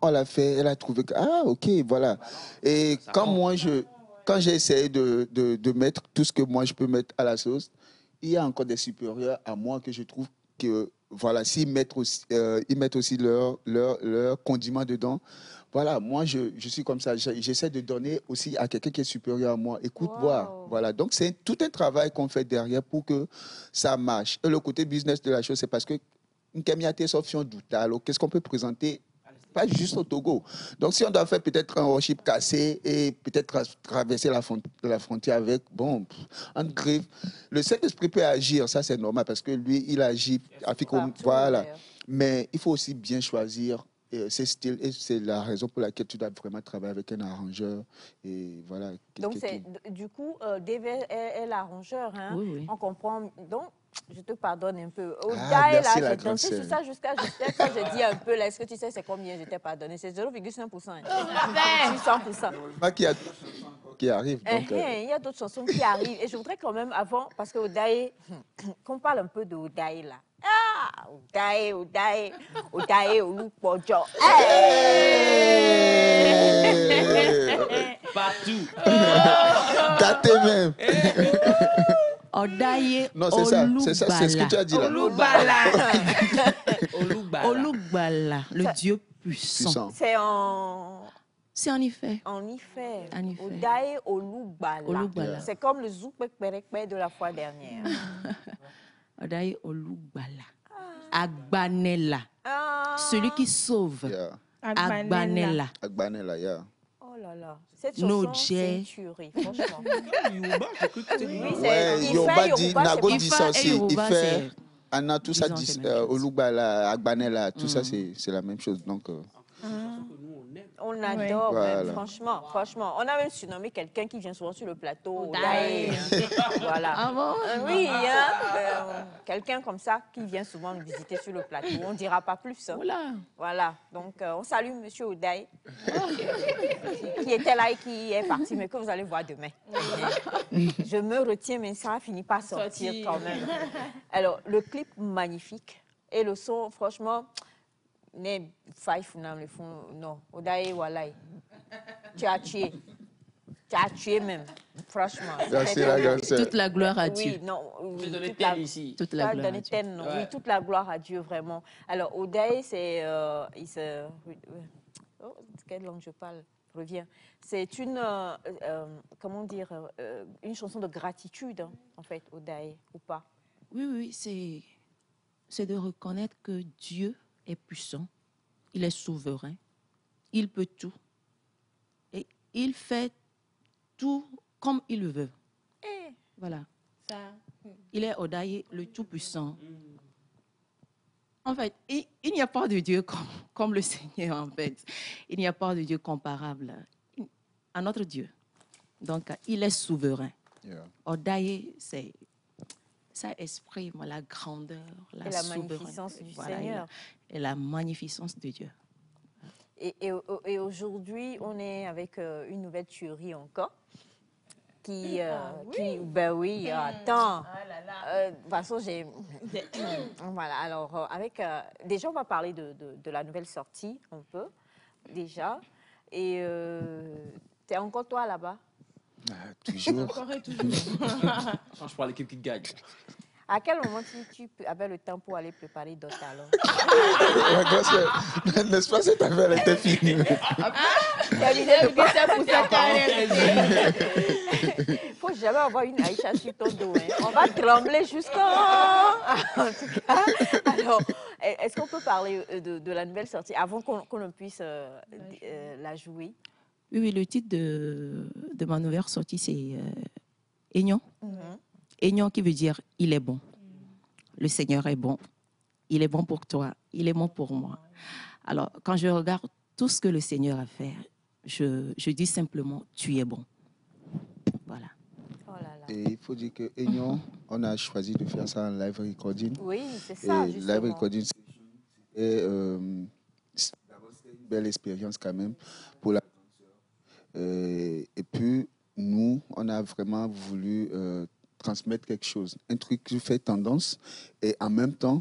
[SPEAKER 8] on l'a fait, elle a trouvé que, ah, ok, voilà. Et quand j'ai essayé de mettre tout ce que moi je peux mettre à la sauce, il y a encore des supérieurs à moi que je trouve que, voilà, s'ils mettent ils mettent aussi leur condiment dedans. Voilà, moi, je suis comme ça. J'essaie de donner aussi à quelqu'un qui est supérieur à moi. Écoute, voir. Voilà. Donc, c'est tout un travail qu'on fait derrière pour que ça marche. Et le côté business de la chose, c'est parce que qu'est-ce qu'on peut présenter pas juste au Togo. Donc, si on doit faire peut-être un worship cassé et peut-être traverser la frontière avec, bon, un griffe, le Saint-Esprit peut agir, ça c'est normal parce que lui, il agit. Voilà. Mais il faut aussi bien choisir ces styles et c'est la raison pour laquelle tu dois vraiment travailler avec un arrangeur. Et voilà.
[SPEAKER 1] Donc, du coup, Dave est l'arrangeur. Hein?
[SPEAKER 7] Oui, oui.
[SPEAKER 1] On comprend. Donc, je te pardonne un peu.
[SPEAKER 8] Merci,
[SPEAKER 1] là,
[SPEAKER 8] la
[SPEAKER 1] j'ai
[SPEAKER 8] grande
[SPEAKER 1] dansé sur
[SPEAKER 8] sœur.
[SPEAKER 1] ça jusqu'à quand j'ai dit un peu, là, est-ce que tu sais c'est combien je t'ai pardonné? C'est 0,5%. C'est 100%.
[SPEAKER 8] Il y a d'autres chansons qui arrivent. Donc,
[SPEAKER 1] Il y a d'autres chansons qui arrivent. Et je voudrais quand même, avant, parce que Odaé, qu'on parle un peu de Odaé là. Ah, Odaé, Olupojo.
[SPEAKER 4] Partout.
[SPEAKER 8] Daté même.
[SPEAKER 7] Odaye
[SPEAKER 8] Non, c'est ça, c'est ce que tu as dit là.
[SPEAKER 7] Olugbala, le Dieu puissant.
[SPEAKER 1] C'est en...
[SPEAKER 7] C'est en effet.
[SPEAKER 1] En effet.
[SPEAKER 7] En effet.
[SPEAKER 1] Odaye Olugbala.
[SPEAKER 7] Olugbala.
[SPEAKER 1] C'est comme le zoupek-perekpe de la fois dernière.
[SPEAKER 7] Odaye Olugbala. Agbanela. Celui qui sauve.
[SPEAKER 8] Yeah.
[SPEAKER 7] Agbanela.
[SPEAKER 8] Agbanela, yeah.
[SPEAKER 1] Oh là là. Cette
[SPEAKER 7] No
[SPEAKER 1] chanson, c'est une
[SPEAKER 7] J.
[SPEAKER 1] tuerie, franchement.
[SPEAKER 4] Yoruba, j'ai cru que c'était
[SPEAKER 1] Oui,
[SPEAKER 4] Yoruba.
[SPEAKER 8] Ouais,
[SPEAKER 1] il
[SPEAKER 8] Yoruba
[SPEAKER 1] fait
[SPEAKER 8] dit,
[SPEAKER 1] Yoruba,
[SPEAKER 8] Nago
[SPEAKER 1] c'est
[SPEAKER 8] dit
[SPEAKER 7] pas-
[SPEAKER 8] ça
[SPEAKER 7] et
[SPEAKER 8] aussi.
[SPEAKER 7] Yoruba,
[SPEAKER 8] Il fait,
[SPEAKER 7] c'est-
[SPEAKER 8] Anna, tout ça,
[SPEAKER 7] disons,
[SPEAKER 8] dit,
[SPEAKER 7] c'est la même chose.
[SPEAKER 8] Olugbala, Agbanela, tout ça, c'est la même chose. Donc,
[SPEAKER 1] On adore,
[SPEAKER 8] Voilà.
[SPEAKER 1] même, franchement. On a même surnommé quelqu'un qui vient souvent sur le plateau.
[SPEAKER 2] Odaye.
[SPEAKER 1] Voilà.
[SPEAKER 7] Ah bon?
[SPEAKER 1] Oui, hein, quelqu'un comme ça qui vient souvent nous visiter sur le plateau. On ne dira pas plus. Hein. Voilà. Donc, on salue M. Odaye, qui était là et qui est parti, mais que vous allez voir demain. Je me retiens, mais ça finit par sortir quand même. Alors, le clip magnifique et le son, franchement... Non, Odaye Walai. Tu as tué. Tu as tué même. Franchement.
[SPEAKER 8] merci la grande sœur.
[SPEAKER 7] Toute la gloire à Dieu.
[SPEAKER 1] Oui, non.
[SPEAKER 4] Je vais donner
[SPEAKER 1] toute la-
[SPEAKER 4] tel ici.
[SPEAKER 7] Toute la gloire à Dieu.
[SPEAKER 1] Oui, toute la gloire à Dieu, vraiment. Alors, Odaye, c'est... Oh, quelle langue je parle? Reviens. C'est une... comment dire? Une chanson de gratitude, hein, en fait, Odaye, ou pas?
[SPEAKER 7] Oui, c'est de reconnaître que Dieu est puissant, il est souverain, il peut tout. Et il fait tout comme il veut. Voilà.
[SPEAKER 2] Ça.
[SPEAKER 7] Il est Odaye, le Tout-Puissant. En fait, il n'y a pas de Dieu comme le Seigneur, en fait. Il n'y a pas de Dieu comparable à notre Dieu. Donc, il est souverain.
[SPEAKER 8] Yeah.
[SPEAKER 7] Odaye, ça exprime la grandeur,
[SPEAKER 1] Et la
[SPEAKER 7] souveraineté.
[SPEAKER 1] magnificence du
[SPEAKER 7] Voilà,
[SPEAKER 1] Seigneur.
[SPEAKER 7] et la magnificence de Dieu.
[SPEAKER 1] Et aujourd'hui, on est avec une nouvelle tuerie encore. Ben oui, attends. De toute façon, j'ai... Voilà, alors, déjà, on va parler de la nouvelle sortie, un peu, déjà. Et t'es encore toi, là-bas?
[SPEAKER 8] Toujours.
[SPEAKER 2] Encore et toujours.
[SPEAKER 4] Change pour l'équipe qui gagne.
[SPEAKER 1] À quel moment tu avais le temps pour aller préparer d'autres alors?
[SPEAKER 8] Ma grande sœur, n'est-ce pas, cette affaire était finie.
[SPEAKER 1] Il faut jamais avoir une Aïcha sur ton dos. Hein. On va trembler jusqu'en... En tout cas, alors, est-ce qu'on peut parler de la nouvelle sortie avant qu'on ne puisse la jouer?
[SPEAKER 7] Oui, le titre de ma nouvelle sortie, c'est Aignan. Aignan qui veut dire « il est bon ». Le Seigneur est bon. Il est bon pour toi. Il est bon pour moi. Alors, quand je regarde tout ce que le Seigneur a fait, je dis simplement « tu es bon ». Voilà.
[SPEAKER 1] Oh là là.
[SPEAKER 8] Et il faut dire que Aignan, on a choisi de faire ça en live recording.
[SPEAKER 1] Oui, c'est ça,
[SPEAKER 8] et
[SPEAKER 1] justement.
[SPEAKER 8] Live recording, c'est une belle expérience quand même pour la et puis, nous, on a vraiment voulu transmettre quelque chose. Un truc qui fait tendance et en même temps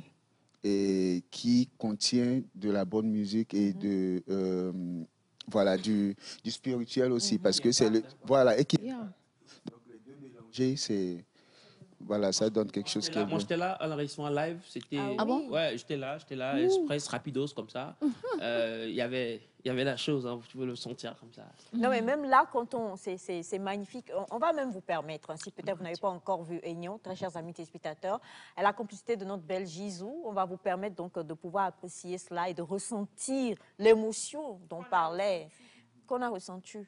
[SPEAKER 8] et qui contient de la bonne musique et de, voilà, du spirituel aussi. Parce que c'est le... Voilà. Et qui, donc, les deux mélangés, c'est... Voilà, ça donne quelque chose qui est
[SPEAKER 4] Moi,
[SPEAKER 8] bon.
[SPEAKER 4] j'étais là à l'enregistrement live. C'était...
[SPEAKER 1] Ah bon?
[SPEAKER 4] Ouais, j'étais là, express, rapidos, comme ça. Il y avait la chose, hein, tu peux le sentir comme ça.
[SPEAKER 1] Non, mais même là, quand c'est magnifique. On va même vous permettre, hein, si peut-être vous n'avez pas encore vu Aignan, très chers amis téléspectateurs, à la complicité de notre belle Gisou, on va vous permettre donc de pouvoir apprécier cela et de ressentir l'émotion dont on parlait, qu'on a ressenti.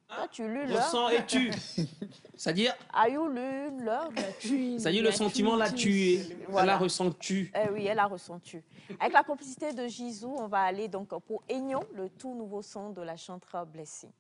[SPEAKER 1] Toi, tu lu l'heure.
[SPEAKER 4] Ressens et tu. C'est-à-dire,
[SPEAKER 1] As you lu l'heure?
[SPEAKER 4] c'est-à-dire le sentiment l'a tué.
[SPEAKER 1] Voilà.
[SPEAKER 4] Elle a ressenti.
[SPEAKER 1] Oui, elle a ressenti. Avec la complicité de Gisou, on va aller donc pour Aignan, le tout nouveau son de la chanteuse Blessing.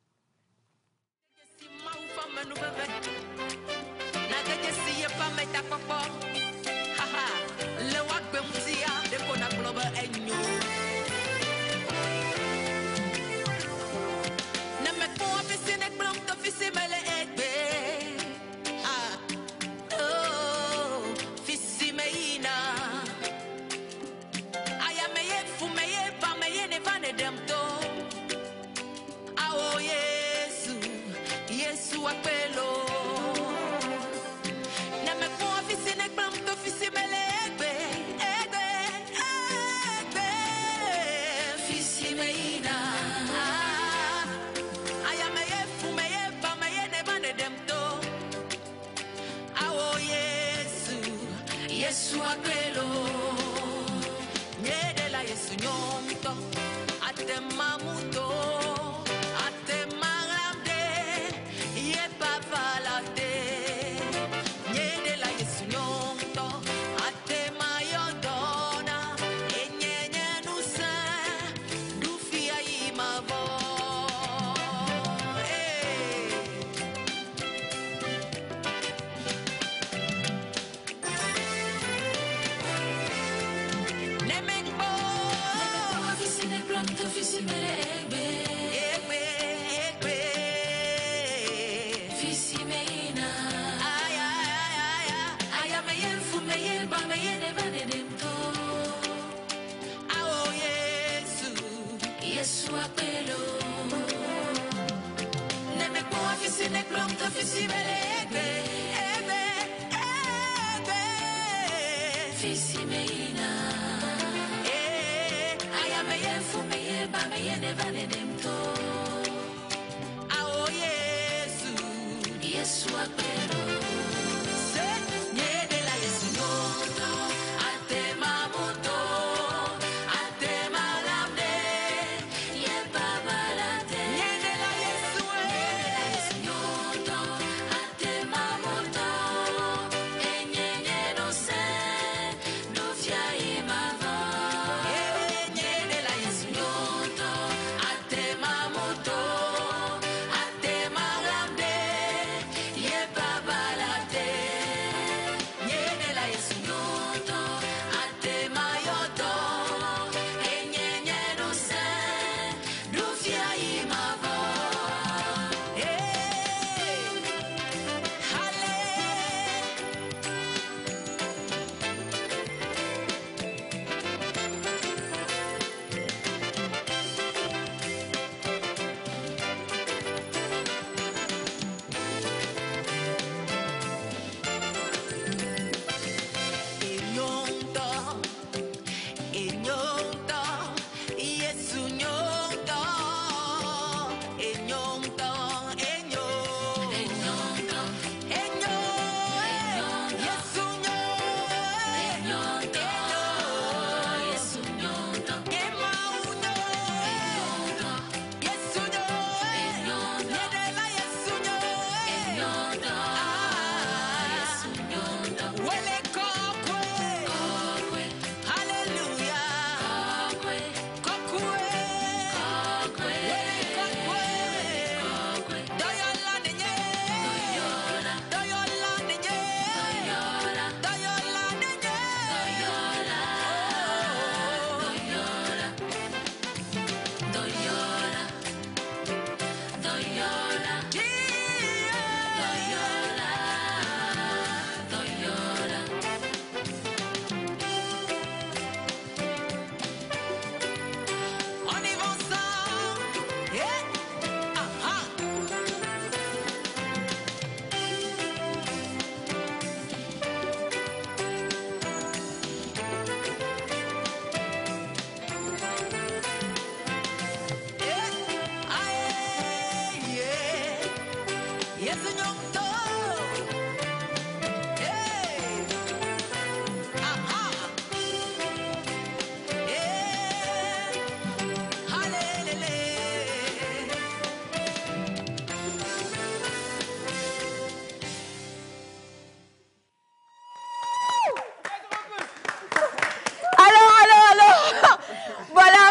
[SPEAKER 1] Voilà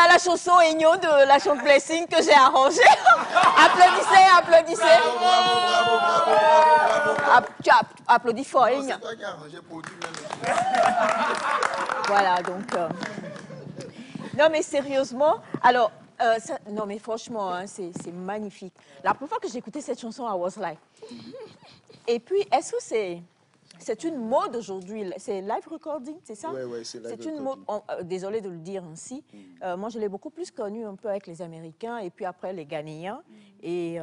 [SPEAKER 1] la chanson Egno de la chante Blessing que j'ai arrangée. Applaudissez, applaudissez. Tu applaudis fort, Egno. Voilà, donc... Non, mais sérieusement, alors... non, mais franchement, hein, c'est magnifique. La première fois que j'ai écouté cette chanson, I was like... Et puis, est-ce que c'est une mode aujourd'hui? C'est live recording, c'est ça?
[SPEAKER 8] Oui, c'est live recording.
[SPEAKER 1] C'est une mode, désolé de le dire ainsi. Moi, je l'ai beaucoup plus connu un peu avec les Américains et puis après les Ghanéens et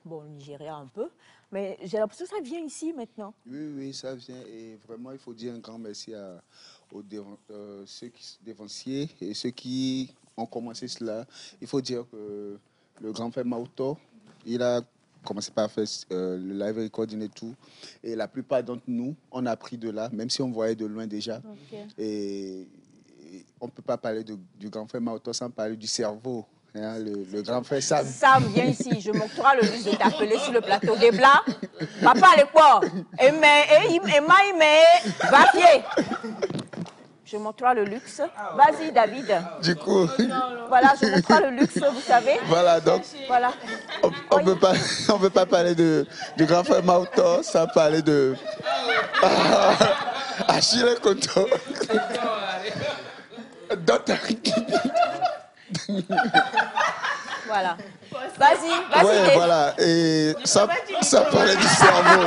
[SPEAKER 1] bon, le Nigeria un peu. Mais j'ai l'impression que ça vient ici maintenant.
[SPEAKER 8] Oui, ça vient. Et vraiment, il faut dire un grand merci aux ceux dévanciers et ceux qui ont commencé cela. Il faut dire que le grand frère Mauto, il a commencé par faire le live recording et tout. Et la plupart d'entre nous, on a appris de là, même si on voyait de loin déjà.
[SPEAKER 1] Okay.
[SPEAKER 8] Et on ne peut pas parler du grand frère Mauto sans parler du cerveau. Hein, le grand frère Sam.
[SPEAKER 1] Sam, viens ici, je m'octroie le luxe de t'appeler sur le plateau des Blas. Papa, le quoi? Va pied. Je m'octroie le luxe. Vas-y, David.
[SPEAKER 8] Du coup...
[SPEAKER 1] Voilà, je m'octroie le luxe, vous savez.
[SPEAKER 8] Voilà, donc...
[SPEAKER 1] Voilà.
[SPEAKER 8] On ne peut pas parler du grand frère Mauto sans parler de... Achille Koto.
[SPEAKER 1] Voilà. Vas-y.
[SPEAKER 8] Ouais, voilà. Et ça parlait du cerveau.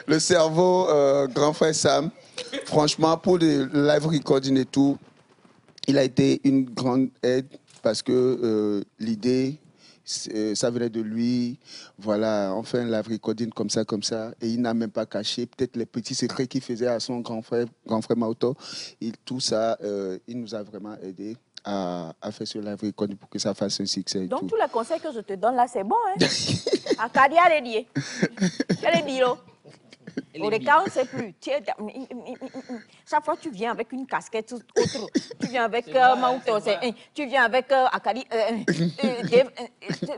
[SPEAKER 8] Le cerveau, grand frère Sam, franchement, pour le live recording et tout, il a été une grande aide parce que l'idée, ça venait de lui. Voilà, on fait un live recording comme ça. Et il n'a même pas caché peut-être les petits secrets qu'il faisait à son grand frère Mauto. Et tout ça, il nous a vraiment aidé à faire ce live recording pour que ça fasse un succès. Et
[SPEAKER 1] donc,
[SPEAKER 8] tout.
[SPEAKER 1] tous les conseils que je te donne là, c'est bon, hein? À Kadia, les liés. Les bilos. Au cas, on ne sait plus. Chaque fois, tu viens avec une casquette autre. Tu viens avec Mauto. Tu viens avec Akali.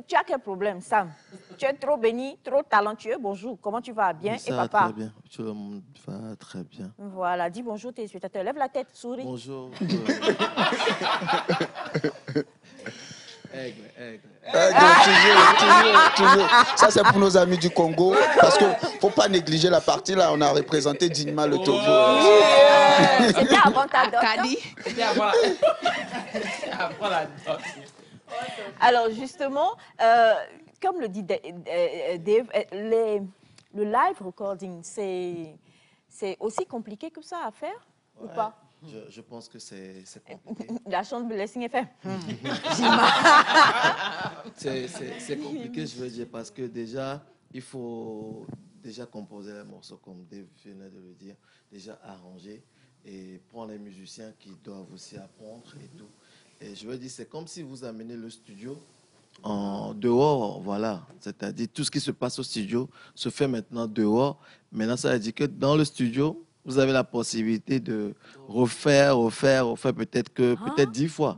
[SPEAKER 1] Tu as quel problème, Sam? Tu es trop béni, trop talentueux. Bonjour, comment tu vas? Bien?
[SPEAKER 9] Ça
[SPEAKER 1] et
[SPEAKER 9] va
[SPEAKER 1] papa?
[SPEAKER 9] très bien. Tout le monde va très bien.
[SPEAKER 1] Voilà, dis bonjour tes spectateurs. Lève la tête, souris.
[SPEAKER 9] Bonjour. Aigle.
[SPEAKER 8] Toujours. Ça, c'est pour nos amis du Congo. Parce qu'il ne faut pas négliger la partie là. On a représenté dignement le Togo.
[SPEAKER 1] C'était avant ta dot.
[SPEAKER 4] C'était avant la dot.
[SPEAKER 1] Alors, justement, comme le dit Dave, le live recording, c'est aussi compliqué que ça à faire ou pas?
[SPEAKER 9] Je pense que c'est compliqué.
[SPEAKER 1] La chante Blessing FM.
[SPEAKER 9] C'est compliqué, je veux dire, parce que déjà, il faut déjà composer les morceaux, comme Dave venait de le dire, déjà arranger et prendre les musiciens qui doivent aussi apprendre et tout. Et je veux dire, c'est comme si vous amenez le studio en dehors, voilà. C'est-à-dire, tout ce qui se passe au studio se fait maintenant dehors. Maintenant, ça veut dire que dans le studio, vous avez la possibilité de refaire peut-être 10 fois.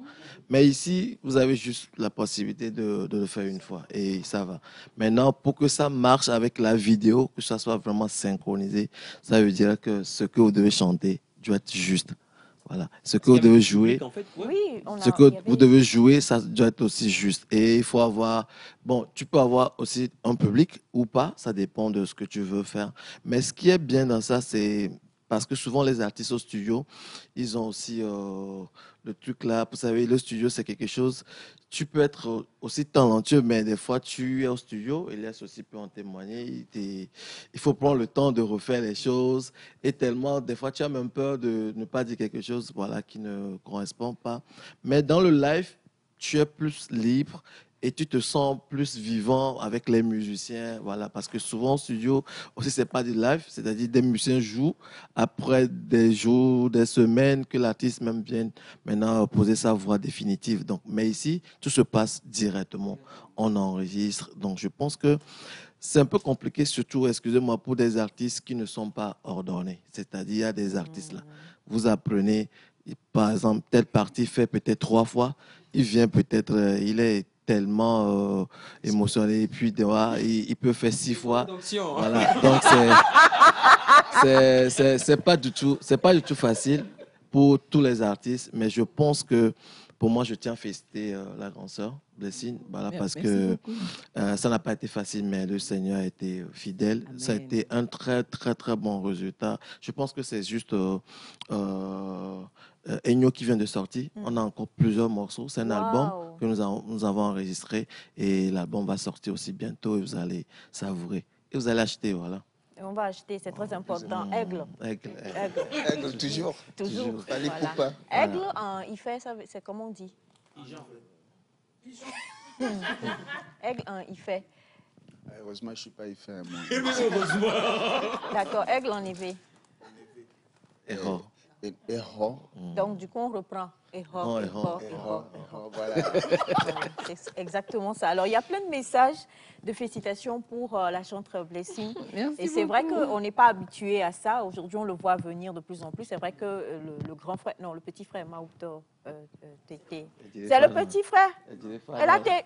[SPEAKER 9] Mais ici, vous avez juste la possibilité de le faire une fois et ça va. Maintenant, pour que ça marche avec la vidéo, que ça soit vraiment synchronisé, ça veut dire que ce que vous devez chanter doit être juste. Voilà. Ce que vous devez jouer,
[SPEAKER 4] En fait, ouais.
[SPEAKER 1] Oui,
[SPEAKER 9] ce que vous devez jouer, ça doit être aussi juste. Et il faut avoir, bon, tu peux avoir aussi un public ou pas, ça dépend de ce que tu veux faire. Mais ce qui est bien dans ça, c'est parce que souvent les artistes au studio, ils ont aussi le truc là. Vous savez, le studio, c'est quelque chose. Tu peux être aussi talentueux, mais des fois, tu es au studio, Elias aussi peut en témoigner. Il faut prendre le temps de refaire les choses. Et tellement, des fois, tu as même peur de ne pas dire quelque chose voilà, qui ne correspond pas. Mais dans le live, tu es plus libre et tu te sens plus vivant avec les musiciens. Voilà, parce que souvent, au studio, aussi, c'est pas du live, c'est-à-dire des musiciens jouent après des jours, des semaines que l'artiste même vienne maintenant poser sa voix définitive. Donc, mais ici, tout se passe directement. On enregistre. Donc, je pense que c'est un peu compliqué, surtout, excusez-moi, pour des artistes qui ne sont pas ordonnés. C'est-à-dire, il y a des artistes là. Vous apprenez, par exemple, telle partie fait peut-être 3 fois. Il vient peut-être, il est tellement émotionné et puis il peut faire 6 fois. Voilà. Donc, c'est pas du tout facile pour tous les artistes, mais je pense que pour moi, je tiens à féliciter la grande sœur, Blessing, voilà, parce que ça n'a pas été facile, mais le Seigneur a été fidèle.
[SPEAKER 7] Amen.
[SPEAKER 9] Ça a été un très, très, très bon résultat. Je pense que c'est juste Enyo qui vient de sortir. On a encore plusieurs morceaux. C'est un album que nous avons enregistré et l'album va sortir aussi bientôt et vous allez savourer. Et vous allez acheter, voilà.
[SPEAKER 1] Et on va acheter, c'est très important. Aigle.
[SPEAKER 8] Aigle, toujours.
[SPEAKER 1] Toujours.
[SPEAKER 8] Fallait
[SPEAKER 1] Voilà.
[SPEAKER 8] pourquoi.
[SPEAKER 1] Aigle, il fait ça, c'est comment on dit? Aigle, il fait.
[SPEAKER 8] Heureusement, je ne suis pas fait. Moi.
[SPEAKER 1] D'accord, aigle en effet.
[SPEAKER 8] Error.
[SPEAKER 1] Donc, du coup, on reprend. Error.
[SPEAKER 8] Voilà.
[SPEAKER 1] C'est exactement ça. Alors, il y a plein de messages de félicitations pour la chanteuse Blessing.
[SPEAKER 7] Merci
[SPEAKER 1] Et c'est vrai
[SPEAKER 7] beaucoup.
[SPEAKER 1] qu'on n'est pas habitué à ça. Aujourd'hui, on le voit venir de plus en plus. C'est vrai que le grand frère, non, le petit frère Maouto, Tété. C'est le petit frère. Elle a été.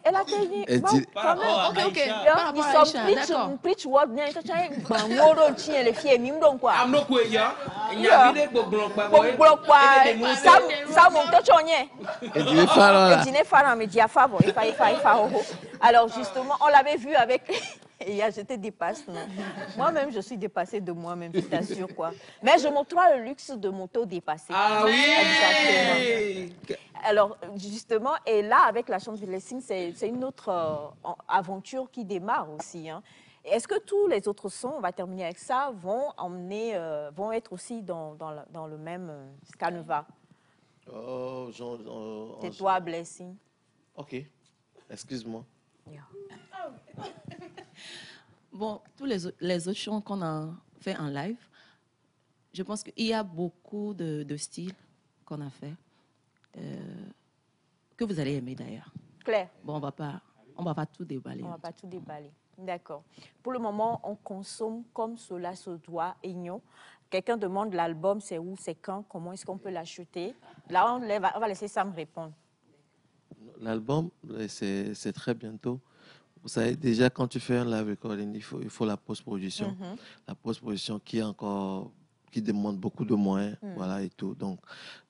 [SPEAKER 1] Bon, quand même.
[SPEAKER 7] Ok.
[SPEAKER 1] Là,
[SPEAKER 7] Par
[SPEAKER 1] ils
[SPEAKER 7] rapport à
[SPEAKER 1] sont
[SPEAKER 7] Aïcha, d'accord.
[SPEAKER 1] preach word bien. Moro tient les filles, mime donc quoi.
[SPEAKER 4] I'm not queer, ya. Il y a des boblons, pas
[SPEAKER 1] Bon, bloc quoi. Ça monte chonye.
[SPEAKER 9] Et dis Farah.
[SPEAKER 1] Et dîner Farah, mais dia favor. Alors justement, on l'avait vu avec. Et j'étais dépassée. Moi-même, je suis dépassée de moi-même, je t'assure quoi. Mais je m'octroie le luxe de m'auto-dépasser.
[SPEAKER 4] Ah oui.
[SPEAKER 1] Exactement. Alors, justement, et là, avec la chante de Blessing, c'est une autre aventure qui démarre aussi. Hein. Est-ce que tous les autres sons, on va terminer avec ça, vont être aussi dans le même canevas? C'est toi, Blessing.
[SPEAKER 9] Ok, excuse-moi.
[SPEAKER 1] Yeah.
[SPEAKER 7] Bon, tous les autres chants qu'on a fait en live, je pense qu'il y a beaucoup de styles qu'on a fait, que vous allez aimer d'ailleurs.
[SPEAKER 1] Claire.
[SPEAKER 7] Bon, on va pas tout déballer.
[SPEAKER 1] On ne va pas tout déballer. D'accord. Pour le moment, on consomme comme cela se doit, Igno. Quelqu'un demande l'album, c'est où, c'est quand, comment est-ce qu'on peut l'acheter? Là, on va laisser Sam répondre.
[SPEAKER 9] L'album, c'est très bientôt. Vous savez, déjà, quand tu fais un live recording, il faut la post-production. La post-production qui demande beaucoup de moyens, voilà, et tout. Donc,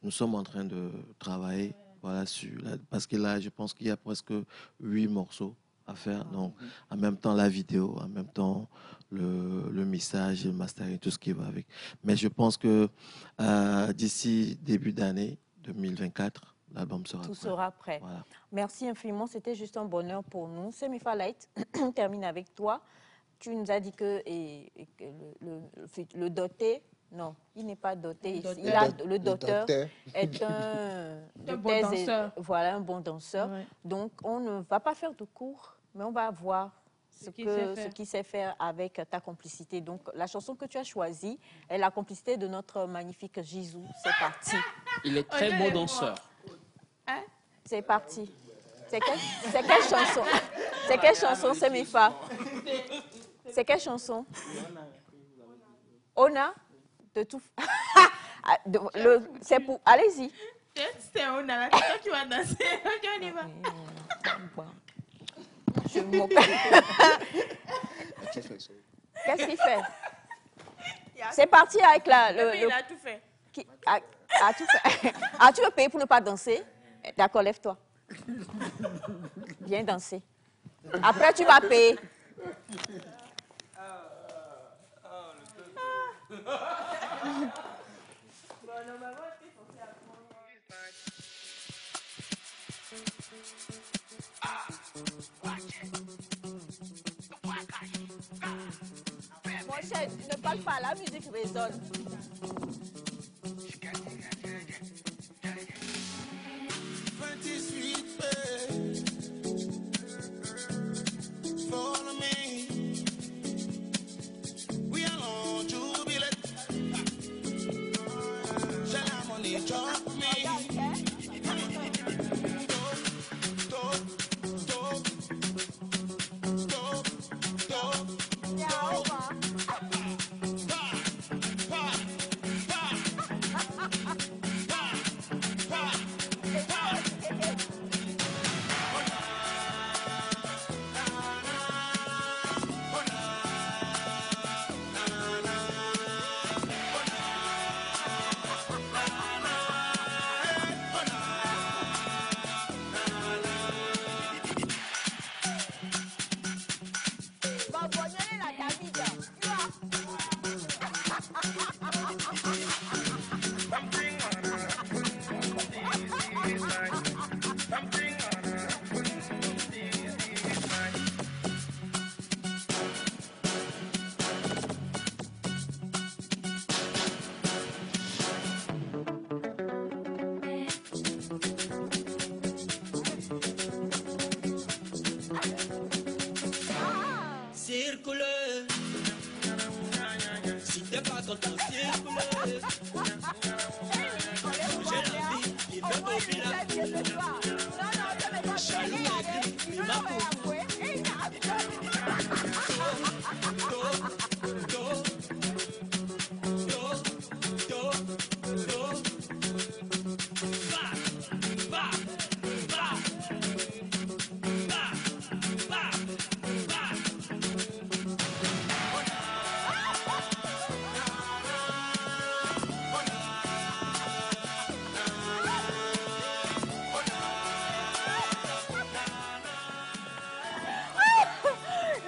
[SPEAKER 9] nous sommes en train de travailler, voilà, parce que là, je pense qu'il y a presque 8 morceaux à faire. Donc, en même temps, la vidéo, en même temps, le mixage, le mastering, tout ce qui va avec. Mais je pense que d'ici début d'année 2024, l'album sera prêt.
[SPEAKER 1] Tout sera prêt.
[SPEAKER 9] Voilà.
[SPEAKER 1] Merci infiniment. C'était juste un bonheur pour nous. Semifa Light, on termine avec toi. Tu nous as dit que le doté, non, il n'est pas doté. Le doteur est un
[SPEAKER 2] bon danseur.
[SPEAKER 1] Voilà, un bon danseur.
[SPEAKER 2] Ouais.
[SPEAKER 1] Donc, on ne va pas faire de cours, mais on va voir ce qu'il sait faire avec ta complicité. Donc, la chanson que tu as choisie est la complicité de notre magnifique Jisou. C'est parti.
[SPEAKER 4] Il est très beau danseur.
[SPEAKER 2] Hein?
[SPEAKER 1] C'est parti. C'est quelle chanson? C'est quelle chanson, Semifa? C'est quelle chanson? Ona? De tout. C'est pour. Allez-y.
[SPEAKER 2] C'est Ona, là. Toi, tu vas danser. On y va.
[SPEAKER 1] Je m'oppose. Qu'est-ce qu'il fait? C'est parti avec la.
[SPEAKER 2] Il a tout fait.
[SPEAKER 1] A tout fait. As-tu le payer pour ne pas danser? D'accord, lève-toi. Viens danser. Après, tu vas payer. Mon cher, ne parle pas, la musique résonne.
[SPEAKER 10] Follow me. We are on jubilant. Shall I money drop me? Circule. Si t'es pas content, circule. J'ai la vie, il me mobile. Chalou écrit, il m'a coupé.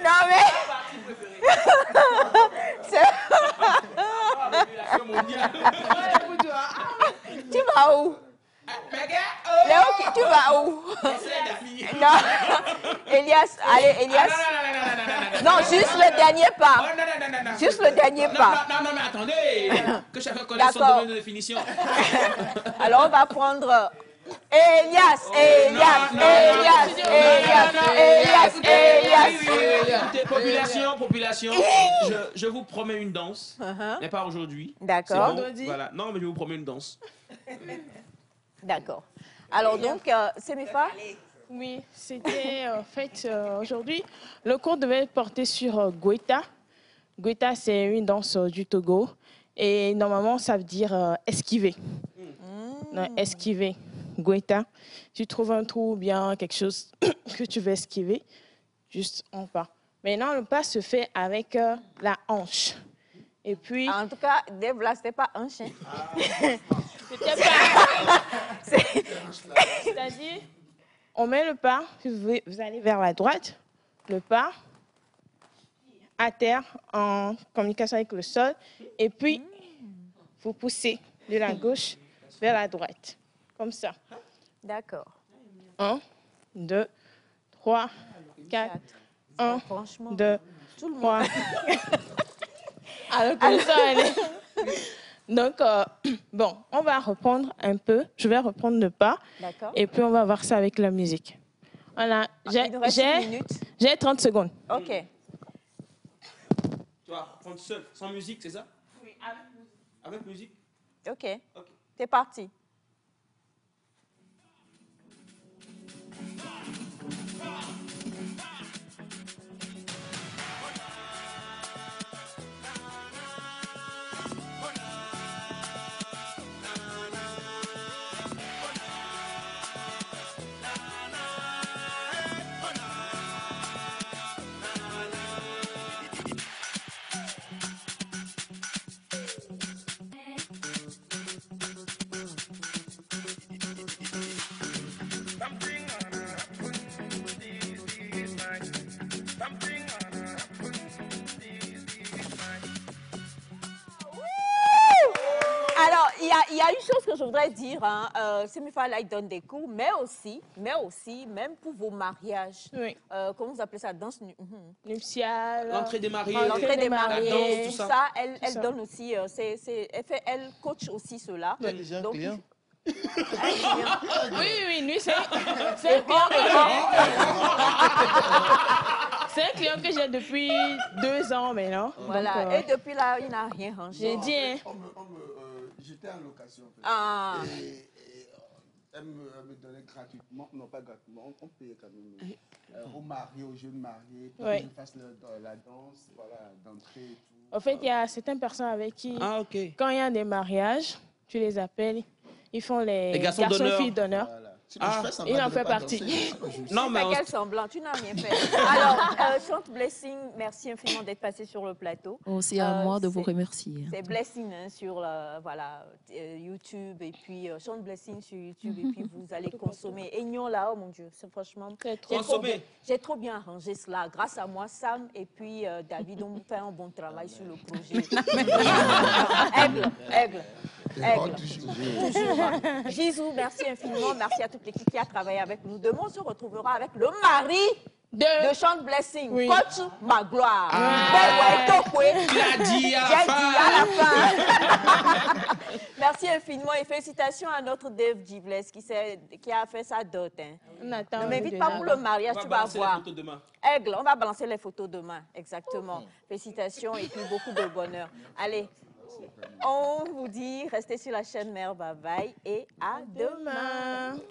[SPEAKER 1] Non mais... Tu vas où? Léo, tu vas où? Non, Elias, allez, Elias. Non, juste le dernier pas. Juste le dernier pas.
[SPEAKER 4] Non, mais attendez. Que chacun connaisse son domaine de définition.
[SPEAKER 1] Alors, on va prendre... Elias.
[SPEAKER 4] Écoutez, population, je vous promets une danse, mais pas aujourd'hui.
[SPEAKER 1] D'accord.
[SPEAKER 4] Bon, voilà. Non, mais je vous promets une danse.
[SPEAKER 1] D'accord. Alors donc, Semifa?
[SPEAKER 2] Oui, c'était en fait aujourd'hui, le cours devait porter sur Goïta. Goïta, c'est une danse du Togo. Et normalement, ça veut dire esquiver. Non, esquiver. Goïta. Tu trouves un trou ou bien quelque chose que tu veux esquiver, juste en pas. Maintenant, le pas se fait avec la hanche. Et puis...
[SPEAKER 1] En tout cas, Dave, là, c'était pas hanche.
[SPEAKER 2] C'était pas... C'est-à-dire, on met le pas, vous allez vers la droite, le pas à terre en communication avec le sol, et puis vous poussez de la gauche vers la droite, comme ça.
[SPEAKER 1] D'accord.
[SPEAKER 2] 1, 2, 3, 4, 1, 2, 3. Alors comme ça, elle est... Donc, bon, on va reprendre un peu. Je vais reprendre le pas.
[SPEAKER 1] D'accord.
[SPEAKER 2] Et puis, on va voir ça avec la musique. Voilà. J'ai 30 secondes.
[SPEAKER 1] OK.
[SPEAKER 4] Tu vas prendre seul, sans musique, c'est ça?
[SPEAKER 2] Oui, avec musique.
[SPEAKER 4] Avec musique?
[SPEAKER 1] OK. T'es parti. Alors, il y a une chose que je voudrais dire, hein, Semifa, il donne des cours, mais aussi, même pour vos mariages,
[SPEAKER 2] Oui.
[SPEAKER 1] comment vous appelez ça, danse
[SPEAKER 2] Nuptiale.
[SPEAKER 4] L'entrée des mariés.
[SPEAKER 1] l'entrée des mariés,
[SPEAKER 4] la danse, tout ça.
[SPEAKER 1] elle donne aussi, elle coach aussi cela.
[SPEAKER 9] Tu as déjà un
[SPEAKER 1] Donc,
[SPEAKER 9] client?
[SPEAKER 2] Oui, lui, c'est un client c'est un client que j'ai depuis 2 ans maintenant.
[SPEAKER 1] Voilà,
[SPEAKER 2] Donc,
[SPEAKER 1] et depuis là, il n'a rien rangé.
[SPEAKER 2] j'ai dit, hein,
[SPEAKER 8] J'étais en location. En fait.
[SPEAKER 1] Ah.
[SPEAKER 8] Et elle me donnait gratuitement, non pas gratuitement, on payait quand même aux mariés, aux jeunes mariés, pour
[SPEAKER 2] Oui.
[SPEAKER 8] qu'ils fassent la danse, voilà, d'entrée et tout.
[SPEAKER 2] en fait, il y a certaines personnes avec qui,
[SPEAKER 4] Ah, ok.
[SPEAKER 2] quand il y a des mariages, tu les appelles, ils font les
[SPEAKER 4] garçons
[SPEAKER 2] garçons
[SPEAKER 4] d'honneur.
[SPEAKER 2] filles d'honneur.
[SPEAKER 8] Voilà. Si
[SPEAKER 4] Ah,
[SPEAKER 8] je fais semblant
[SPEAKER 2] il en
[SPEAKER 8] de ne
[SPEAKER 2] fait
[SPEAKER 8] pas
[SPEAKER 2] partie.
[SPEAKER 8] danser, c'est pas juste.
[SPEAKER 4] Non, mais
[SPEAKER 1] Fais
[SPEAKER 4] on-
[SPEAKER 1] quel semblant, tu n'as rien fait. Alors, Chante Blessing, merci infiniment d'être passé sur le plateau.
[SPEAKER 7] Aussi à moi de vous
[SPEAKER 1] c'est-
[SPEAKER 7] remercier.
[SPEAKER 1] C'est Blessing hein, sur voilà, YouTube et puis Chante Blessing sur YouTube et puis vous allez consommer. Aignon là, oh mon Dieu, c'est franchement.
[SPEAKER 2] C'est trop
[SPEAKER 1] j'ai
[SPEAKER 4] Consommer.
[SPEAKER 1] bien- J'ai trop bien arrangé cela. Grâce à moi, Sam et puis David ont fait un bon travail sur le projet. Aigle. Toujours. Gisou, merci infiniment. Merci à toute l'équipe qui a travaillé avec nous. Demain, on se retrouvera avec le mari de Chante Blessing,
[SPEAKER 2] Oui.
[SPEAKER 1] Coach Magloire.
[SPEAKER 4] Tu l'as dit à
[SPEAKER 1] J'ai
[SPEAKER 4] la
[SPEAKER 1] dit à
[SPEAKER 4] fin.
[SPEAKER 1] la fin. Merci infiniment et félicitations à notre Dave Givles qui a fait sa dot. Hein.
[SPEAKER 2] On attend
[SPEAKER 1] Ne m'invite
[SPEAKER 2] déjà.
[SPEAKER 1] pas pour le mariage,
[SPEAKER 4] On va
[SPEAKER 1] tu vas
[SPEAKER 4] balancer les
[SPEAKER 1] voir.
[SPEAKER 4] photos demain.
[SPEAKER 1] Aigle, on va balancer les photos demain, exactement. Félicitations et puis beaucoup de bonheur. Allez, on vous dit, restez sur la chaîne Mère, bye bye et à demain.
[SPEAKER 2] Demain.